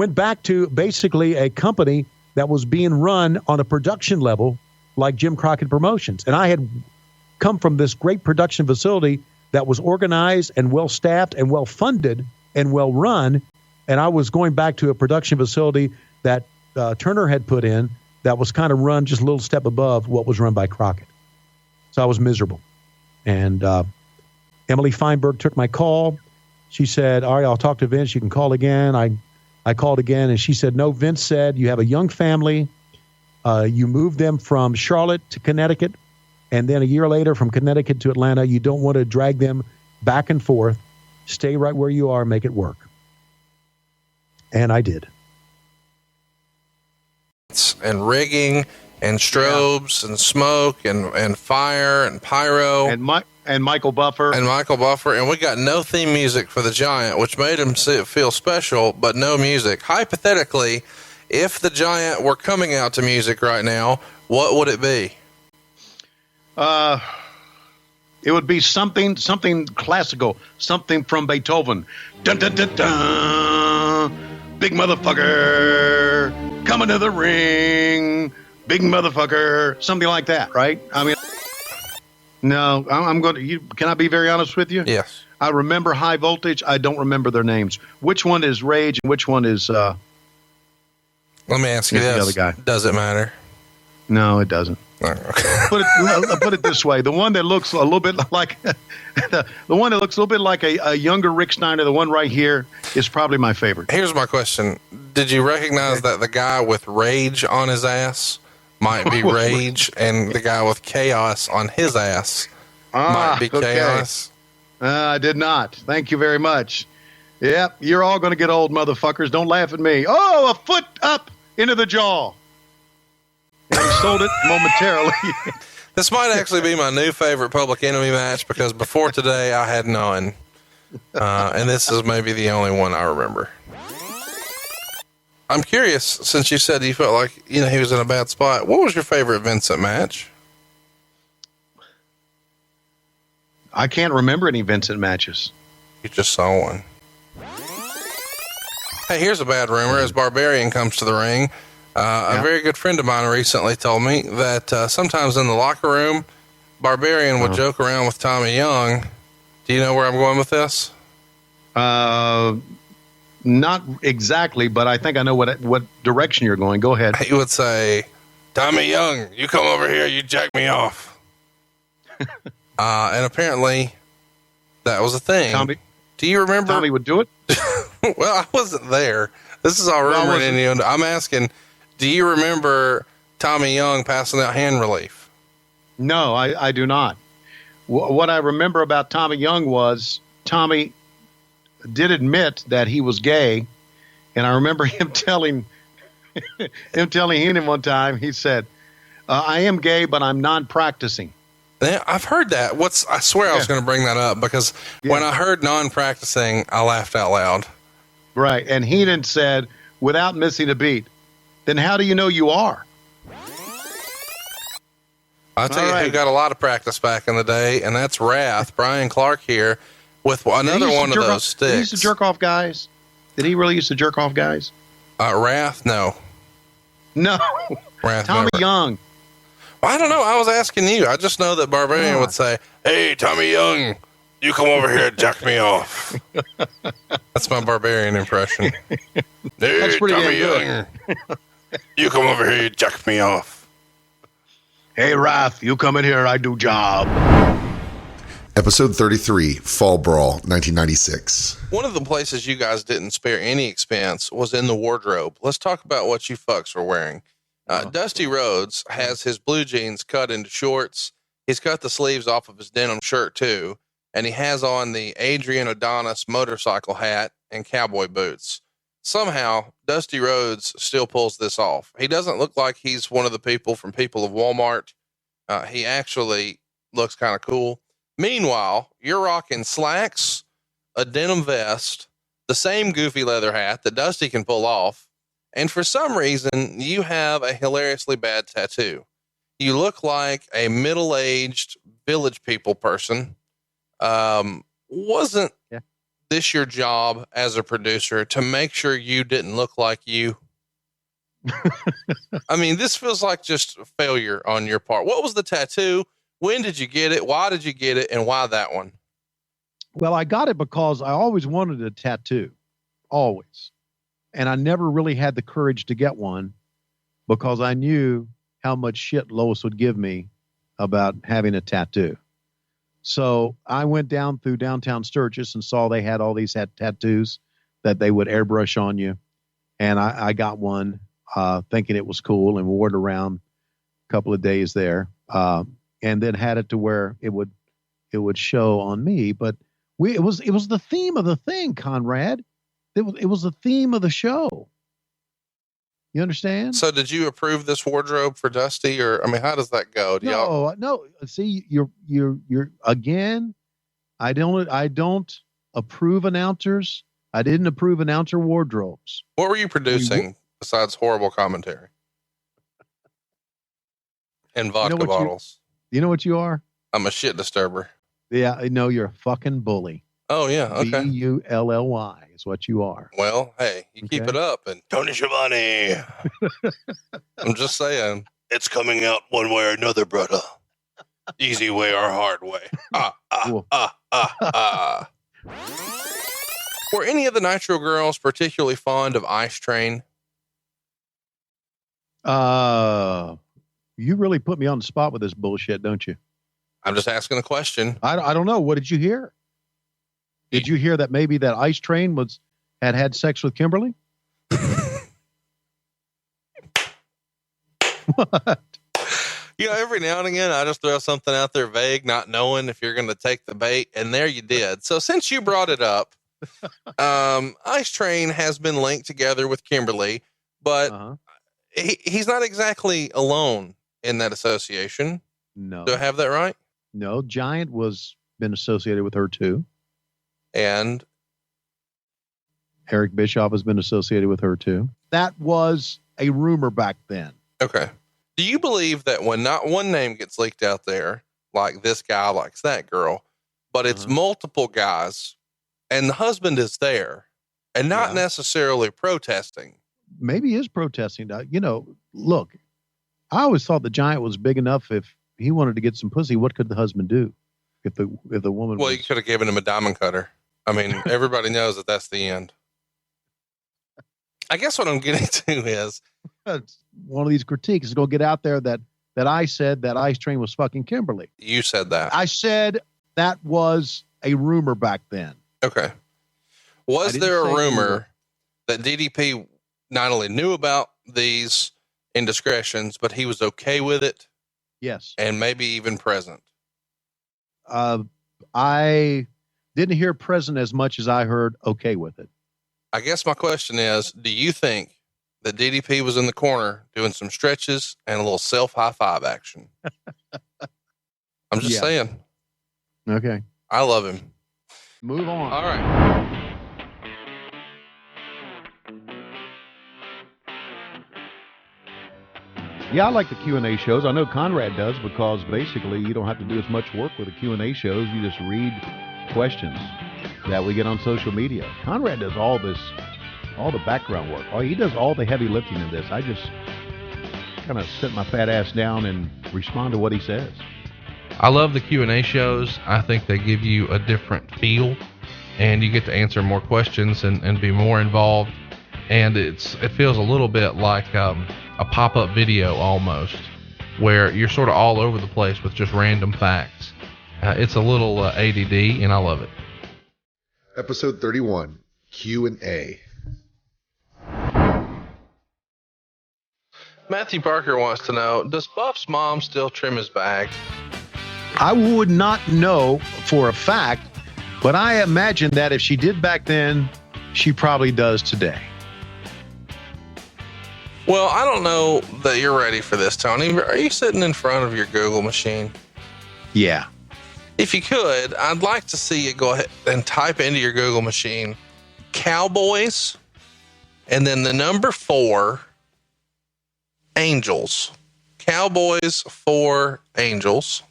back to basically a company that was being run on a production level like Jim Crockett Promotions. And I had come from this great production facility that was organized and well-staffed and well-funded and well-run. And I was going back to a production facility that Turner had put in that was kind of run just a little step above what was run by Crockett. So I was miserable. And Emily Feinberg took my call. She said, all right, I'll talk to Vince. You can call again. I I called again, and she said, no, Vince said you have a young family. You moved them from Charlotte to Connecticut, and then a year later from Connecticut to Atlanta. You don't want to drag them back and forth. Stay right where you are, make it work. And I did. And rigging and strobes and smoke and fire and pyro and Michael Buffer and we got no theme music for the Giant, which made him feel special, but no music. Hypothetically, if the Giant were coming out to music right now, what would it be? It would be something classical, something from Beethoven. Dun dun dun dun. Big motherfucker coming to the ring. Big motherfucker, something like that, right? I mean, no, I'm going to. Can I be very honest with you? Yes. I remember High Voltage. I don't remember their names. Which one is Rage and which one is? Let me ask you this: the other guy. Does it matter? No, it doesn't. Okay. Put it this way: the one that looks a little bit like the one that looks a little bit like a younger Rick Steiner, the one right here, is probably my favorite. Here's my question: did you recognize that the guy with Rage on his ass might be Rage, and the guy with Chaos on his ass might be Chaos? I did not. Thank you very much. Yep, you're all going to get old, motherfuckers. Don't laugh at me. Oh, a foot up into the jaw. And he sold it momentarily. This might actually be my new favorite Public Enemy match because before today I had none. And this is maybe the only one I remember. I'm curious, since you said you felt like, he was in a bad spot, what was your favorite Vincent match? I can't remember any Vincent matches. You just saw one. Hey, here's a bad rumor. As Barbarian comes to the ring, a very good friend of mine recently told me that sometimes in the locker room, Barbarian would joke around with Tommy Young. Do you know where I'm going with this? Not exactly, but I think I know what direction you're going. Go ahead. He would say, Tommy Young, you come over here, you jack me off. And apparently that was a thing. Tommy, do you remember? Tommy would do it? Well, I wasn't there. This is all rumor and innuendo. I'm asking, do you remember Tommy Young passing out hand relief? No, I do not. What I remember about Tommy Young was Tommy did admit that he was gay, and I remember him telling Heenan one time, he said, I am gay, but I'm non-practicing. Yeah, I've heard that. I swear I was going to bring that up because when I heard non-practicing, I laughed out loud. Right. And Heenan said, without missing a beat, then how do you know you are? I'll tell you who got a lot of practice back in the day, and that's Wrath, Brian Clark here, with another one of those sticks. Did he used to jerk off guys? Did he really used to jerk off guys? Wrath? No. No. Wrath, Tommy never. Young. Well, I don't know. I was asking you. I just know that Barbarian would say, hey, Tommy Young, you come over here and jack me off. That's my Barbarian impression. Hey, That's pretty Tommy damn Young, you come over here, you jack me off. Hey, Wrath, you come in here, I do job. Episode 33, Fall Brawl, 1996. One of the places you guys didn't spare any expense was in the wardrobe. Let's talk about what you fucks were wearing. Dusty Rhodes has his blue jeans cut into shorts. He's cut the sleeves off of his denim shirt too. And he has on the Adrian Adonis motorcycle hat and cowboy boots. Somehow Dusty Rhodes still pulls this off. He doesn't look like he's one of the people from People of Walmart. He actually looks kind of cool. Meanwhile, you're rocking slacks, a denim vest, the same goofy leather hat that Dusty can pull off. And for some reason, you have a hilariously bad tattoo. You look like a middle-aged Village People person. Wasn't this your job as a producer to make sure you didn't look like you? I mean, this feels like just a failure on your part. What was the tattoo? When did you get it? Why did you get it? And why that one? Well, I got it because I always wanted a tattoo. Always. And I never really had the courage to get one because I knew how much shit Lois would give me about having a tattoo. So I went down through downtown Sturgis and saw they had all these tattoos that they would airbrush on you. And I got one thinking it was cool and wore it around a couple of days there, and then had it to where it would show on me. But it was the theme of the thing, Conrad. It was the theme of the show. You understand? So did you approve this wardrobe for Dusty, or, I mean, how does that go? No. See, you're again, I don't approve announcers. I didn't approve announcer wardrobes. What were you producing besides horrible commentary and vodka bottles? You know what you are? I'm a shit disturber. Yeah, I know you're a fucking bully. Oh yeah. Okay. Bully is what you are. Well, hey, you keep it up, and Tony Schiavone. I'm just saying, it's coming out one way or another, brother. Easy way or hard way. Were any of the Nitro girls particularly fond of Ice Train? You really put me on the spot with this bullshit, don't you? I'm just asking a question. I don't know. What did you hear? Did you hear that maybe that Ice Train had sex with Kimberly? What? You know, every now and again, I just throw something out there vague, not knowing if you're going to take the bait. And there you did. So since you brought it up, Ice Train has been linked together with Kimberly, but he's not exactly alone in that association. No. Do I have that right? No. Giant been associated with her too. And Eric Bischoff has been associated with her too. That was a rumor back then. Okay. Do you believe that when not one name gets leaked out there, like this guy likes that girl, but it's multiple guys and the husband is there and not necessarily protesting? Maybe he is protesting. Look, I always thought the Giant was big enough. If he wanted to get some pussy, what could the husband do? If the woman, well, you could have given him a diamond cutter. I mean, everybody knows that that's the end. I guess what I'm getting to is one of these critiques is going to get out there that I said that Ice Train was fucking Kimberly. You said that. I said that was a rumor back then. Okay. Was there a rumor that DDP not only knew about these indiscretions, but he was okay with it? Yes. And maybe even present? I didn't hear present as much as I heard okay with it. I guess my question is, do you think that DDP was in the corner doing some stretches and a little self high five action? I'm just saying. Okay. I love him. Move on. All right. Yeah, I like the Q&A shows. I know Conrad does, because basically you don't have to do as much work with the Q&A shows. You just read questions that we get on social media. Conrad does all the background work. He does all the heavy lifting in this. I just kind of sit my fat ass down and respond to what he says. I love the Q&A shows. I think they give you a different feel, and you get to answer more questions and be more involved. And it feels a little bit like a pop-up video almost, where you're sort of all over the place with just random facts. It's a little ADD, and I love it. Episode 31, Q&A. Matthew Parker wants to know, does Buff's mom still trim his bag? I would not know for a fact, but I imagine that if she did back then, she probably does today. Well, I don't know that you're ready for this, Tony. Are you sitting in front of your Google machine? Yeah. If you could, I'd like to see you go ahead and type into your Google machine Cowboys and then the number 4 Angels. Cowboys 4 Angels.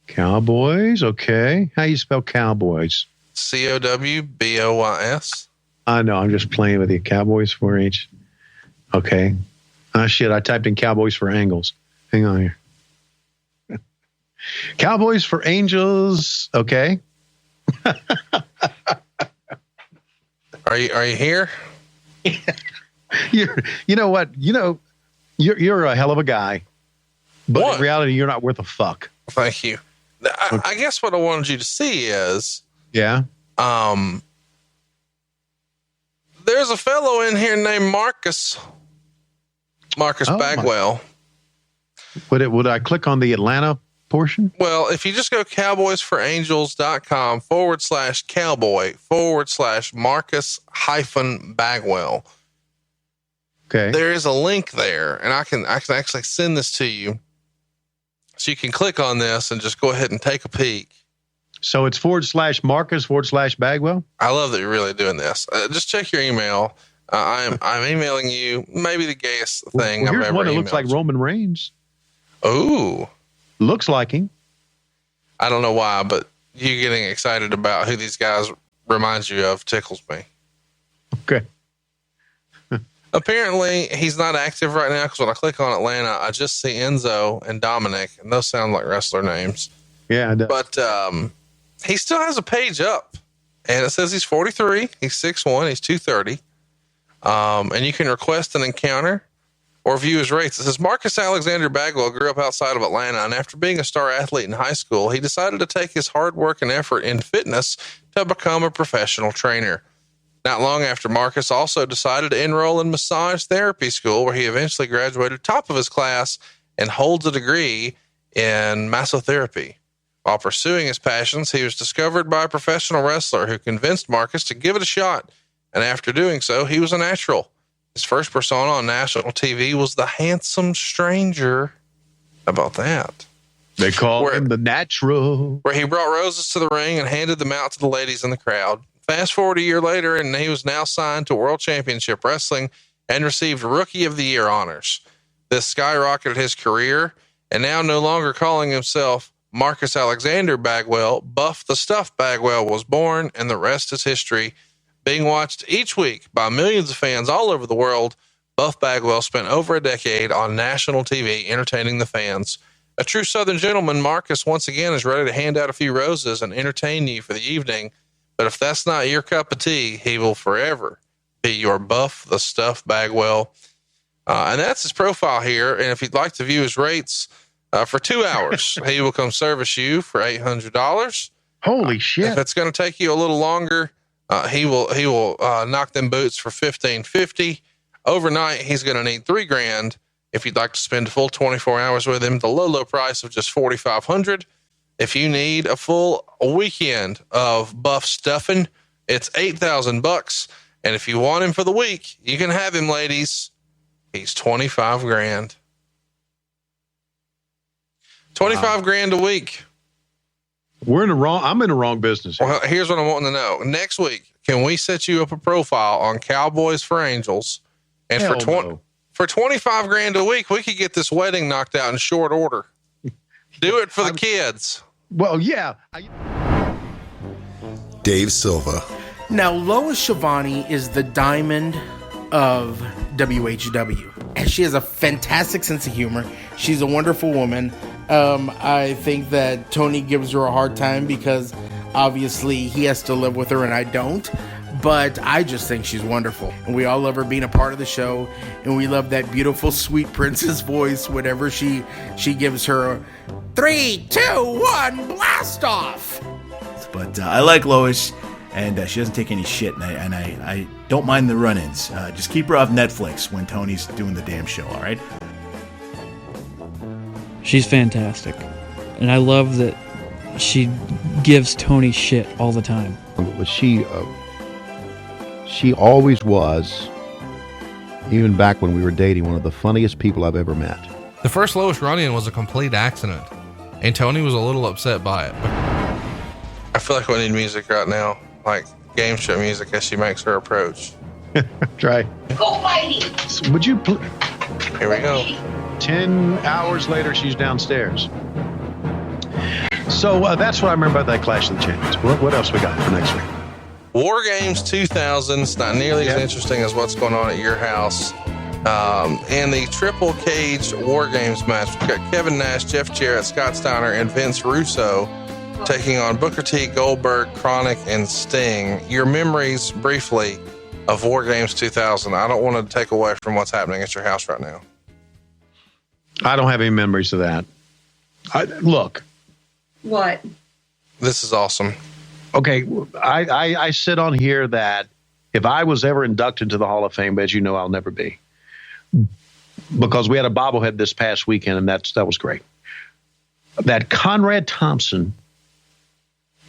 Cowboys, okay. How you spell Cowboys? Cowboys. I know, I'm just playing with you. Cowboys 4H. Okay. Oh, shit, I typed in Cowboys for Angles. Hang on here. Cowboys for Angels. Okay. Are you here? You know what? You're a hell of a guy, but in reality, you're not worth a fuck. Thank you. I guess what I wanted you to see is, There's a fellow in here named Marcus Bagwell. Would I click on the Atlanta portion? Well, if you just go cowboysforangels.com/cowboy/Marcus-Bagwell. Okay. There is a link there, and I can actually send this to you. So you can click on this and just go ahead and take a peek. So it's /Marcus/Bagwell. I love that you're really doing this. Just check your email. I'm emailing you maybe the gayest thing I've here's ever one that emailed. looks like Roman Reigns. Oh, looks like him. I don't know why, but you getting excited about who these guys reminds you of tickles me. Okay. Apparently, he's not active right now because when I click on Atlanta, I just see Enzo and Dominic, and those sound like wrestler names. Yeah, but he still has a page up, and it says he's 43, he's 6'1", he's 230, and you can request an encounter or view his rates. It says Marcus Alexander Bagwell grew up outside of Atlanta, and after being a star athlete in high school, he decided to take his hard work and effort in fitness to become a professional trainer. Not long after, Marcus also decided to enroll in massage therapy school, where he eventually graduated top of his class and holds a degree in massotherapy. While pursuing his passions, he was discovered by a professional wrestler who convinced Marcus to give it a shot. And after doing so, he was a natural. His first persona on national TV was the handsome stranger. How about that? They call him the natural. Where he brought roses to the ring and handed them out to the ladies in the crowd. Fast forward a year later, and he was now signed to World Championship Wrestling and received Rookie of the Year honors. This skyrocketed his career, and now no longer calling himself Marcus Alexander Bagwell, Buff the Stuff Bagwell was born, and the rest is history. Being watched each week by millions of fans all over the world, Buff Bagwell spent over a decade on national TV entertaining the fans. A true Southern gentleman, Marcus once again is ready to hand out a few roses and entertain you for the evening. But if that's not your cup of tea, he will forever be your Buff the Stuff Bagwell. And that's his profile here. And if you'd like to view his rates for 2 hours, he will come service you for $800. Holy shit. If it's going to take you a little longer, he will knock them boots for $1,550. Overnight, he's going to need $3,000. If you'd like to spend a full 24 hours with him, the low price of just $4,500. If you need a full weekend of buff stuffing, it's $8,000. And if you want him for the week, you can have him, ladies. He's $25,000. $25,000 a week. I'm in the wrong business. Well, here's what I want to know. Next week, can we set you up a profile on Cowboys for Angels? And for $25,000 a week, we could get this wedding knocked out in short order. Do it for the kids. Well, yeah. Dave Silva. Now, Lois Schiavone is the diamond of WHW. And she has a fantastic sense of humor. She's a wonderful woman. I think that Tony gives her a hard time because obviously he has to live with her and I don't. But I just think she's wonderful. And we all love her being a part of the show. And we love that beautiful, sweet princess voice whenever she gives her 3, 2, 1, blast off. But I like Lois, and she doesn't take any shit. And I don't mind the run-ins. Just keep her off Netflix when Tony's doing the damn show, all right? She's fantastic. And I love that she gives Tony shit all the time. She always was, even back when we were dating, one of the funniest people I've ever met. The first Lois run-in was a complete accident, and Tony was a little upset by it. I feel like we need music right now, like game show music as she makes her approach. Try. Go fighting! Would you Here we go. 10 hours later, she's downstairs. So that's what I remember about that Clash of the Champions. What else we got for next week? War Games 2000. It's not nearly as interesting as what's going on at your house. In the Triple Cage War Games match, we've got Kevin Nash, Jeff Jarrett, Scott Steiner, and Vince Russo taking on Booker T, Goldberg, Chronic, and Sting. Your memories, briefly, of War Games 2000. I don't want to take away from what's happening at your house right now. I don't have any memories of that. Look. What? This is awesome. Okay, I said on here that If I was ever inducted into the Hall of Fame, as you know, I'll never be, because we had a bobblehead this past weekend, and that was great. That Conrad Thompson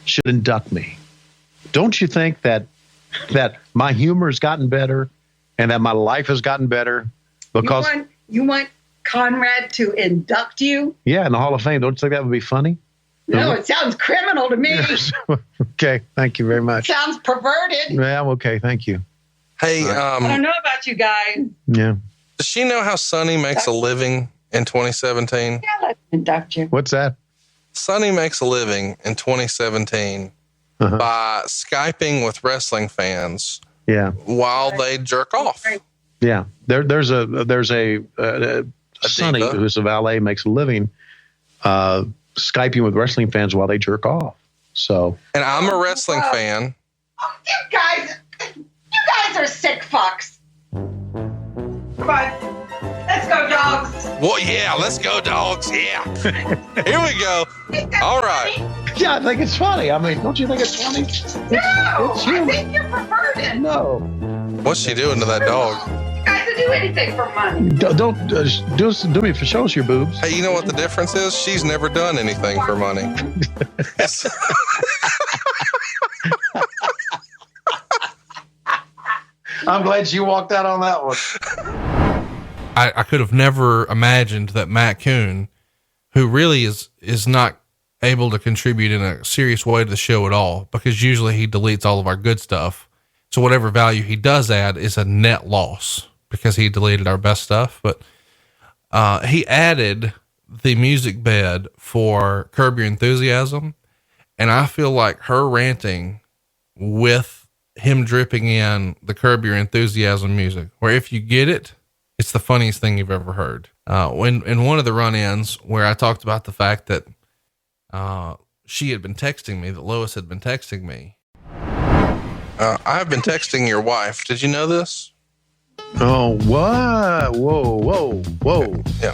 should induct me. Don't you think that my humor has gotten better and that my life has gotten better? Because you want Conrad to induct you? Yeah, in the Hall of Fame. Don't you think that would be funny? No, it sounds criminal to me. Okay, thank you very much. Sounds perverted. Yeah, okay, thank you. Hey, I don't know about you guys. Yeah. Does she know how Sonny makes a living in 2017? Yeah, let's induct you. What's that? Sonny makes a living in 2017 by Skyping with wrestling fans. Yeah. While they jerk off. Yeah. There's a Sonny who's a valet, makes a living Skyping with wrestling fans while they jerk off. So. And I'm a wrestling fan. Oh, you guys are sick fucks. Come on. Let's go, dogs. Well, yeah, let's go, dogs. Yeah. Here we go. All right. Yeah, I think it's funny. I mean, don't you think it's funny? No, I think you're perverted. No. What's she doing to that dog? You guys will do anything for money. Don't do me for show us your boobs. Hey, you know what the difference is? She's never done anything for money. I'm glad she walked out on that one. I could have never imagined that Matt Coon, who really is not able to contribute in a serious way to the show at all, because usually he deletes all of our good stuff. So whatever value he does add is a net loss because he deleted our best stuff. But he added the music bed for Curb Your Enthusiasm. And I feel like her ranting with him dripping in the Curb Your Enthusiasm music, where if you get it, it's the funniest thing you've ever heard. In one of the run-ins where I talked about the fact that she had been texting me, that Lois had been texting me. I've been texting your wife. Did you know this? Oh, what? Whoa. Yeah.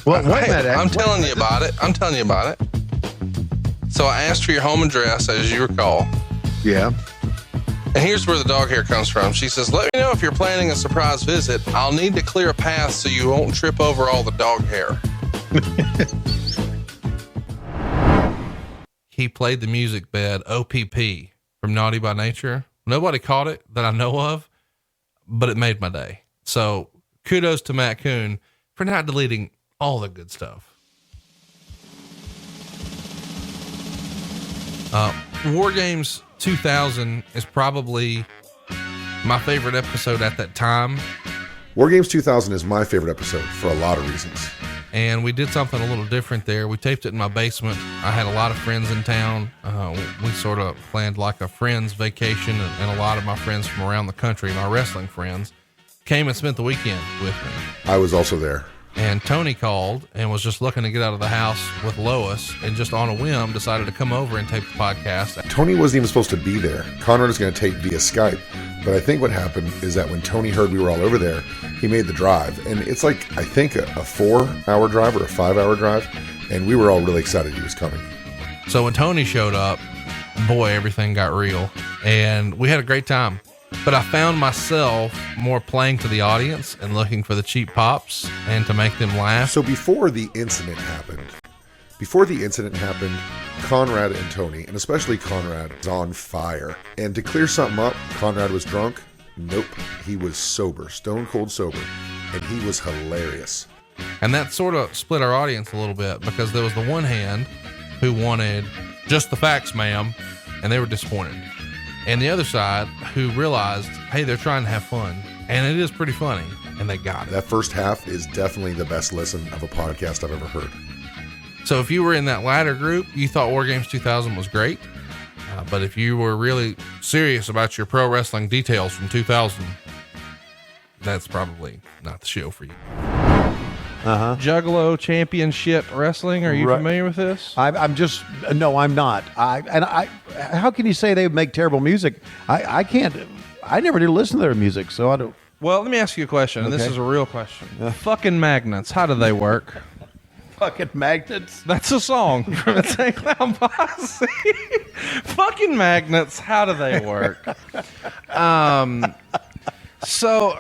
What? I'm telling you about it. So I asked for your home address, as you recall. Yeah. And here's where the dog hair comes from. She says, let me know if you're planning a surprise visit. I'll need to clear a path so you won't trip over all the dog hair. He played the music bed OPP from Naughty by Nature. Nobody caught it that I know of, but it made my day. So kudos to Matt Coon for not deleting all the good stuff. War Games 2000 is probably my favorite episode at that time. War Games 2000 is my favorite episode for a lot of reasons. And we did something a little different there. We taped it in my basement. I had a lot of friends in town. We sort of planned like a friend's vacation, and a lot of my friends from around the country, my wrestling friends, came and spent the weekend with me. I was also there. And Tony called and was just looking to get out of the house with Lois, and just on a whim decided to come over and tape the podcast. Tony wasn't even supposed to be there. Conrad was going to tape via Skype. But I think what happened is that when Tony heard we were all over there, he made the drive. And it's like, I think a 4-hour drive or a 5-hour drive. And we were all really excited he was coming. So when Tony showed up, boy, everything got real. And we had a great time. But I found myself more playing to the audience and looking for the cheap pops and to make them laugh. So before the incident happened, Conrad and Tony, and especially Conrad, was on fire. And to clear something up, Conrad was drunk? Nope. He was sober, stone cold sober. And he was hilarious. And that sort of split our audience a little bit, because there was the one hand who wanted just the facts, ma'am, and they were disappointed. And the other side who realized, hey, they're trying to have fun. And it is pretty funny. And they got it. That first half is definitely the best listen of a podcast I've ever heard. So if you were in that latter group, you thought War Games 2000 was great. But if you were really serious about your pro wrestling details from 2000, that's probably not the show for you. Juggalo Championship Wrestling. Are you familiar with this? No, I'm not. How can you say they make terrible music? I can't. I never did listen to their music, so I don't. Well, let me ask you a question. And this is a real question. Fucking magnets. How do they work? Fucking magnets. That's a song from the St. Clown Posse. Fucking magnets. How do they work? So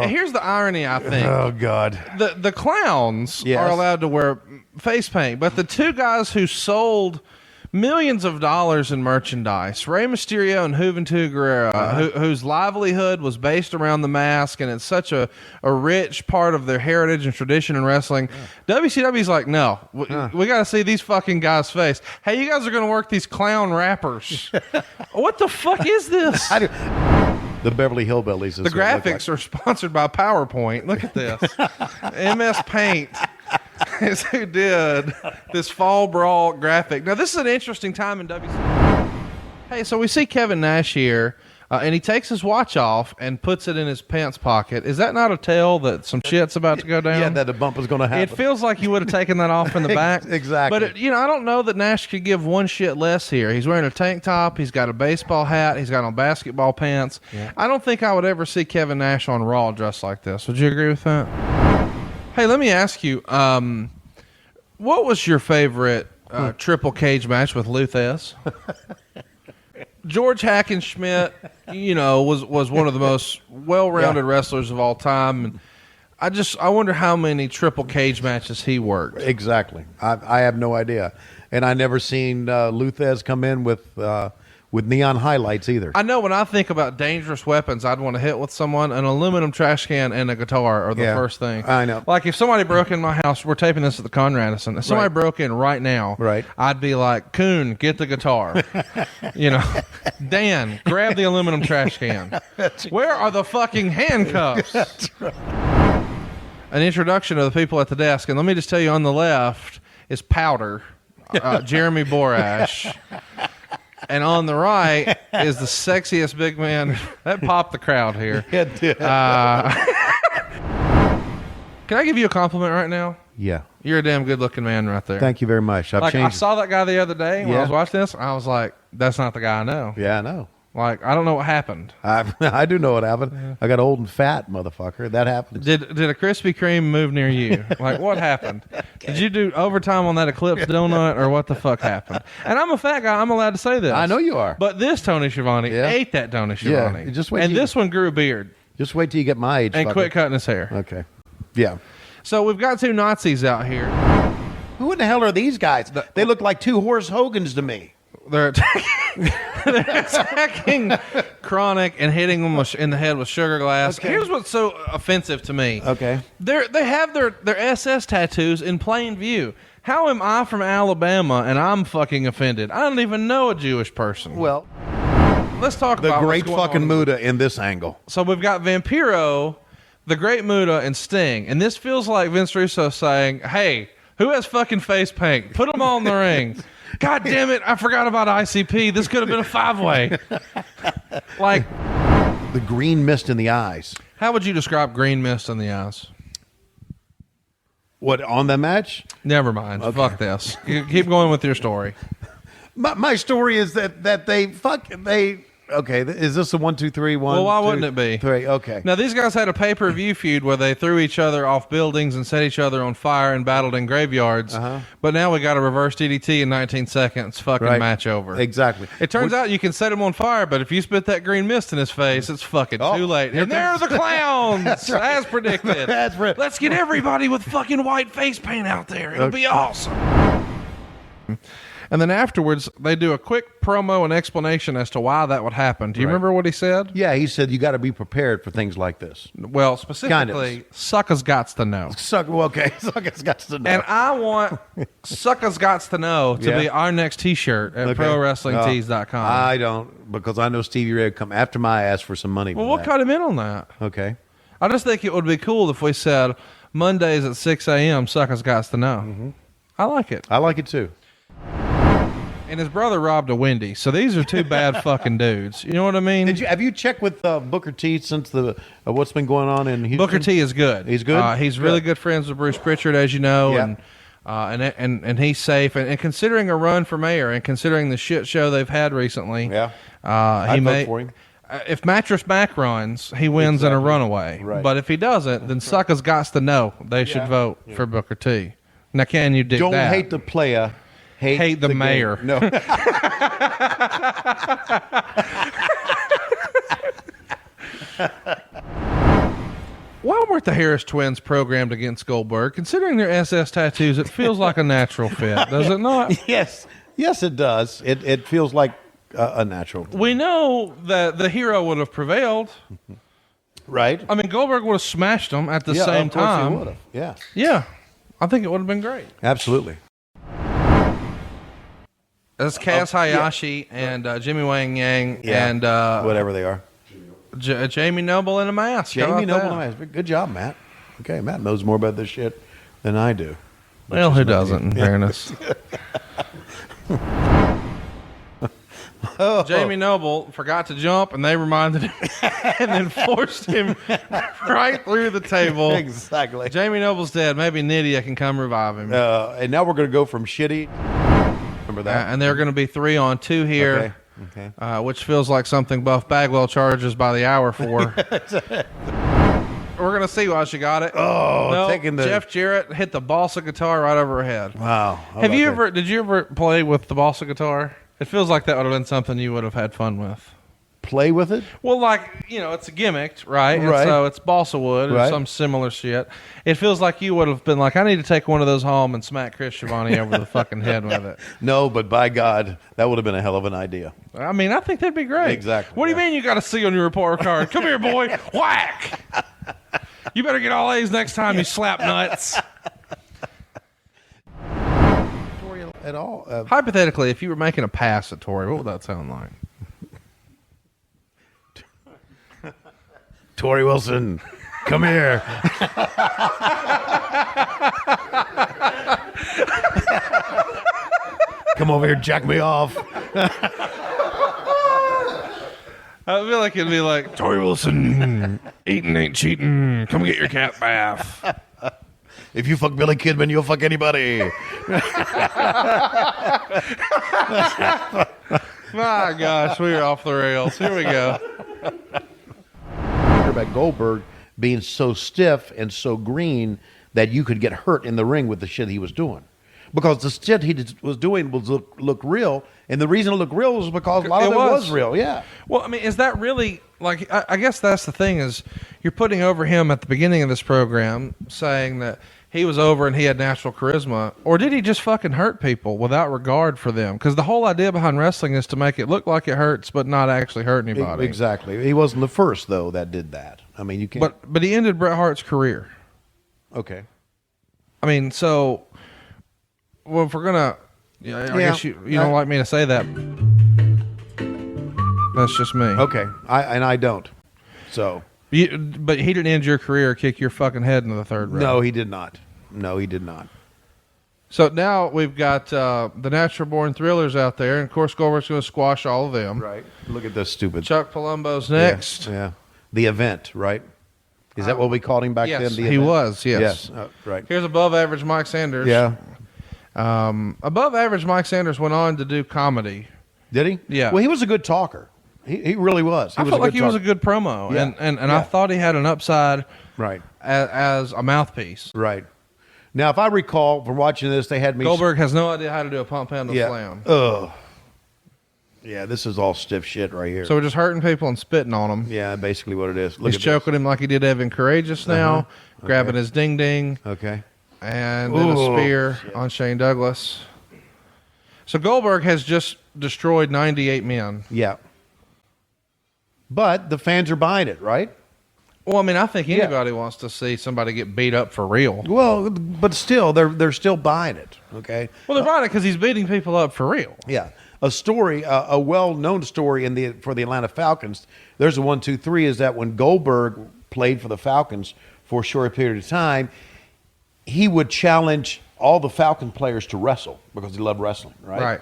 here's the irony, I think. Oh, God. The clowns are allowed to wear face paint, but the two guys who sold millions of dollars in merchandise, Rey Mysterio and Juventud Guerrera, whose livelihood was based around the mask, and it's such a rich part of their heritage and tradition in wrestling. WCW's like, no, we got to see these fucking guys' face. Hey, you guys are going to work these clown rappers. What the fuck is this? The Beverly Hillbillies. The graphics are sponsored by PowerPoint. Look at this. MS Paint is who did this Fall Brawl graphic. Now, this is an interesting time in WCW. Hey, so we see Kevin Nash here, and he takes his watch off and puts it in his pants pocket. Is that not a tell that some shit's about to go down? Yeah, that a bump is going to happen. It feels like he would have taken that off in the back. Exactly. But, I don't know that Nash could give one shit less here. He's wearing a tank top. He's got a baseball hat. He's got on basketball pants. Yeah. I don't think I would ever see Kevin Nash on Raw dressed like this. Would you agree with that? Hey, let me ask you, what was your favorite triple cage match with Luthez? George Hackenschmidt, was one of the most well-rounded wrestlers of all time. And I wonder how many triple cage matches he worked. Exactly. I have no idea. And I never seen Luthez come in with neon highlights either. I know when I think about dangerous weapons I'd want to hit with someone, an aluminum trash can and a guitar are the first thing. I know. Like if somebody broke in my house, we're taping this at the Conradison. If somebody broke in right now, I'd be like, Coon, get the guitar. Dan, grab the aluminum trash can. Where are the fucking handcuffs? That's right. An introduction of the people at the desk. And let me just tell you, on the left is Powder, Jeremy Borash. And on the right is the sexiest big man. That popped the crowd here. It did. Can I give you a compliment right now? Yeah. You're a damn good looking man right there. Thank you very much. I saw that guy the other day when I was watching this. I was like, that's not the guy I know. Yeah, I know. Like, I don't know what happened. I do know what happened. Yeah. I got old and fat, motherfucker. That happened. Did a Krispy Kreme move near you? Like, what happened? Did you do overtime on that Eclipse donut, or what the fuck happened? And I'm a fat guy. I'm allowed to say this. I know you are. But this Tony Schiavone ate that Tony Schiavone. Yeah. Just wait. And this one grew a beard. Just wait till you get my age. And quit cutting his hair. Okay. Yeah. So we've got two Nazis out here. Who in the hell are these guys? They look like two Horace Hogans to me. They're attacking Chronic and hitting him in the head with sugar glass. Okay. Here's what's so offensive to me. Okay. They have their SS tattoos in plain view. How am I from Alabama and I'm fucking offended? I don't even know a Jewish person. Well, let's talk about the great fucking Muda in this angle. So we've got Vampiro, the Great Muda, and Sting. And this feels like Vince Russo saying, hey, who has fucking face paint? Put them all in the ring. God damn it, I forgot about ICP. This could have been a 5-way. Like the green mist in the eyes. How would you describe green mist in the eyes? What, on the match? Never mind. Okay. Fuck this. Keep going with your story. My story is that they okay, is this a 1, 2, 3, 1? Well, why wouldn't it be? 3, okay. Now, these guys had a pay-per-view feud where they threw each other off buildings and set each other on fire and battled in graveyards. But now we got a reverse DDT in 19 seconds. Fucking match over. Exactly. It turns out you can set him on fire, but if you spit that green mist in his face, it's fucking too late. And there are the clowns, as predicted. Let's get everybody with fucking white face paint out there. It'll be awesome. And then afterwards, they do a quick promo and explanation as to why that would happen. Do you remember what he said? Yeah, he said you got to be prepared for things like this. Well, specifically, Suckers Gots to Know. Suckers Gots to Know. And I want Suckers Gots to Know to be our next T-shirt at ProWrestlingTees.com. I don't, because I know Stevie Ray would come after my ass for some money. Well, we'll cut him in on that. Okay. I just think it would be cool if we said Mondays at 6 a.m. Suckers Gots to Know. Mm-hmm. I like it. I like it too. And his brother robbed a Wendy. So these are two bad fucking dudes. You know what I mean? Have you checked with Booker T since the what's been going on in Houston? Booker T is good. He's good? He's really good friends with Bruce Pritchard, as you know. Yeah. And he's safe. And considering a run for mayor and considering the shit show they've had recently, I'd vote for him. If Mattress Mac runs, he wins in a runaway. Right. But if he doesn't, then Suckers Gots to Know they should vote for Booker T. Now, can you dig Don't that? hate the player. Hate the mayor. Game. No. Why weren't the Harris twins programmed against Goldberg? Considering their SS tattoos, it feels like a natural fit, does it not? Yes, it does. It feels like a natural. We know that the hero would have prevailed. Right. I mean, Goldberg would have smashed them at the same of course time. He would have. Yeah. Yeah. I think it would have been great. Absolutely. That's Kaz Hayashi and Jimmy Wang Yang and whatever they are. Jamie Noble in a mask. Jamie Noble in a mask. Good job, Matt. Okay, Matt knows more about this shit than I do. Well, who doesn't, in fairness? Jamie Noble forgot to jump, and they reminded him and then forced him right through the table. Exactly. Jamie Noble's dead. Maybe Nydia can come revive him. And now we're going to go from shitty. Remember that? And they're going to be 3-on-2 here, which feels like something Buff Bagwell charges by the hour for. We're going to see why she got it. Taking the Jeff Jarrett hit the balsa guitar right over her head. Wow. Did you ever play with the balsa guitar? It feels like that would have been something you would have had fun with. Play with it? Well, it's a gimmick, right? And so it's balsa wood or some similar shit. It feels like you would have been like, I need to take one of those home and smack Chris Schiavone over the fucking head with it. No, but by God, that would have been a hell of an idea. I mean, I think that'd be great. Exactly. What do you mean you got a C on your report card? Come here, boy. Whack. You better get all A's next time, you slap nuts. At all. Hypothetically, if you were making a pass at Tori, what would that sound like? Tori Wilson, come here. Come over here, jack me off. I feel like it'd be like, Tori Wilson, eating ain't cheating. Come get your cat bath. If you fuck Billy Kidman, you'll fuck anybody. My gosh, we are off the rails. Here we go. About Goldberg being so stiff and so green that you could get hurt in the ring with the shit he was doing. Because the shit he was doing was look real, and the reason it looked real was because a lot of it was real. Yeah. Well, I mean, is that really like? I guess that's the thing is you're putting over him at the beginning of this program, saying that he was over and he had natural charisma, or did he just fucking hurt people without regard for them? Because the whole idea behind wrestling is to make it look like it hurts, but not actually hurt anybody. Exactly. He wasn't the first though that did that. I mean, you can't. But he ended Bret Hart's career. Okay. I mean, so. Well, if we're gonna, I guess you don't like me to say that. That's just me. Okay, I don't. So, but he didn't end your career or kick your fucking head into the third round. No, he did not. No, he did not. So now we've got the natural born thrillers out there, and of course Goldberg's going to squash all of them. Right. Look at this stupid. Chuck Palumbo's next. Yeah. The event, right? Is that what we called him back then? Yes, The he event? was. Yes. Right. Here's above average Mike Sanders. Yeah. Above average Mike Sanders went on to do comedy. Did he? Yeah. Well, he was a good talker. He really was. I felt like he was a good promo, Yeah. and I thought he had an upside. Right. As a mouthpiece. Right. Now, if I recall from watching this, they had me. Goldberg has no idea how to do a pump handle slam. Yeah, this is all stiff shit right here. So we're just hurting people and spitting on them. Yeah, basically what it is. He's choking him like he did Evan Courageous now, grabbing his ding ding. Okay. And then a spear on Shane Douglas. So Goldberg has just destroyed 98 men. Yeah. But the fans are buying it, right? Well, I mean, I think anybody wants to see somebody get beat up for real. Well, but still, they're still buying it, okay? Well, they're buying it because he's beating people up for real. Yeah. A story, a well-known story for the Atlanta Falcons, there's a 1, 2, 3, is that when Goldberg played for the Falcons for a short period of time, he would challenge all the Falcon players to wrestle because he loved wrestling, right? Right.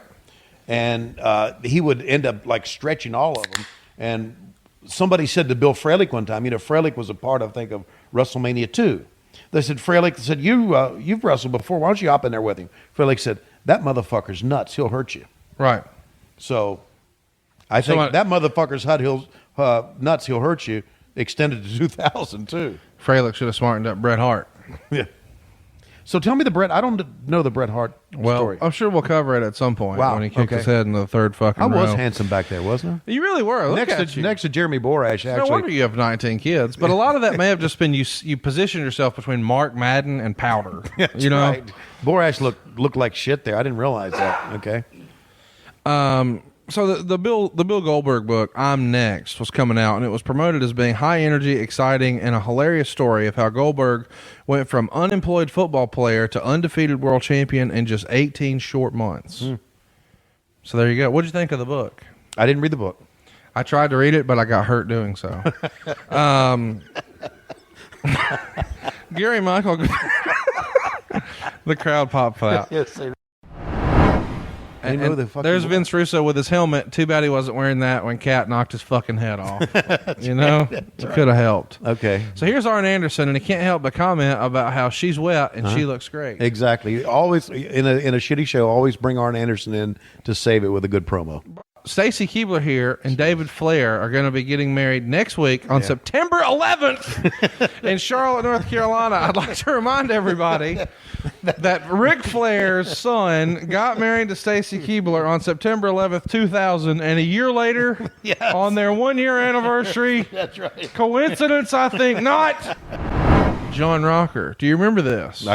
And he would end up like stretching all of them. And somebody said to Bill Frelick one time, Frelick was a part, I think, of WrestleMania 2. They said, Frelick said, you've wrestled before. Why don't you hop in there with him? Frelick said, that motherfucker's nuts. He'll hurt you. Right. So I think that motherfucker's nuts, he'll hurt you, extended to 2002. Frelick should have smartened up Bret Hart. Yeah. So tell me the Bret. I don't know the Bret Hart story. I'm sure we'll cover it at some point. Wow, When he kicked okay. his head in the third fucking I was row. handsome back there, wasn't I? You really were. Look next at to you. next to Jeremy Borash. No Actually, wonder you have 19 kids. But a lot of that may have just been you positioned yourself between Mark Madden and Powder. That's you know, right. Borash looked like shit there. I didn't realize that. Okay. So the Bill Goldberg book, I'm Next, was coming out, and it was promoted as being high energy, exciting, and a hilarious story of how Goldberg went from unemployed football player to undefeated world champion in just 18 short months. So there you go. What'd you think of the book? I didn't read the book. I tried to read it, but I got hurt doing so. Gary Michael, the crowd popped out. Yes, they And there's Vince Russo with his helmet. Too bad he wasn't wearing that when Cat knocked his fucking head off. You know? It could have helped. Okay. So here's Arn Anderson, and he can't help but comment about how she's wet and she looks great. Exactly. Always in a shitty show, always bring Arn Anderson in to save it with a good promo. Stacy Keibler here and David Flair are going to be getting married next week on September 11th in Charlotte, North Carolina. I'd like to remind everybody that Ric Flair's son got married to Stacy Keibler on September 11th, 2000, and a year later, on their 1 year anniversary. That's right. Coincidence? I think not. John Rocker. Do you remember this?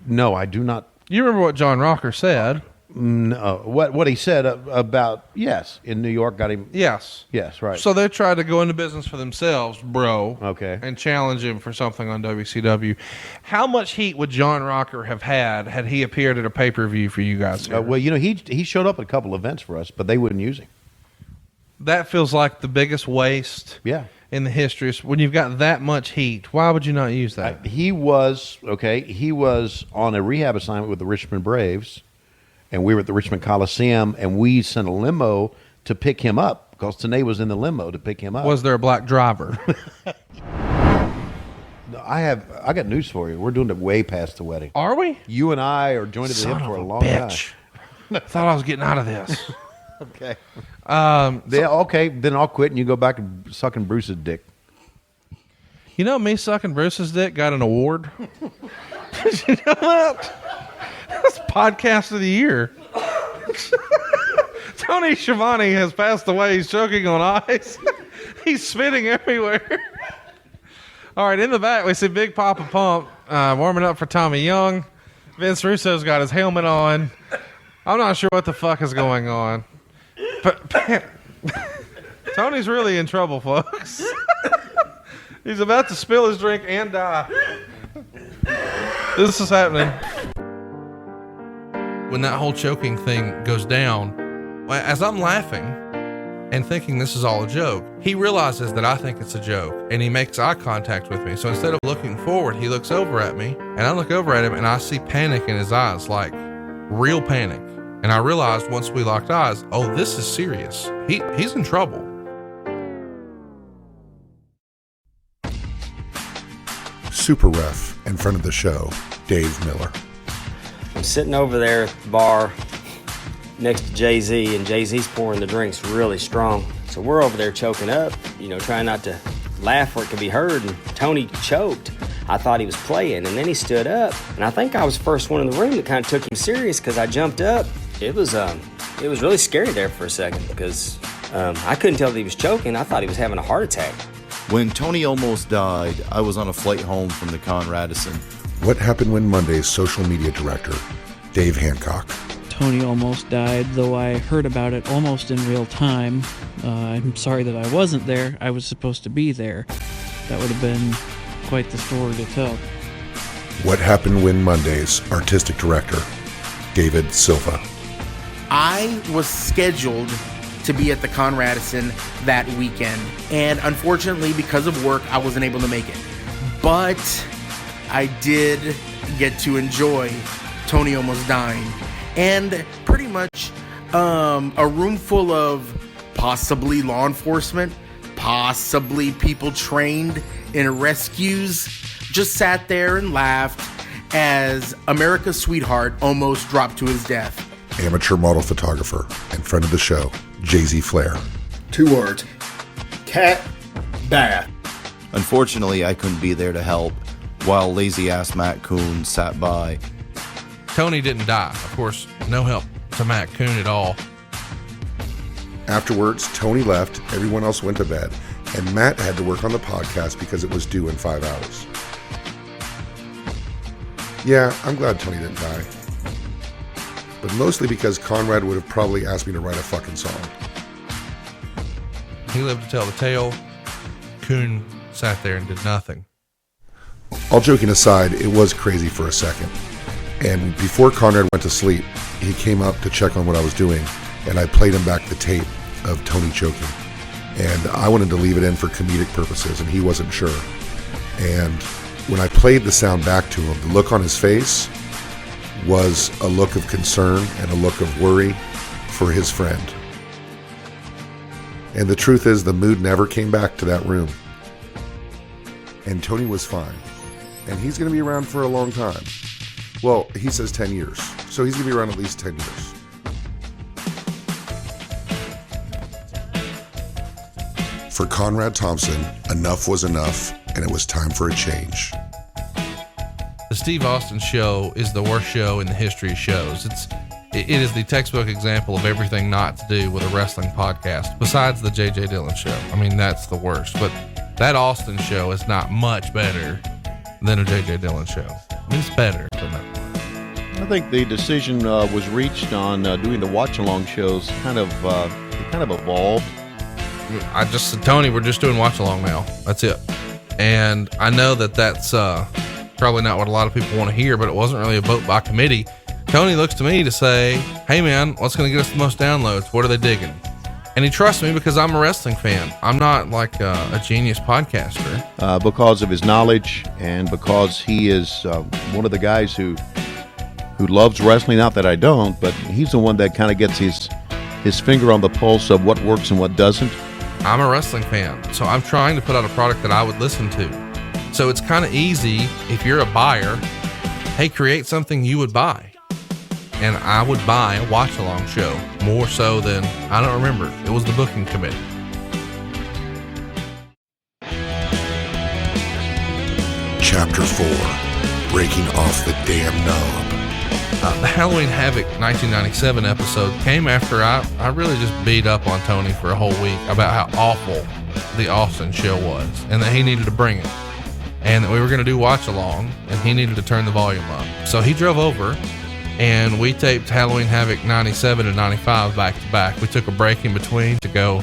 No, I do not. You remember what John Rocker said? No. What he said about, in New York got him. Yes, right. So they tried to go into business for themselves, bro. Okay. And challenge him for something on WCW. How much heat would John Rocker have had he appeared at a pay-per-view for you guys here? Well, he showed up at a couple events for us, but they wouldn't use him. That feels like the biggest waste in the history. When you've got that much heat, why would you not use that? He was on a rehab assignment with the Richmond Braves. And we were at the Richmond Coliseum, and we sent a limo to pick him up because Tenay was in the limo to pick him up. Was there a black driver? I got news for you. We're doing it way past the wedding. Are we? You and I are joined at the hip for a long time. Thought I was getting out of this. Okay. Then I'll quit, and you go back to sucking Bruce's dick. You know, me sucking Bruce's dick got an award. Did you know that? That's podcast of the year. Tony Schiavone has passed away. He's choking on ice. He's spitting everywhere. All right, in the back, we see Big Papa Pump warming up for Tommy Young. Vince Russo's got his helmet on. I'm not sure what the fuck is going on. But Tony's really in trouble, folks. He's about to spill his drink and die. This is happening. When that whole choking thing goes down, as I'm laughing and thinking this is all a joke, he realizes that I think it's a joke, and he makes eye contact with me. So instead of looking forward, he looks over at me, and I look over at him, and I see panic in his eyes, like real panic. And I realized once we locked eyes, oh, this is serious. He's in trouble. Super Ref and friend of the show, Dave Miller. I'm sitting over there at the bar next to Jay-Z, and Jay-Z's pouring the drinks really strong. So we're over there choking up, trying not to laugh where it could be heard, and Tony choked. I thought he was playing, and then he stood up, and I think I was the first one in the room that kind of took him serious because I jumped up. It was really scary there for a second because I couldn't tell that he was choking. I thought he was having a heart attack. When Tony almost died, I was on a flight home from the Conradison. What Happened When Mondays social media director, Dave Hancock. Tony almost died, though I heard about it almost in real time. I'm sorry that I wasn't there. I was supposed to be there. That would have been quite the story to tell. What Happened When Mondays artistic director, David Silva. I was scheduled to be at the Conradison that weekend, and unfortunately, because of work, I wasn't able to make it. But I did get to enjoy Tony almost dying, and pretty much a room full of possibly law enforcement, possibly people trained in rescues, just sat there and laughed as America's sweetheart almost dropped to his death. Amateur model photographer and friend of the show, Jay-Z Flair. 2 words. Cat bath. Unfortunately, I couldn't be there to help. while lazy-ass Matt Coon sat by. Tony didn't die. Of course, no help to Matt Coon at all. Afterwards, Tony left, everyone else went to bed, and Matt had to work on the podcast because it was due in 5 hours. Yeah, I'm glad Tony didn't die. But mostly because Conrad would have probably asked me to write a fucking song. He lived to tell the tale. Coon sat there and did nothing. All joking aside, it was crazy for a second. And before Conrad went to sleep, he came up to check on what I was doing, and I played him back the tape of Tony choking. And I wanted to leave it in for comedic purposes, and he wasn't sure. And when I played the sound back to him, the look on his face was a look of concern and a look of worry for his friend. And the truth is, the mood never came back to that room. And Tony was fine. And he's going to be around for a long time. Well, he says 10 years. So he's going to be around at least 10 years. For Conrad Thompson, enough was enough, and it was time for a change. The Steve Austin Show is the worst show in the history of shows. It is the textbook example of everything not to do with a wrestling podcast, besides the J.J. Dillon Show. I mean, that's the worst. But that Austin Show is not much better than a J.J. Dillon Show. I mean, it's better than that. I think the decision was reached on doing the watch-along shows. It kind of evolved. I just said, Tony, we're just doing watch-along now. That's it. And I know that's probably not what a lot of people want to hear, but it wasn't really a vote by committee. Tony looks to me to say, hey man, what's going to get us the most downloads? What are they digging? And he trusts me because I'm a wrestling fan. I'm not like a genius podcaster. Because of his knowledge and because he is one of the guys who loves wrestling. Not that I don't, but he's the one that kind of gets his finger on the pulse of what works and what doesn't. I'm a wrestling fan, so I'm trying to put out a product that I would listen to. So it's kind of easy if you're a buyer, hey, create something you would buy. And I would buy a watch-along show more so than, I don't remember, it was the booking committee. Chapter 4, Breaking Off the Damn Knob. The Halloween Havoc 1997 episode came after I really just beat up on Tony for a whole week about how awful the Austin show was and that he needed to bring it. And that we were going to do watch-along and he needed to turn the volume up. So he drove over and we taped Halloween Havoc 97 and 95 back to back. We took a break in between to go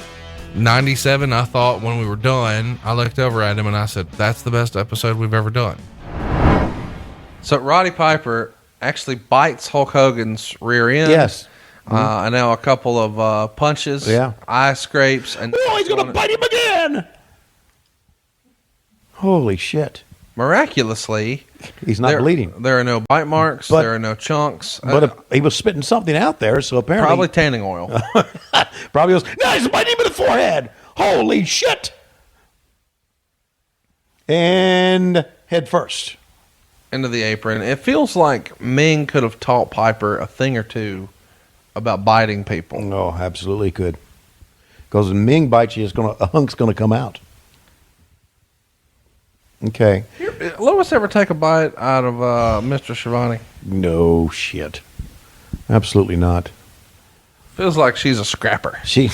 97. I thought when we were done, I looked over at him and I said, that's the best episode we've ever done. So Roddy Piper actually bites Hulk Hogan's rear end. Yes. And now a couple of punches, eye scrapes. And oh, he's going to bite him again. Holy shit. Miraculously, he's not bleeding. There are no bite marks. There are no chunks. But he was spitting something out there, so apparently... Probably tanning oil. Probably was, no, he's biting him in the forehead. Holy shit. And head first. Into the apron. It feels like Ming could have taught Piper a thing or two about biting people. No, absolutely could. Because when Ming bites you, a hunk's going to come out. Okay. Lois ever take a bite out of Mr. Schiavone? No shit. Absolutely not. Feels like she's a scrapper. She'd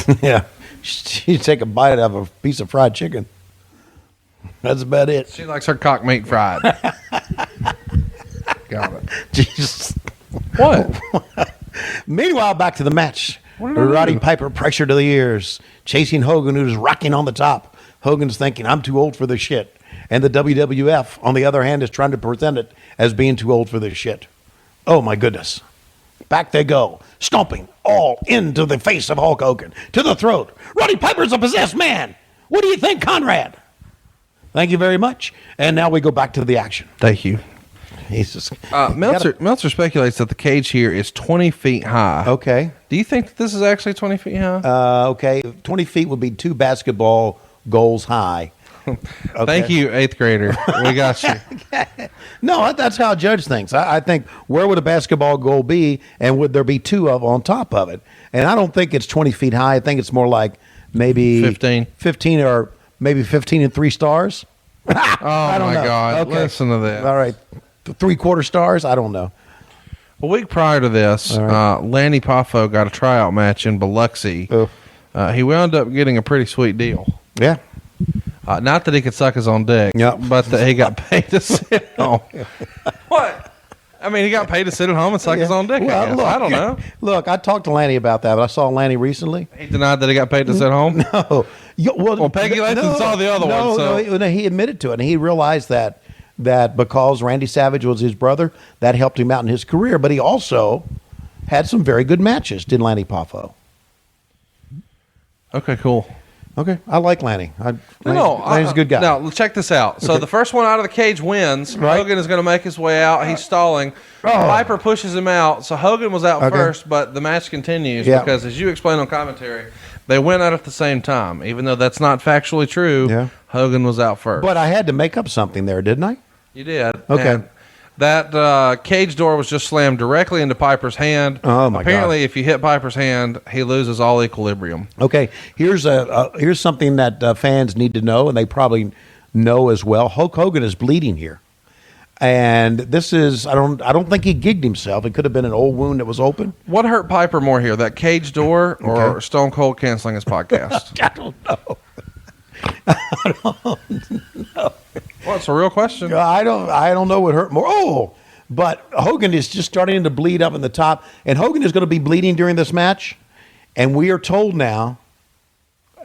take a bite out of a piece of fried chicken. That's about it. She likes her cock meat fried. Got it. Jesus. What? Meanwhile, back to the match. Roddy Piper pressure to the ears, chasing Hogan, who's rocking on the top. Hogan's thinking, I'm too old for this shit. And the WWF, on the other hand, is trying to present it as being too old for this shit. Oh, my goodness. Back they go, stomping all into the face of Hulk Hogan, to the throat. Roddy Piper's a possessed man. What do you think, Conrad? Thank you very much. And now we go back to the action. Thank you. Meltzer speculates that the cage here is 20 feet high. Okay. Do you think this is actually 20 feet high? Okay. 20 feet would be 2 basketball goals high. Okay. Thank you, 8th grader. We got you. No, that's how a judge thinks. I think, where would a basketball goal be, and would there be 2 on top of it? And I don't think it's 20 feet high. I think it's more like maybe 15 or maybe 15 and 3 stars. Oh don't my know. God! Okay. Listen to this. All right. 3/4 stars? I don't know. A week prior to this, Lanny Poffo got a tryout match in Biloxi. He wound up getting a pretty sweet deal. Yeah. Not that he could suck his own dick, but that he got paid to sit home. What? I mean, he got paid to sit at home and suck his own dick. Well, I don't know. Look, I talked to Lanny about that, but I saw Lanny recently. He denied that he got paid to sit home? No. Well, Peggy Latham saw the other one. So. No, he admitted to it, and he realized that because Randy Savage was his brother, that helped him out in his career. But he also had some very good matches, did Lanny Poffo. Okay, cool. Okay, I like Lanny. Lanny's a good guy. Now, check this out. So Okay. the first one out of the cage wins. Right. Hogan is going to make his way out. He's stalling. Piper pushes him out. So Hogan was out Okay. first, but the match continues Yeah. because, as you explained on commentary, they went out at the same time. Even though that's not factually true, Yeah. Hogan was out first. But I had to make up something there, didn't I? You did. Okay. And that cage door was just slammed directly into Piper's hand. Oh, my God. Apparently, if you hit Piper's hand, he loses all equilibrium. Okay, here's something that fans need to know, and they probably know as well. Hulk Hogan is bleeding here, and this is I don't think he gigged himself. It could have been an old wound that was open. What hurt Piper more here, that cage door or Okay. Stone Cold canceling his podcast? I don't know. Well, it's a real question. I don't know what hurt more. Oh, but Hogan is just starting to bleed up in the top, and Hogan is going to be bleeding during this match. And we are told now,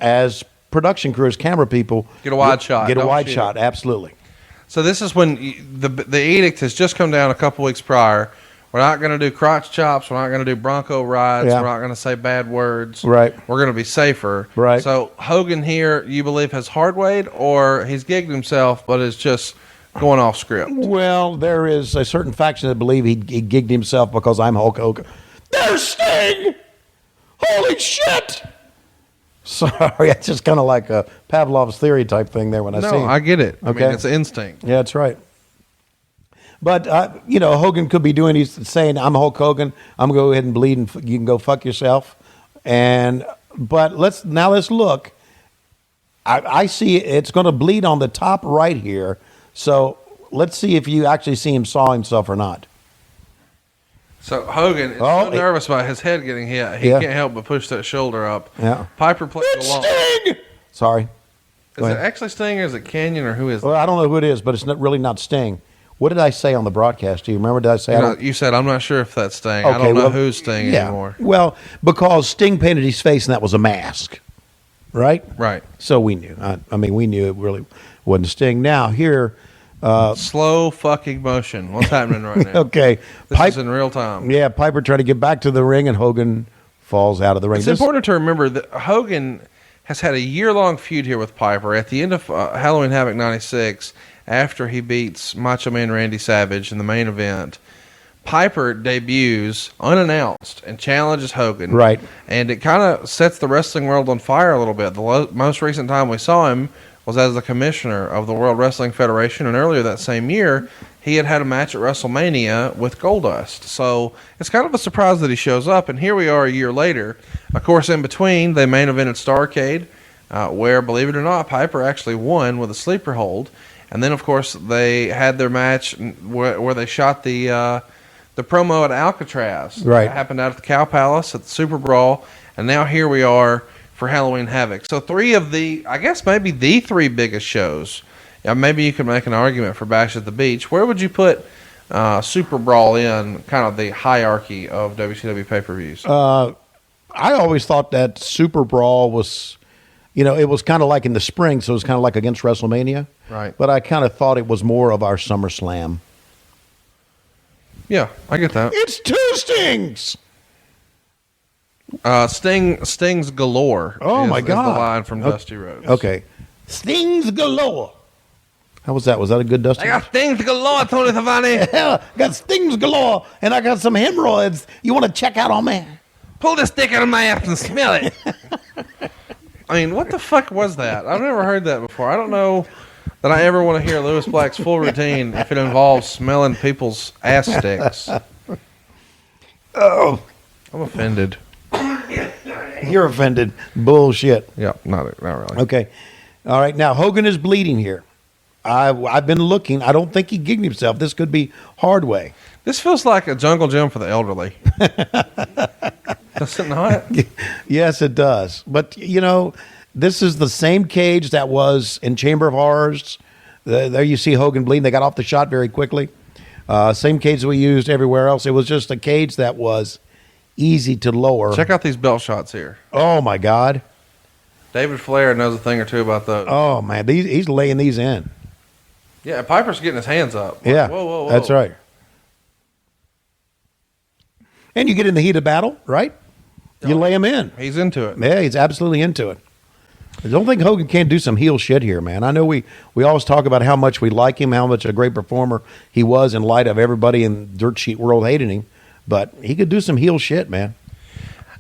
as production crew, as camera people, Get a wide shot. Get a Don't wide shoot shot. it. Absolutely. So this is when the edict has just come down a couple weeks prior. We're not going to do crotch chops. We're not going to do Bronco rides. Yeah. We're not going to say bad words. Right. We're going to be safer. Right. So Hogan here, you believe, has hard weight, or he's gigged himself, but is just going off script? Well, there is a certain faction that believe he gigged himself because I'm Hulk Hogan. There's Sting! Holy shit! Sorry, it's just kind of like a Pavlov's theory type thing there when I see him. I get it. Okay. I mean, it's instinct. Yeah, that's right. But, Hogan could be he's saying, I'm Hulk Hogan, I'm going to go ahead and bleed and you can go fuck yourself. But let's look. I see it's going to bleed on the top right here. So let's see if you actually see him saw himself or not. So Hogan is so nervous about his head getting hit, he can't help but push that shoulder up. Yeah. Piper played along. Sting! Sorry. Is it actually Sting or is it Canyon or who is it? Well, I don't know who it is, but it's really not Sting. What did I say on the broadcast? Do you remember? Did I say? You said, I'm not sure if that's Sting. I don't know who's Sting anymore. Well, because Sting painted his face and that was a mask. Right? Right. So we knew. We knew it really wasn't Sting. Now, here. Slow fucking motion. What's happening right now? Okay. This is in real time. Yeah, Piper tried to get back to the ring and Hogan falls out of the ring. It's important to remember that Hogan has had a year-long feud here with Piper. At the end of Halloween Havoc 96, after he beats Macho Man Randy Savage in the main event, Piper debuts unannounced and challenges Hogan. Right. And it kind of sets the wrestling world on fire a little bit. The most recent time we saw him was as the commissioner of the World Wrestling Federation, and earlier that same year, he had a match at WrestleMania with Goldust. So it's kind of a surprise that he shows up, and here we are a year later. Of course, in between, they main evented Starrcade, where, believe it or not, Piper actually won with a sleeper hold. And then, of course, they had their match where they shot the promo at Alcatraz. Right. It happened out at the Cow Palace at the Super Brawl, and now here we are for Halloween Havoc. So maybe the three biggest shows. Maybe you can make an argument for Bash at the Beach. Where would you put Super Brawl in kind of the hierarchy of WCW pay-per-views? I always thought that Super Brawl was, it was kind of like in the spring, so it was kind of like against WrestleMania. Right. But I kind of thought it was more of our SummerSlam. Yeah, I get that. It's two Stings! Stings galore. Oh, my is God. the line from Dusty Rhodes. Okay. Stings galore. How was that? Was that a good Dusty? I got stings galore, Tony Schiavone. Hell, got stings galore, and I got some hemorrhoids. You want to check out on me? Pull the stick out of my ass and smell it. I mean, what the fuck was that? I've never heard that before. I don't know that I ever want to hear Lewis Black's full routine if it involves smelling people's ass sticks. Oh. I'm offended. You're offended. Bullshit. Yeah, not really. Okay. All right. Now, Hogan is bleeding here. I've been looking. I don't think he gigged himself. This could be Hardway. This feels like a jungle gym for the elderly. Does it not? Yes, it does. But, this is the same cage that was in Chamber of Horrors. There you see Hogan bleeding. They got off the shot very quickly. Same cage we used everywhere else. It was just a cage that was easy to lower. Check out these belt shots here. Oh, my God. David Flair knows a thing or two about those. Oh, man. He's laying these in. Yeah, Piper's getting his hands up. Yeah, Whoa. that's right. And you get in the heat of battle, right? You lay him in. He's into it. Yeah, he's absolutely into it. I don't think Hogan can't do some heel shit here, man. I know we always talk about how much we like him, how much a great performer he was in light of everybody in Dirt Sheet World hating him, but he could do some heel shit, man.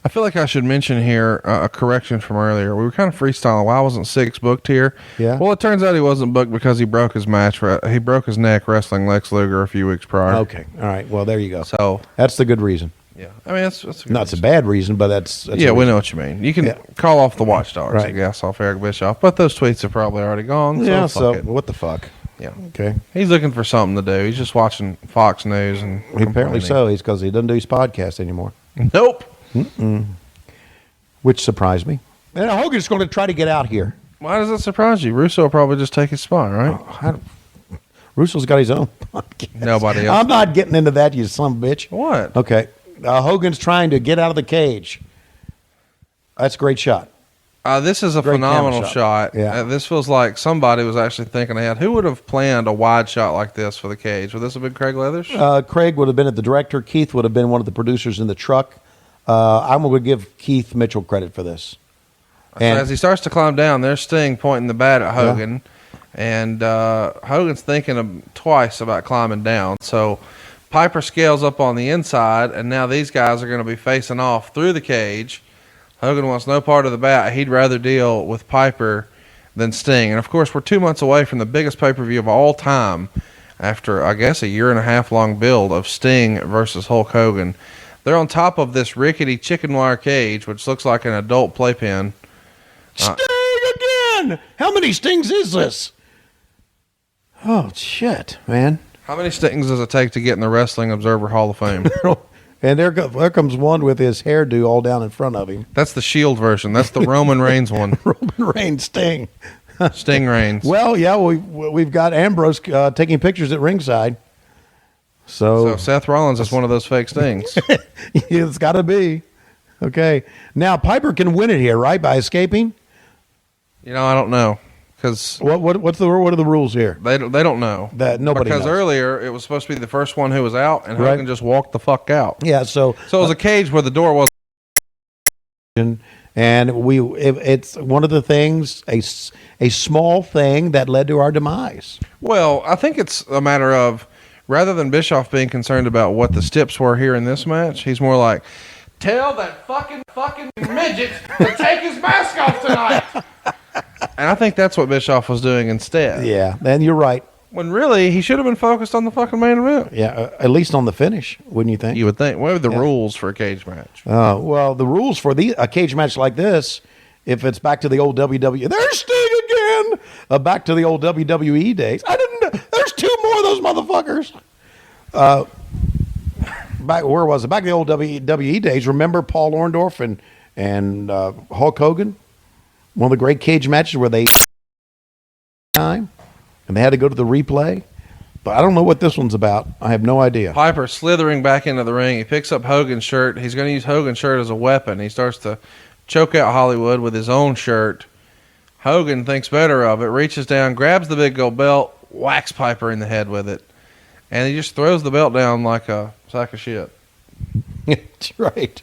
I feel like I should mention here a correction from earlier. We were kind of freestyling. Why wasn't Six booked here? Yeah. Well, it turns out he wasn't booked because he broke his match. He broke his neck wrestling Lex Luger a few weeks prior. Okay. All right. Well, there you go. So that's the good reason. Yeah. I mean, that's a good not reason. a bad reason, but that's yeah, we know what you mean. You can call off the watchdogs, Right. I guess, off Eric Bischoff, but those tweets are probably already gone. So yeah. fuck So it. what the fuck? Yeah. Okay. He's looking for something to do. He's just watching Fox News and Apparently complaining. so. He's because he doesn't do his podcast anymore. Nope. Which surprised me. And Hogan's going to try to get out here. Why does that surprise you? Russo will probably just take his spot, right? Russo's got his own podcast. Nobody else. I'm not getting into that, you son of a bitch. What? Okay. Hogan's trying to get out of the cage. That's a great shot. This is a Great phenomenal camera shot. Yeah. This feels like somebody was actually thinking ahead. Who would have planned a wide shot like this for the cage? Would this have been Craig Leathers? Craig would have been the director. Keith would have been one of the producers in the truck. I'm going to give Keith Mitchell credit for this. And as he starts to climb down, there's Sting pointing the bat at Hogan. And Hogan's thinking twice about climbing down. So Piper scales up on the inside, and now these guys are going to be facing off through the cage. Hogan wants no part of the bat. He'd rather deal with Piper than Sting. And, of course, we're 2 months away from the biggest pay-per-view of all time after, I guess, a year-and-a-half-long build of Sting versus Hulk Hogan. They're on top of this rickety chicken wire cage, which looks like an adult playpen. Sting again! How many Stings is this? Oh, shit, man. How many Stings does it take to get in the Wrestling Observer Hall of Fame? And there comes one with his hairdo all down in front of him. That's the Shield version. That's the Roman Reigns one. Roman Reigns Sting. Sting Reigns. Well, yeah, we've got Ambrose taking pictures at ringside. So Seth Rollins is one of those fake Stings. It's got to be. Okay. Now, Piper can win it here, right, by escaping? I don't know. Because what are the rules here? They don't know. That nobody Because knows. earlier it was supposed to be the first one who was out, and Hogan just walked the fuck out. Yeah, so it was a cage where the door was. And it's one of the things, a small thing that led to our demise. Well, I think it's a matter of, rather than Bischoff being concerned about what the steps were here in this match, he's more like, tell that fucking midget to take his mask off tonight. And I think that's what Bischoff was doing instead. Yeah, and you're right. When really, he should have been focused on the fucking main event. Yeah, at least on the finish, wouldn't you think? You would think. What are the rules for a cage match? Well, the rules for a cage match like this, if it's back to the old WWE, there's Sting again. Back to the old WWE days. I didn't know. There's two more of those motherfuckers. Where was it? Back to the old WWE days. Remember Paul Orndorff and Hulk Hogan? One of the great cage matches where they time and they had to go to the replay. But I don't know what this one's about. I have no idea. Piper slithering back into the ring. He picks up Hogan's shirt. He's going to use Hogan's shirt as a weapon. He starts to choke out Hollywood with his own shirt. Hogan thinks better of it, reaches down, grabs the big gold belt, whacks Piper in the head with it, and he just throws the belt down like a sack of shit. That's right.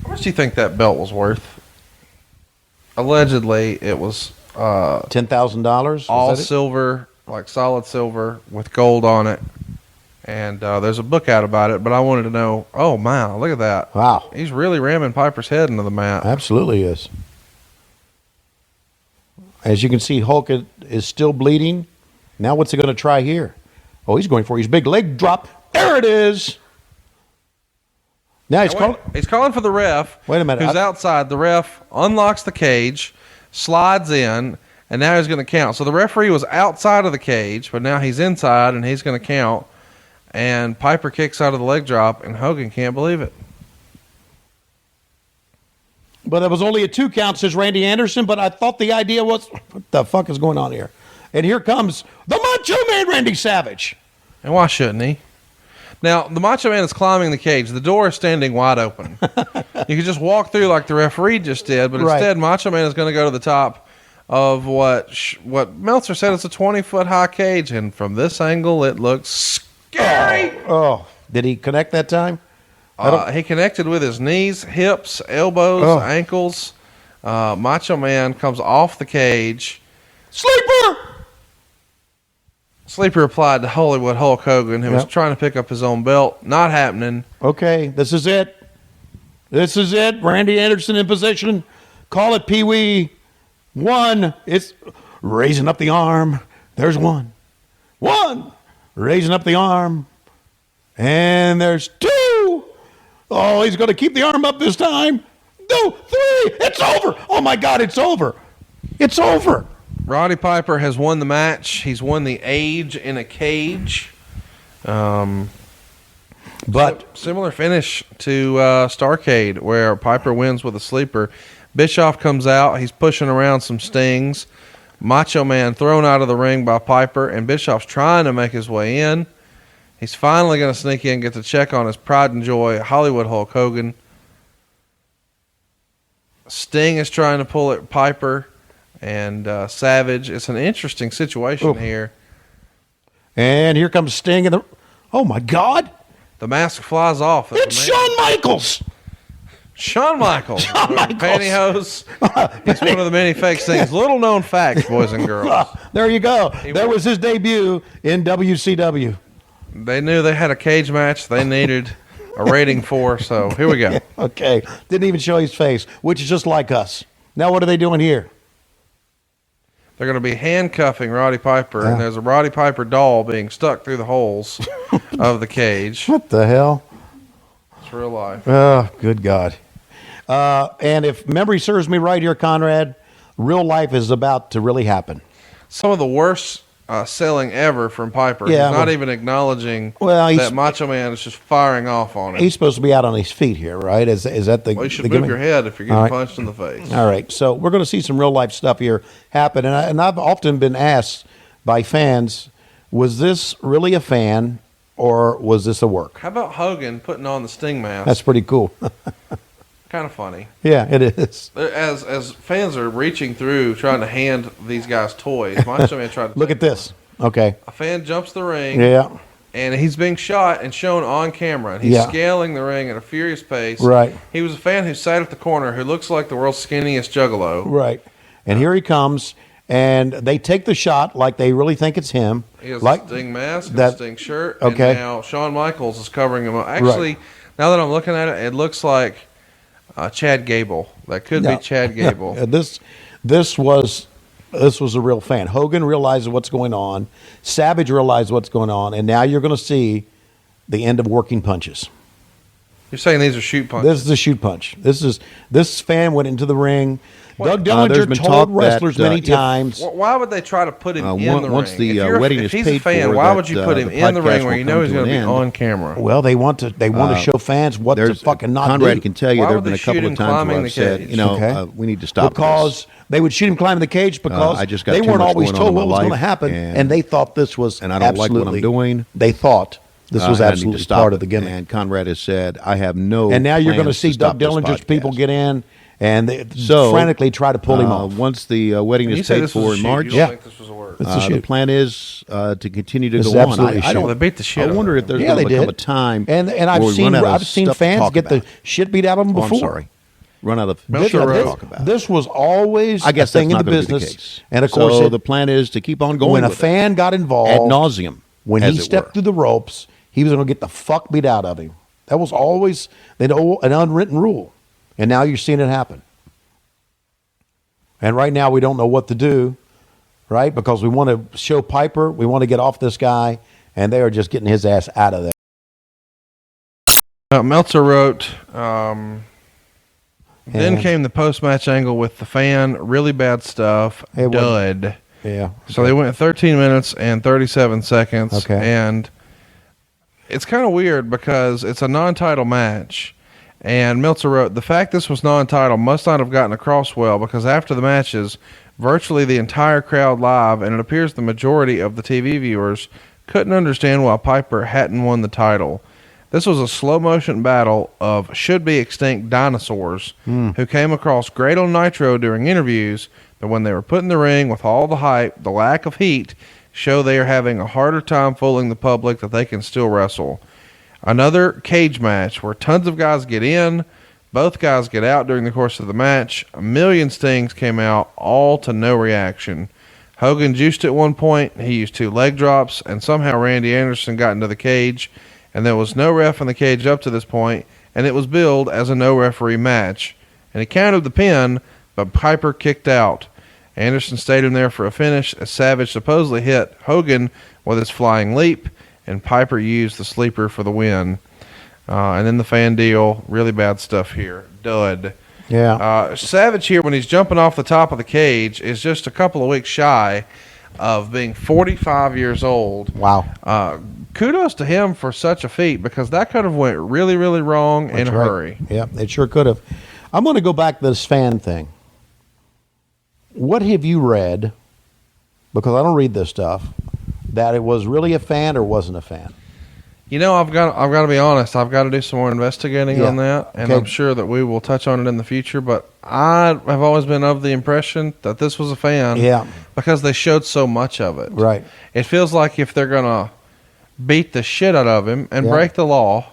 How much do you think that belt was worth? Allegedly, it was $10,000. All silver, like solid silver with gold on it. And there's a book out about it, but I wanted to know, oh, man, look at that. Wow. He's really ramming Piper's head into the mat. Absolutely is. As you can see, Hulk is still bleeding. Now what's he going to try here? Oh, he's going for his big leg drop. There it is. Now he's calling for the ref. Wait a minute. Who's outside. The ref unlocks the cage, slides in, and now he's going to count. So the referee was outside of the cage, but now he's inside, and he's going to count. And Piper kicks out of the leg drop, and Hogan can't believe it. But it was only a 2 count, says Randy Anderson, but I thought the idea was, what the fuck is going on here? And here comes the Macho Man, Randy Savage. And why shouldn't he? Now, the Macho Man is climbing the cage. The door is standing wide open. You could just walk through like the referee just did, but instead Macho Man is going to go to the top of what Meltzer said is a 20-foot high cage, and from this angle, it looks scary. Oh, did he connect that time? He connected with his knees, hips, elbows, ankles. Macho Man comes off the cage. Sleeper applied to Hollywood Hulk Hogan, who was trying to pick up his own belt. Not happening. Okay, this is it. This is it. Randy Anderson in position. Call it Pee Wee. 1. It's raising up the arm. There's 1. 1. Raising up the arm. And there's 2. Oh, he's going to keep the arm up this time. 2, 3. It's over. Oh, my God, it's over. It's over. Roddy Piper has won the match. He's won the age in a cage. But similar finish to Starrcade, where Piper wins with a sleeper. Bischoff comes out. He's pushing around some stings. Macho Man thrown out of the ring by Piper, and Bischoff's trying to make his way in. He's finally going to sneak in and get the check on his pride and joy, Hollywood Hulk Hogan. Sting is trying to pull at Piper and Savage. It's an interesting situation here. And here comes Sting. Oh, my God. The mask flies off. It's Shawn Michaels. Shawn Michaels. Pantyhose. He's one of the many fake things. Little known facts, boys and girls. There you go. There was his debut in WCW. They knew they had a cage match they needed a rating for, so here we go. Okay. Didn't even show his face, which is just like us. Now what are they doing here? They're going to be handcuffing Roddy Piper, and there's a Roddy Piper doll being stuck through the holes of the cage. What the hell? It's real life. Oh, good God. And if memory serves me right here, Conrad, real life is about to really happen. Some of the worst selling ever from Piper. Yeah, he's not even acknowledging that Macho Man is just firing off on him. He's supposed to be out on his feet here, right? Is that the? Well, you should move your head if you're getting punched in the face. All right, so we're going to see some real life stuff here happen, and I've often been asked by fans, was this really a fan or was this a work? How about Hogan putting on the Sting mask? That's pretty cool. Kind of funny. Yeah, it is. As fans are reaching through trying to hand these guys toys, Macho Man tried to look at this. Okay. A fan jumps the ring. Yeah. And he's being shot and shown on camera. And he's scaling the ring at a furious pace. Right. He was a fan who sat at the corner who looks like the world's skinniest juggalo. Right. And here he comes, and they take the shot like they really think it's him. He has like a Sting mask and a Sting shirt. Okay. And now Shawn Michaels is covering him up. Actually, now that I'm looking at it, it looks like Chad Gable. That could be Chad Gable. This was a real fan. Hogan realizes what's going on. Savage realized what's going on, and now you're going to see the end of working punches. You're saying these are shoot punches? This is a shoot punch. This fan went into the ring. Doug Dillinger told wrestlers many times. Why would they try to put him in the once ring? the wedding is if he's paid a fan, for, why would you put him in the ring where you know he's going to be on camera? Well, they want to show fans what to fucking not do. Conrad can tell you Why there would have been they a couple shoot of him times where climbing I've said, the we need to stop because they would shoot him climbing the cage because I just got they too weren't much always going on told in what my was going to life, happen, and- and they thought this was and I don't like what I'm doing. They thought this was and I need to absolutely stop part it. of the gimmick. And Conrad has said, I have no And now you're going to plans see stop Doug this Dillinger's podcast. people get in and they frantically try to pull him off. Once the wedding You is said paid this was for a in shoot. March, You don't think this was a work? It's a the shoot. plan is to continue to This is go on. absolutely I a don't. They beat the shit I out wonder of if there's Yeah, going they to become did. a time. And where I've we run out of I've seen stuff to fans talk get the about. shit beat out of them Oh, before. I'm sorry. Run out of Meltzer stuff to Road. talk about. This was always I guess a thing that's in the not gonna be business. case. And of course, so the plan is to keep on going. when a with fan got it, involved, ad nauseum, when as he it stepped were. through the ropes, he was going to get the fuck beat out of him. That was always an unwritten rule. And now you're seeing it happen. And right now we don't know what to do, right? Because we want to show Piper, we want to get off this guy, and they are just getting his ass out of there. Meltzer wrote, Then came the post-match angle with the fan. Really bad stuff. Dud. Yeah. So they went 13 minutes and 37 seconds. Okay. And it's kind of weird because it's a non-title match. And Meltzer wrote, the fact this was non-title must not have gotten across well because after the matches, virtually the entire crowd live, and it appears the majority of the TV viewers couldn't understand why Piper hadn't won the title. This was a slow-motion battle of should-be-extinct dinosaurs who came across great on Nitro during interviews, but when they were put in the ring with all the hype, the lack of heat, show they are having a harder time fooling the public that they can still wrestle. Another cage match where tons of guys get in, both guys get out during the course of the match. A million stings came out, all to no reaction. Hogan juiced at one point, he used 2 leg drops, and somehow Randy Anderson got into the cage, and there was no ref in the cage up to this point, and it was billed as a no-referee match. And he counted the pin, but Piper kicked out. Anderson stayed in there for a finish as Savage supposedly hit Hogan with his flying leap, and Piper used the sleeper for the win. And then the fan deal, really bad stuff here. Dud. Yeah. Savage here, when he's jumping off the top of the cage, is just a couple of weeks shy of being 45 years old. Wow. Kudos to him for such a feat because that could have went really, really wrong in a hurry. Yeah, it sure could have. I'm going to go back to this fan thing. What have you read, because I don't read this stuff, that it was really a fan or wasn't a fan? You know, I've got to be honest. I've got to do some more investigating on that, and Okay. I'm sure that we will touch on it in the future. But I have always been of the impression that this was a fan, because they showed so much of it. Right. It feels like if they're gonna beat the shit out of him and break the law,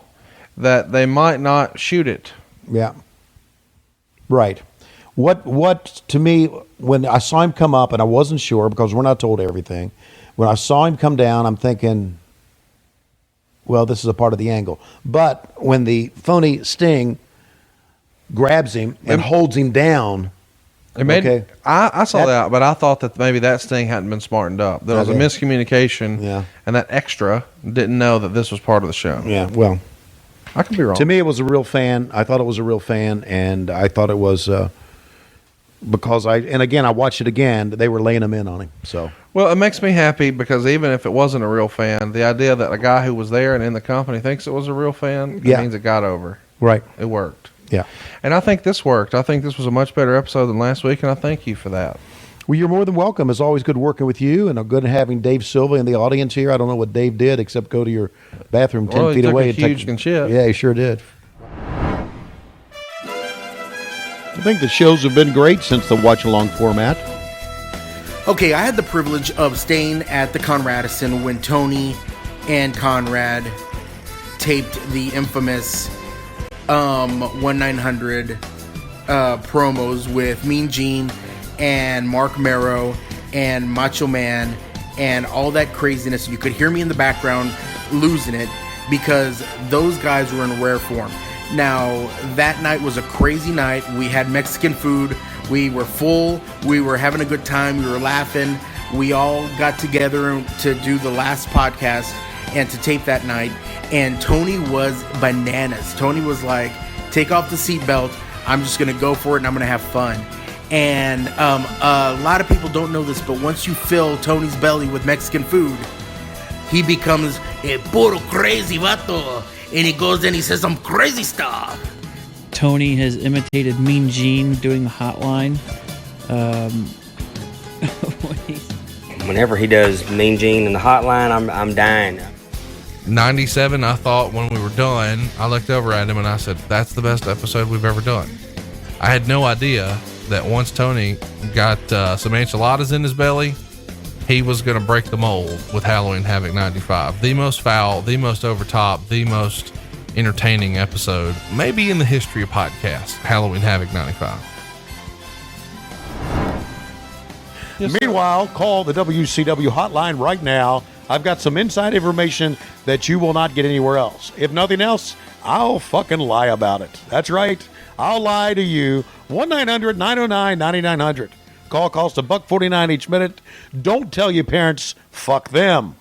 that they might not shoot it. Yeah. Right. What to me, when I saw him come up, and I wasn't sure because we're not told everything. When I saw him come down, I'm thinking, well, this is a part of the angle. But when the phony Sting grabs him and holds him down, I saw that, but I thought that maybe that Sting hadn't been smartened up. There was a miscommunication, and that extra didn't know that this was part of the show. Yeah, well, I could be wrong. To me, it was a real fan. I thought it was a real fan, and I thought it was because I watched it again. They were laying him in on him. So. Well, it makes me happy because even if it wasn't a real fan, the idea that a guy who was there and in the company thinks it was a real fan, it means it got over. Right. It worked. Yeah. And I think this worked. I think this was a much better episode than last week, and I thank you for that. Well, you're more than welcome. It's always good working with you, and good having Dave Silva in the audience here. I don't know what Dave did except go to your bathroom 10 feet away. He took a huge shit. Yeah, he sure did. I think the shows have been great since the watch-along format. Okay, I had the privilege of staying at the Conradison when Tony and Conrad taped the infamous 1-900 promos with Mean Gene and Mark Merrow and Macho Man and all that craziness. You could hear me in the background losing it because those guys were in rare form. Now, that night was a crazy night. We had Mexican food. We were full. We were having a good time. We were laughing. We all got together to do the last podcast and to tape that night. And Tony was bananas. Tony was like, take off the seatbelt. I'm just going to go for it and I'm going to have fun. And a lot of people don't know this, but once you fill Tony's belly with Mexican food, he becomes a puro crazy vato. And he goes and he says some crazy stuff. Tony has imitated Mean Gene doing the hotline. Whenever he does Mean Gene in the hotline, I'm dying. 97, I thought when we were done, I looked over at him and I said, that's the best episode we've ever done. I had no idea that once Tony got some enchiladas in his belly, he was going to break the mold with Halloween Havoc 95. The most foul, the most over top, the most entertaining episode, maybe in the history of podcasts, Halloween Havoc 95. Meanwhile, call the WCW hotline right now. I've got some inside information that you will not get anywhere else. If nothing else, I'll fucking lie about it. That's right. I'll lie to you. 1-900-909-9900. Call costs $1.49 each minute. Don't tell your parents, fuck them.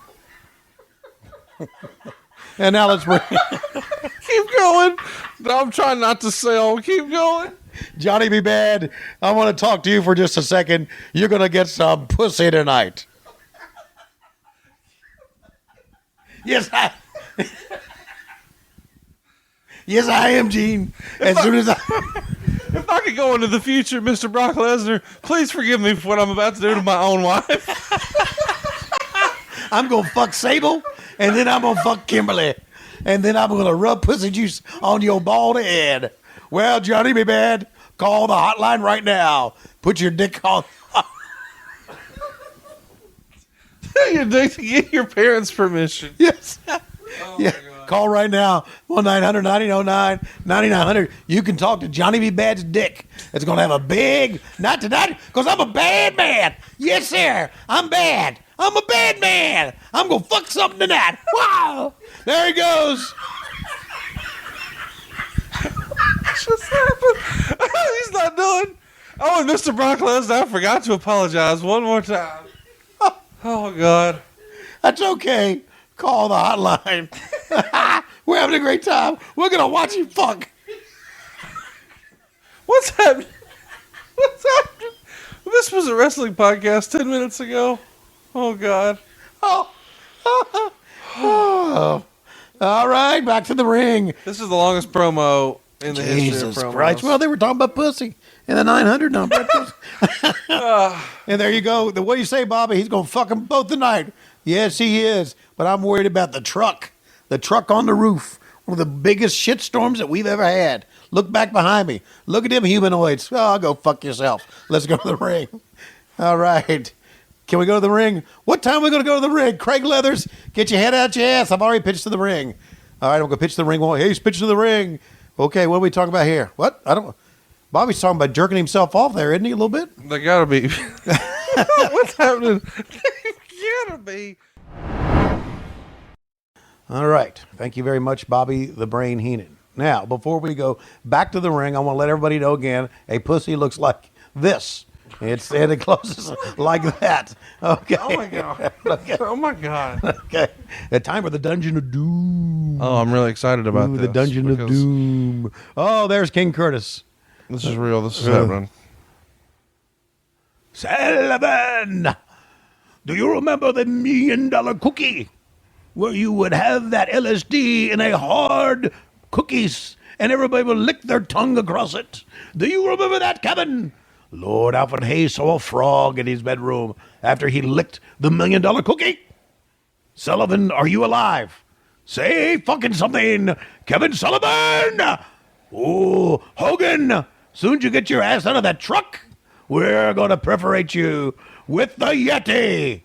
And now let's bring... Keep going. I'm trying not to sell. Keep going. Johnny B. Bad, I want to talk to you for just a second. You're going to get some pussy tonight. Yes, I am, Gene. As soon as If I could go into the future, Mr. Brock Lesnar, please forgive me for what I'm about to do to my own wife. I'm going to fuck Sable, and then I'm going to fuck Kimberly, and then I'm going to rub pussy juice on your bald head. Well, Johnny B. Bad, call the hotline right now. Put your dick on. Your dick to get your parents' permission. Yes. Yeah. Call right now, 1-900-9009-9900. You can talk to Johnny B. Bad's dick. It's going to have a big, not tonight, because I'm a bad man. Yes, sir. I'm bad. I'm a bad man. I'm going to fuck something tonight. Wow. There he goes. Just happened. He's not done. Oh, and Mr. Brock Lesnar, I forgot to apologize one more time. Oh, God. That's okay. Call the hotline. We're having a great time. We're going to watch you fuck. What's happening? What's happening? This was a wrestling podcast 10 minutes ago. Oh, God. Oh. All right, back to the ring. This is the longest promo in the history of Jesus promos. Christ. Well, they were talking about pussy in the 900 number. And there you go. What do you say, Bobby? He's going to fuck them both tonight. Yes, he is. But I'm worried about the truck. The truck on the roof. One of the biggest shitstorms that we've ever had. Look back behind me. Look at them humanoids. Oh, go fuck yourself. Let's go to the ring. All right. Can we go to the ring? What time are we going to go to the ring? Craig Leathers, get your head out your ass. I've already pitched to the ring. All right, I'm going to pitch to the ring. Hey, he's pitching to the ring. Okay, what are we talking about here? What? Bobby's talking about jerking himself off there, isn't he, a little bit? They got to be. What's happening? They got to be. All right. Thank you very much, Bobby the Brain Heenan. Now, before we go back to the ring, I want to let everybody know again, a pussy looks like this. And it closes like that. Okay. Oh, my God. Okay. Oh, my God. Okay. The time of the Dungeon of Doom. Oh, I'm really excited about this. The Dungeon of Doom. Oh, there's King Curtis. This is real. This is happening. Sullivan, do you remember the $1 million cookie? Where you would have that LSD in a hard cookies and everybody would lick their tongue across it. Do you remember that, Kevin? Lord Alfred Hayes saw a frog in his bedroom after he licked the $1 million cookie. Sullivan, are you alive? Say fucking something, Kevin Sullivan! Oh, Hogan, soon as you get your ass out of that truck, we're going to perforate you with the Yeti.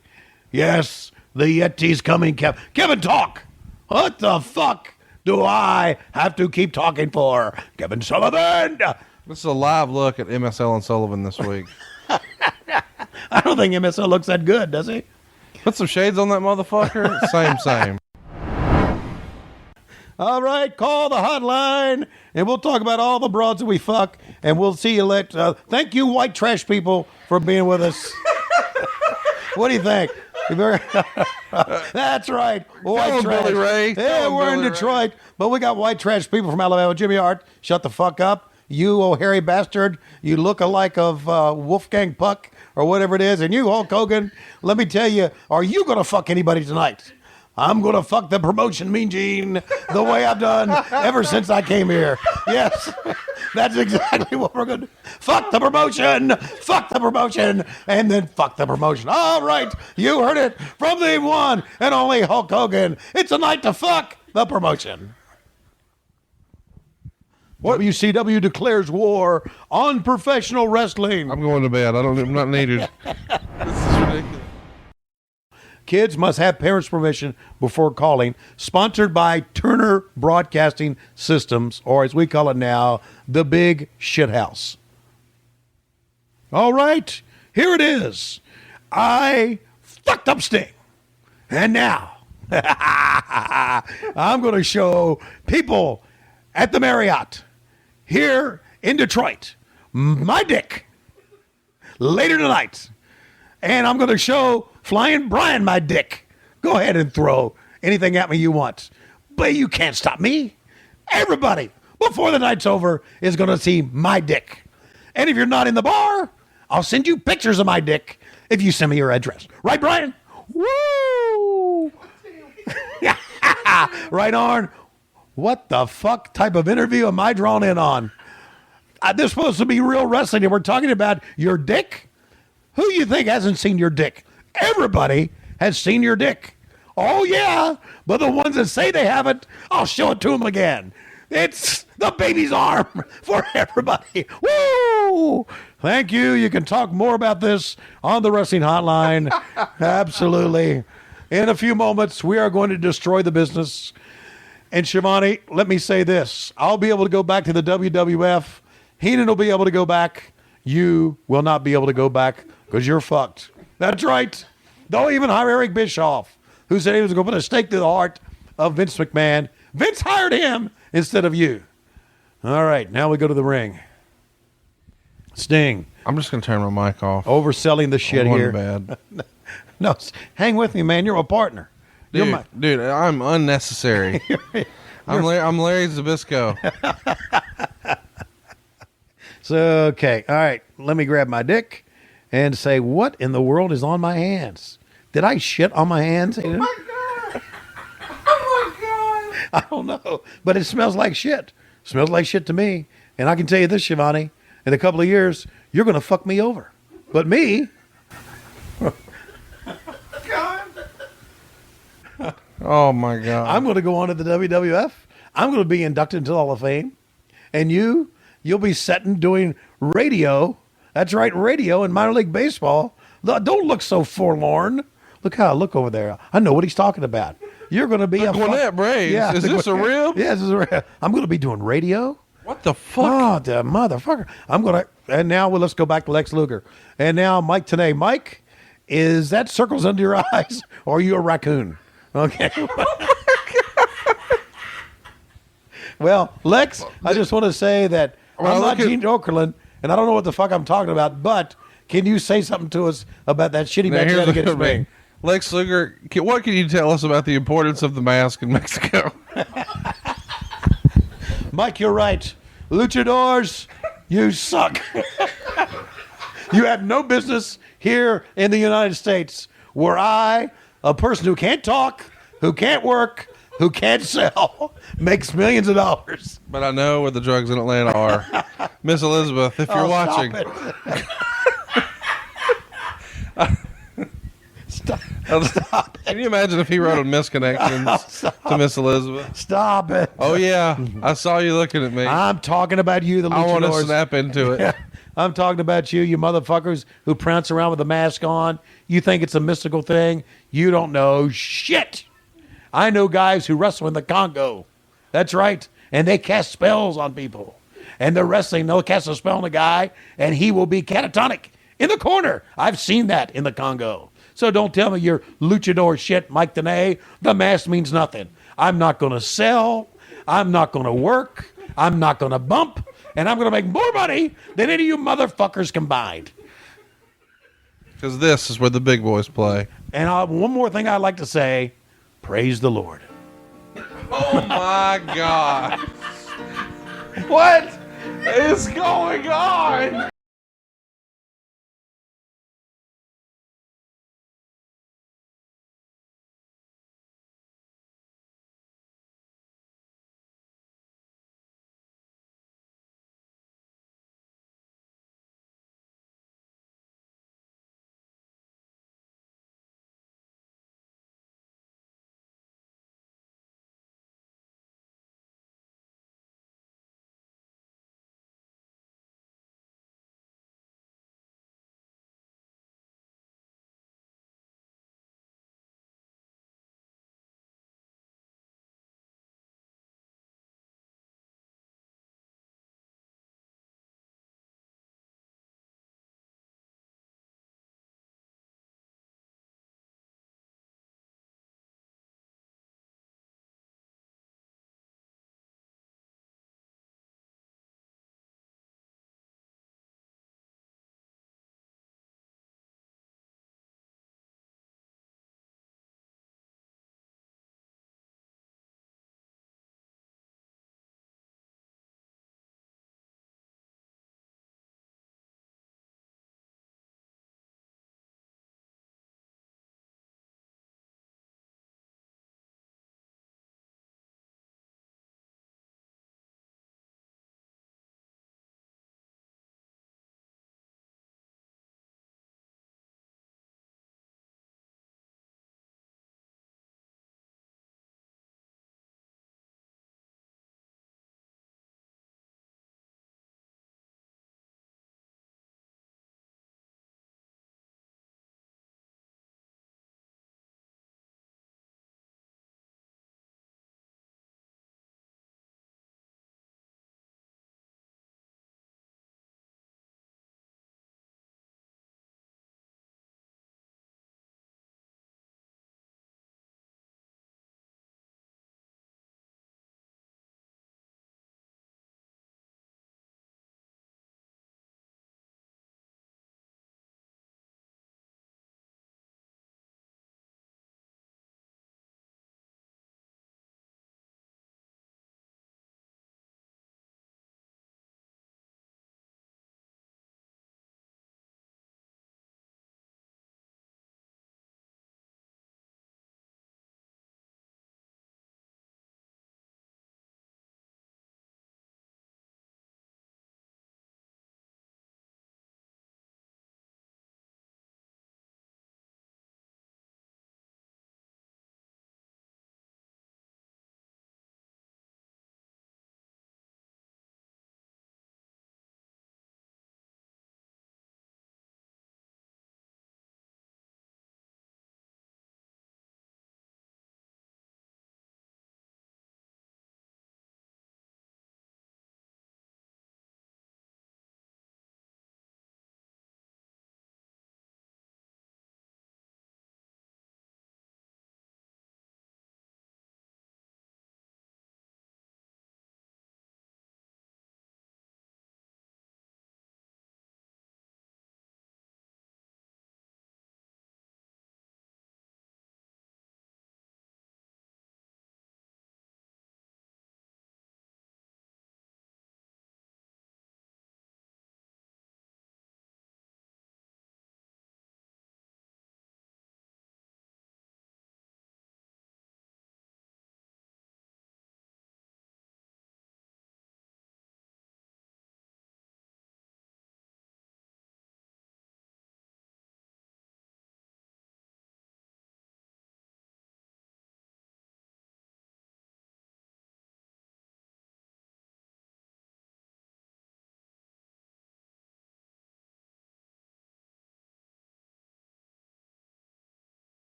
Yes, the Yeti's coming, Kevin, talk. What the fuck do I have to keep talking for? Kevin Sullivan! This is a live look at MSL and Sullivan this week. I don't think MSL looks that good, does he? Put some shades on that motherfucker. Same. All right, call the hotline, and we'll talk about all the broads that we fuck, and we'll see you later. Thank you, white trash people, for being with us. What do you think? That's right. White trash. Billy Ray. Yeah, we're in Detroit, but we got white trash people from Alabama. Jimmy Hart, shut the fuck up. You, oh hairy bastard, you look alike of Wolfgang Puck or whatever it is. And you, Hulk Hogan, let me tell you, are you going to fuck anybody tonight? I'm going to fuck the promotion, Mean Gene, the way I've done ever since I came here. Yes, that's exactly what we're going to do. Fuck the promotion, and then fuck the promotion. All right, you heard it from the one and only Hulk Hogan. It's a night to fuck the promotion. WCW declares war on professional wrestling. I'm going to bed. I'm not needed. This is ridiculous. Kids must have parents' permission before calling. Sponsored by Turner Broadcasting Systems, or as we call it now, the Big Shit House. All right, here it is. I fucked up Sting. And now, I'm going to show people at the Marriott here in Detroit my dick later tonight. And I'm going to show Flying Brian my dick. Go ahead and throw anything at me you want. But you can't stop me. Everybody, before the night's over is going to see my dick. And if you're not in the bar, I'll send you pictures of my dick if you send me your address. Right, Brian? Woo! Right, Arn? What the fuck type of interview am I drawn in on? This is supposed to be real wrestling, and we're talking about your dick? Who you think hasn't seen your dick? Everybody has seen your dick. Oh, yeah, but the ones that say they haven't, I'll show it to them again. It's the baby's arm for everybody. Woo! Thank you. You can talk more about this on the Wrestling Hotline. Absolutely. In a few moments, we are going to destroy the business. And Schiavone, let me say this. I'll be able to go back to the WWF. Heenan will be able to go back. You will not be able to go back because you're fucked. That's right. Don't even hire Eric Bischoff, who said he was going to put a stake through the heart of Vince McMahon. Vince hired him instead of you. All right, now we go to the ring. Sting. I'm just going to turn my mic off. Overselling the shit here. Bad. No, hang with me, man. You're a partner. Dude, I'm unnecessary. I'm Larry Zbyszko. So, okay. All right. Let me grab my dick and say, what in the world is on my hands? Did I shit on my hands? Oh, my God. Oh, my God. I don't know. But it smells like shit. Smells like shit to me. And I can tell you this, Schiavone, in a couple of years, you're going to fuck me over. But me... Oh, my God. I'm going to go on to the WWF. I'm going to be inducted into the Hall of Fame. And you'll be sitting doing radio. That's right, radio in minor league baseball. Don't look so forlorn. Look how I look over there. I know what he's talking about. You're going to be Gwinnett Braves. Yeah, is this a rib? Yeah, this is a rib. I'm going to be doing radio. What the fuck? Oh, the motherfucker. And now let's go back to Lex Luger. And now Mike Tenay. Mike, is that circles under your eyes or are you a raccoon? Okay. Well, Lex, I just want to say that I'm not Gene Okerlund, and I don't know what the fuck I'm talking about, but can you say something to us about that shitty match you had against me? Lex Luger, what can you tell us about the importance of the mask in Mexico? Mike, you're right. Luchadors, you suck. You have no business here in the United States where I, a person who can't talk, who can't work, who can't sell, makes millions of dollars. But I know where the drugs in Atlanta are. Miss Elizabeth, if you're watching. Stop it. Can you imagine if he wrote a misconnections to Miss Elizabeth? Stop it. Oh, yeah. I saw you looking at me. I'm talking about you, the luchadors. I want to snap into it. Yeah. I'm talking about you motherfuckers who prance around with a mask on. You think it's a mystical thing. You don't know shit. I know guys who wrestle in the Congo. That's right. And they cast spells on people. And they're wrestling. They'll cast a spell on a guy, and he will be catatonic in the corner. I've seen that in the Congo. So don't tell me your luchador shit, Mike Tenay. The mask means nothing. I'm not going to sell. I'm not going to work. I'm not going to bump. And I'm going to make more money than any of you motherfuckers combined. Because this is where the big boys play. And one more thing I'd like to say. Praise the Lord. Oh, my God. What is going on?